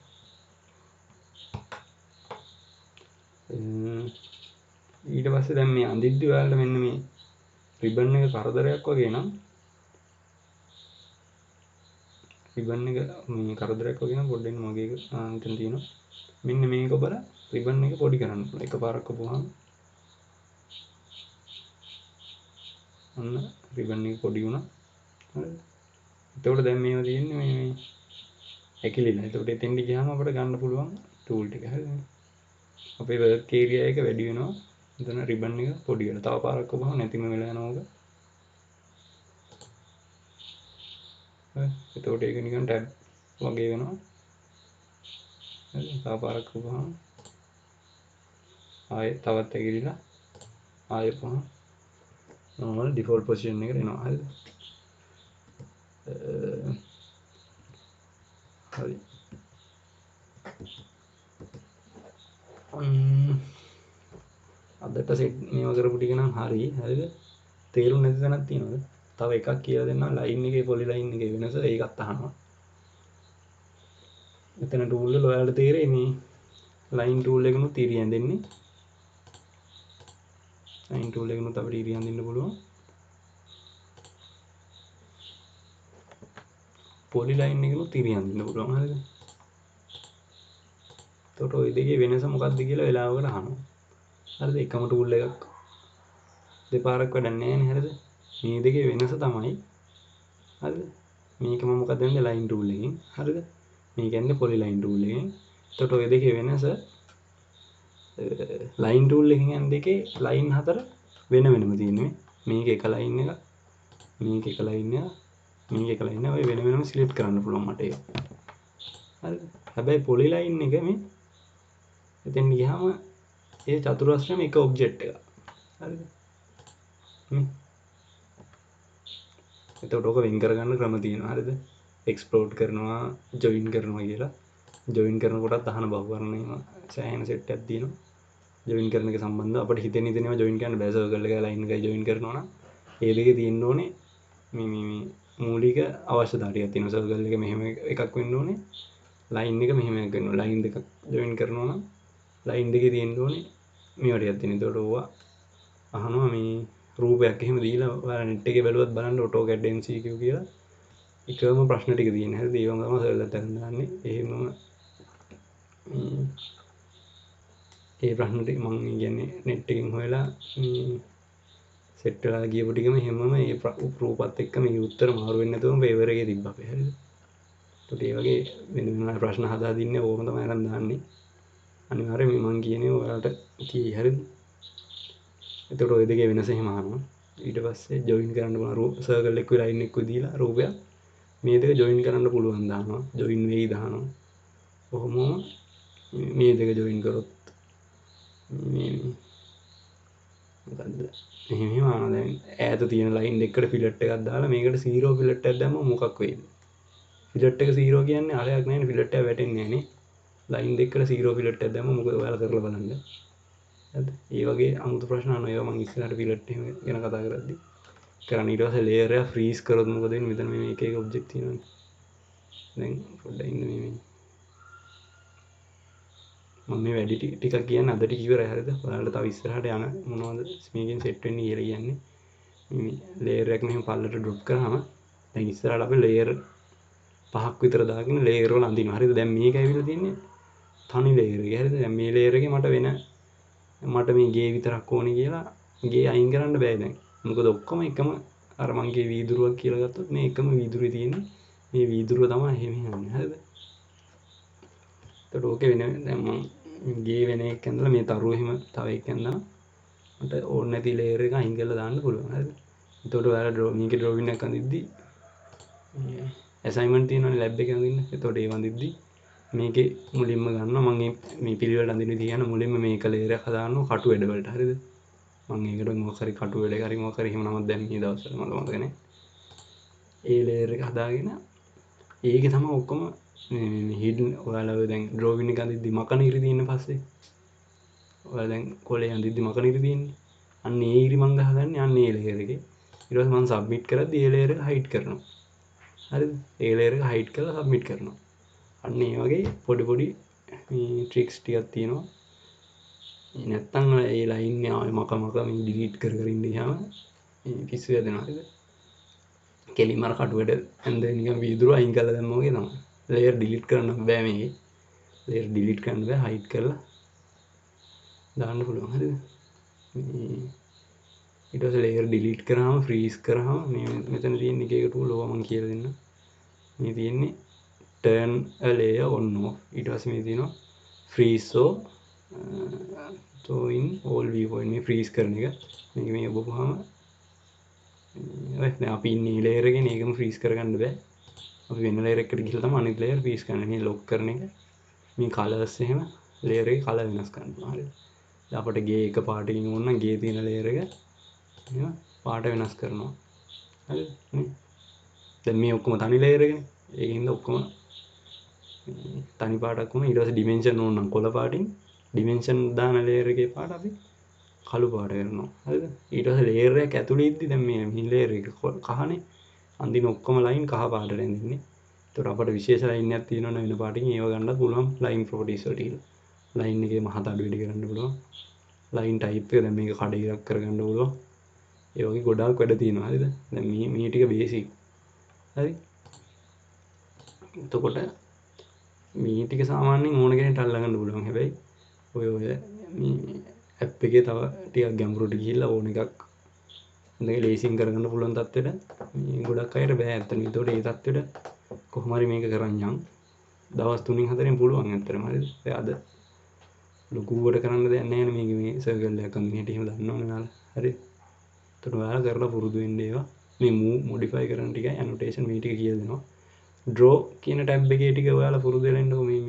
ඊට පස්සේ දැන් මේ අඳිද්දි ඔයාලට මෙන්න මේ රිබන් එක කරදරයක් වගේ නම් රිබන් එක මේ කරදරයක් වගේ නම් පොඩ්ඩක් මගේ මෙතන තියෙනවා. මෙන්න මේක බලලා රිබන් එක පොඩි කරන්න පුළුවන්. එකපාරක් කපුවාම අන්න රිබන් එක පොඩි වුණා. හරිද? එතකොට දැන් මේව තියෙන්නේ මේ ඇකිලිලා. එතකොට එතෙන්ට ගියාම අපිට ගන්න පුළුවන් ටූල් ටික. හරිද? අපේ වර්ක් ඒරියා එක වැඩි වෙනවා. එතන රිබන් එක පොඩි වෙනවා. තව පාරක් කපුවාම නැතිම වෙලා යනවා ඔක. හරි. එතකොට ඒක නිකන් ටැබ් වගේ වෙනවා. හරි. තව පාරක් කපුවාම ආයෙ තවත් ඇකිලිලා ආයෙ පහ normal default position එකට එනවා. හරිද? හරි අදට සෙට් මේව කරපු ටික නම් හරි. හරිද? තේරුම් නැති තැනක් තියෙනවද? තව එකක් කියලා දෙන්නම් ලයින් එකේ පොලි ලයින් එකේ වෙනස ඒකත් අහනවා. මෙතන ටූල් වල ඔයාලට තේරෙයි මේ ලයින් ටූල් එකනොත් ඉරියන් දෙන්නේ. ලයින් ටූල් එකනොත් අපිට ඉරියන් දෙන්න පුළුවන්. පොලි ලයින් එකනොත් ඉරියන් දෙන්න පුළුවන්. හරිද? එතකොට ওই දෙකේ වෙනස මොකක්ද කියලා වෙලාවකට අහනවා. හරිද? එකම ටූල් එකක් දෙපාරක් වැඩක් නැහැ නේ. හරිද? මේ දෙකේ වෙනස තමයි හරිද? මේකම මොකක්ද වෙන්නේ ලයින් ටූල් එකෙන්. හරිද? මේක යන්නේ පොලි ලයින් ටූල් එකෙන්. එතකොට ওই දෙකේ වෙනස ලයින් ටූල් එකෙන් යන දෙකේ ලයින් හතර වෙන වෙනම තියෙනවා. මේක එක ලයින් එකක්, මේක එක ලයින් එකක්, මේක එක ලයින් එකක්. ඔය වෙන වෙනම සිලෙක්ට් කරන්න පුළුවන් මට ඒක. හරිද? හැබැයි පොලි ලයින් එක මේ එතෙන් ගියාම ඒ චතුරස්‍රයම එක ඔබ්ජෙක්ට් එකක්. හරිද? එතකොට ඕක වෙන් කරගන්න ක්‍රම තියෙනවා. හරිද? එක්ස්ප්ලෝර් කරනවා, ජොයින් කරනවා කියලා. ජොයින් කරනකොටත් අහන බහුවර්ණයම සෑහෙන සෙට් එකක් තියෙනවා. ජොයින් කරන එක සම්බන්ධව අපිට හිතෙන ඉතින් ජොයින් කරන්න බෑ. සර්කල් එක ලයින් එකයි ජොයින් කරනවා නම් ඒ දෙකේ තියෙන්න ඕනේ මේ මූලික අවශ්‍යතා ටිකක් තියෙනවා. සර්කල් එක මෙහෙම එකක් වෙන්න ඕනේ. ලයින් එක මෙහෙම එකක් වෙන්න ඕනේ. ලයින් දෙකක් ජොයින් කරනවා නම් ලයින් දෙකේ තියෙන්න ඕනේ මේවා ටිකක් තියෙනවා. ඒතකොට ඕවා අහනවා මේ රූපයක් එහෙම දීලා ඔයාලා net එකේ බැලුවත් බලන්න AutoCAD MCQ කියලා එකම ප්‍රශ්න ටික තියෙනවා. හරිද? ඒවම තමයි සර්ලත් අරන් දාන්නේ. එහෙමම ඒ ප්‍රශ්න ටික මම කියන්නේ net එකෙන් හොයලා මේ සෙට් වෙලා ගියපු ටිකම හැමම ඒ රූපත් එක්ක මේ උත්තර මාරු වෙන්නේ නැතුවම පේපර් එකේ තිබ්බා අපේ. හරිද? ඒකට ඒ වගේ වෙන වෙන ප්‍රශ්න හදා දින්නේ ඕකම තමයි අරන් දාන්නේ. අනිවාර්යයෙන් මේ මම කියන්නේ ඔයාලට කී හරිද? එතකොට ওই දෙකේ වෙනස එහෙම අහනවා. ඊට පස්සේ ජොයින් කරන්න පුළුවන් සර්කල් එක ලයින් එක දීලා රූපයක් මේ දෙක ජොයින් කරන්න පුළුවන් දානවා. ජොයින් වෙයි දානවා. කොහොම මේ දෙක ජොයින් කරොත් මේ මොකද්ද? එහෙම ආන දැන් ඈත තියෙන ලයින් දෙකට ෆිලට් එකක් දාලා මේකට 0 ෆිලට් එකක් දැම්මම මොකක් වෙයිද? ෆිලට් එක 0 කියන්නේ අරයක් නැහැ නේ ෆිලට් එක වැටෙන්නේ නැහැ නේ. ලයින් දෙකට 0 ෆිලට් එකක් දැම්මම මොකද ඔයාලා කරලා බලන්න. හරිද? ඒ වගේ අමුතු ප්‍රශ්න අහනවා. ඒවා මම ඉස්සරහට ෆිලට් එහෙම ගැන කතා කරද්දි කරන්න. ඊට පස්සේ ලේයර් එක ෆ්‍රීස් කරොත් මොකද වෙන්නේ? මෙතන මේ එක එක ඔබ්ජෙක්ට් තියෙනවානේ. දැන් පොඩ්ඩක් ඉන්න මේ මම මේ වැඩි ටිකක් කියන්නේ අද ටික ඉවරයි. හරිද? ඔයාලට තව ඉස්සරහට යන මොනවද මේකෙන් සෙට් වෙන්නේ කියලා කියන්නේ. මේ ලේයර් එක මෙහෙම පල්ලට ඩ්‍රොප් කරාම දැන් ඉස්සරහට අපි ලේයර් 5ක් විතර දාගෙන ලේයර් වල අඳිනවා. හරිද? දැන් මේක ඇවිල්ලා තින්නේ තනි ලේයර් එක. හරිද? දැන් මේ ලේයර් එකේ මට මේ ගේ විතරක් ඕනේ කියලා ගේ අයින් කරන්න බෑ දැන්. මොකද ඔක්කොම එකම අර මංගේ වීදුරුවක් කියලා ගත්තොත් මේ එකම වීදුරුවේ තියෙන්නේ. මේ වීදුරුව තමයි එහෙම යන්නේ. හරිද? එතකොට ඕකේ වෙන දැන් මම ගේ වෙන එක ඇඳලා මේ තරුව එහෙම තව එකක් ඇඳලා මට ඕනේ නැති ලේයර් එක අයින් කරලා දාන්න පුළුවන්. හරිද? එතකොට ඔයාලා මේකේ ඩ්‍රොවින් එකක් අඳිද්දි ඇසයින්මන්ට් තියෙනවනේ ලැබ් එකේ අඳින්න. එතකොට ඒ වඳිද්දි මේකේ මුලින්ම ගන්නවා මම මේ පිළිවෙලට අඳින්න තියන මුලින්ම මේක ලේයර් එක හදාගන්නවා කටු වැඩ වලට. හරිද? මම ඒකට මොකක් හරි කටු වැඩ හරි මොකක් හරි එහෙම නමක් දැන් මේ දවස්වල මට මතක නැහැ. ඒ ලේයර් එක හදාගෙන ඒකේ තමයි ඔක්කොම මේ හිඩන් ඔයාලා ඔය දැන් ඩ්‍රොවින් එක අඳිද්දි මකන ඉරි තියෙන පස්සේ ඔයාලා දැන් කොලේ අඳිද්දි මකන ඉරි තියෙන්නේ. අන්න ඒ ඉරි මං ගහගන්නේ අන්න ඒ ලේයර් එකේ. ඊට පස්සේ මම සබ්මිට් කරද්දි ඒ ලේයර් එක හයිඩ් කරනවා. හරිද? ඒ ලේයර් එක හයිඩ් කරලා සබ්මිට් කරනවා. අන්න ඒ වගේ පොඩි පොඩි මේ ට්‍රික්ස් ටිකක් තියෙනවා. නැත්තම් ඒ ලයින් ආවේ මක මේ ඩිලීට් කර ඉන්න ගියාම මේ පිස්සු වැදෙනවා. හරිද? කෙලින්ම අර කටුවට ඇඳ නිකන් වීදුරු අයින් කරලා දැම්මා වගේ තමයි. ලේයර් ඩිලීට් කරන්න බෑ මේකේ. ලේයර් ඩිලීට් කරන්න බෑ හයිඩ් කරලා දාන්න පුළුවන්. හරිද? ඊට පස්සේ ලේයර් ඩිලීට් කරාම ෆ්‍රීස් කරාම මේ මෙතන තියෙන එක එක ටූල් ඕවා මම කියලා දෙන්නම්. මේ තියෙන්නේ turn a layer on off. ඊට පස්සේ මේ තියෙනවා freeze so in all viewpoint මේ freeze කරන එක. මේක මේ ඔබපුවාම දැන් අපි ඉන්නේ layer එකේ නේ ඒකම freeze කරගන්න බෑ. අපි වෙන layer එකකට ගිහලා තමයි අනිත් layer freeze කරන්නේ. මේ lock කරන එක මේ colors එහෙම layer එකේ color වෙනස් කරනවා. හරිද? දැන් අපිට ගේ එක පාටකින් ඕන නම් ගේ තියෙන layer එක එහෙම පාට වෙනස් කරනවා. හරිද? නේ. දැන් මේ ඔක්කොම තනි layer එකනේ. ඒකින්ද ඔක්කොම තනි පාටක් වුණා. ඊට පස්සේ dimension ඕන නම් කොළ පාටින් dimension දාන layer එකේ පාට අපි කළු පාට කරනවා. හරිද? ඊට පස්සේ layer එක ඇතුලේ ඉද්දි දැන් මේ layer එක කහනේ. අඳින ඔක්කොම line කහ පාටට ඇඳින්නේ. ඒතකොට අපිට විශේෂ line එකක් තියෙනවනේ වෙන පාටින් ඒව ගන්නත් පුළුවන් line properties වලට ගිහලා. line එකේ මහත අඩු වැඩි කරන්න පුළුවන්. line type එක දැන් මේක කඩ ඉරක් කරගන්න පුළුවන්. ඒ වගේ ගොඩාක් වැඩ තියෙනවා. හරිද? දැන් මේ ටික basic. හරි? එතකොට මේ ටික සාමාන්‍යයෙන් ඕන කෙනෙක්ට අල්ලගන්න පුළුවන්. හැබැයි ඔය මේ ඇප් එකේ තව ටිකක් ගැඹුරට ගිහිල්ලා ඕන එකක් හොඳට ලේසියෙන් කරගන්න පුළුවන් තත්ත්වෙට මේ ගොඩක් අයට බෑ ඇත්තටම. ඒතකොට ඒ තත්ත්වෙට කොහොම හරි මේක කරන් යන්. දවස් 3න් 4න් පුළුවන් ඇත්තටම. හරිද? ඒ අද ලොකුවට කරන්න දෙයක් නැහැ නේ මේක මේ සර්කල් එකක් අඳින හැටි එහෙම දන්නවනේ ඔයාලා. හරිද? එතකොට ඔයාලා කරලා පුරුදු වෙන්න ඒවා මේ modify කරන ටිකයි annotation මේ ටික කියලා දෙනවා. ඩ්‍රෝ කියන ටැබ් එකේ ටික ඔයාලා පුරුදු වෙලා ඉන්නකෝ මේ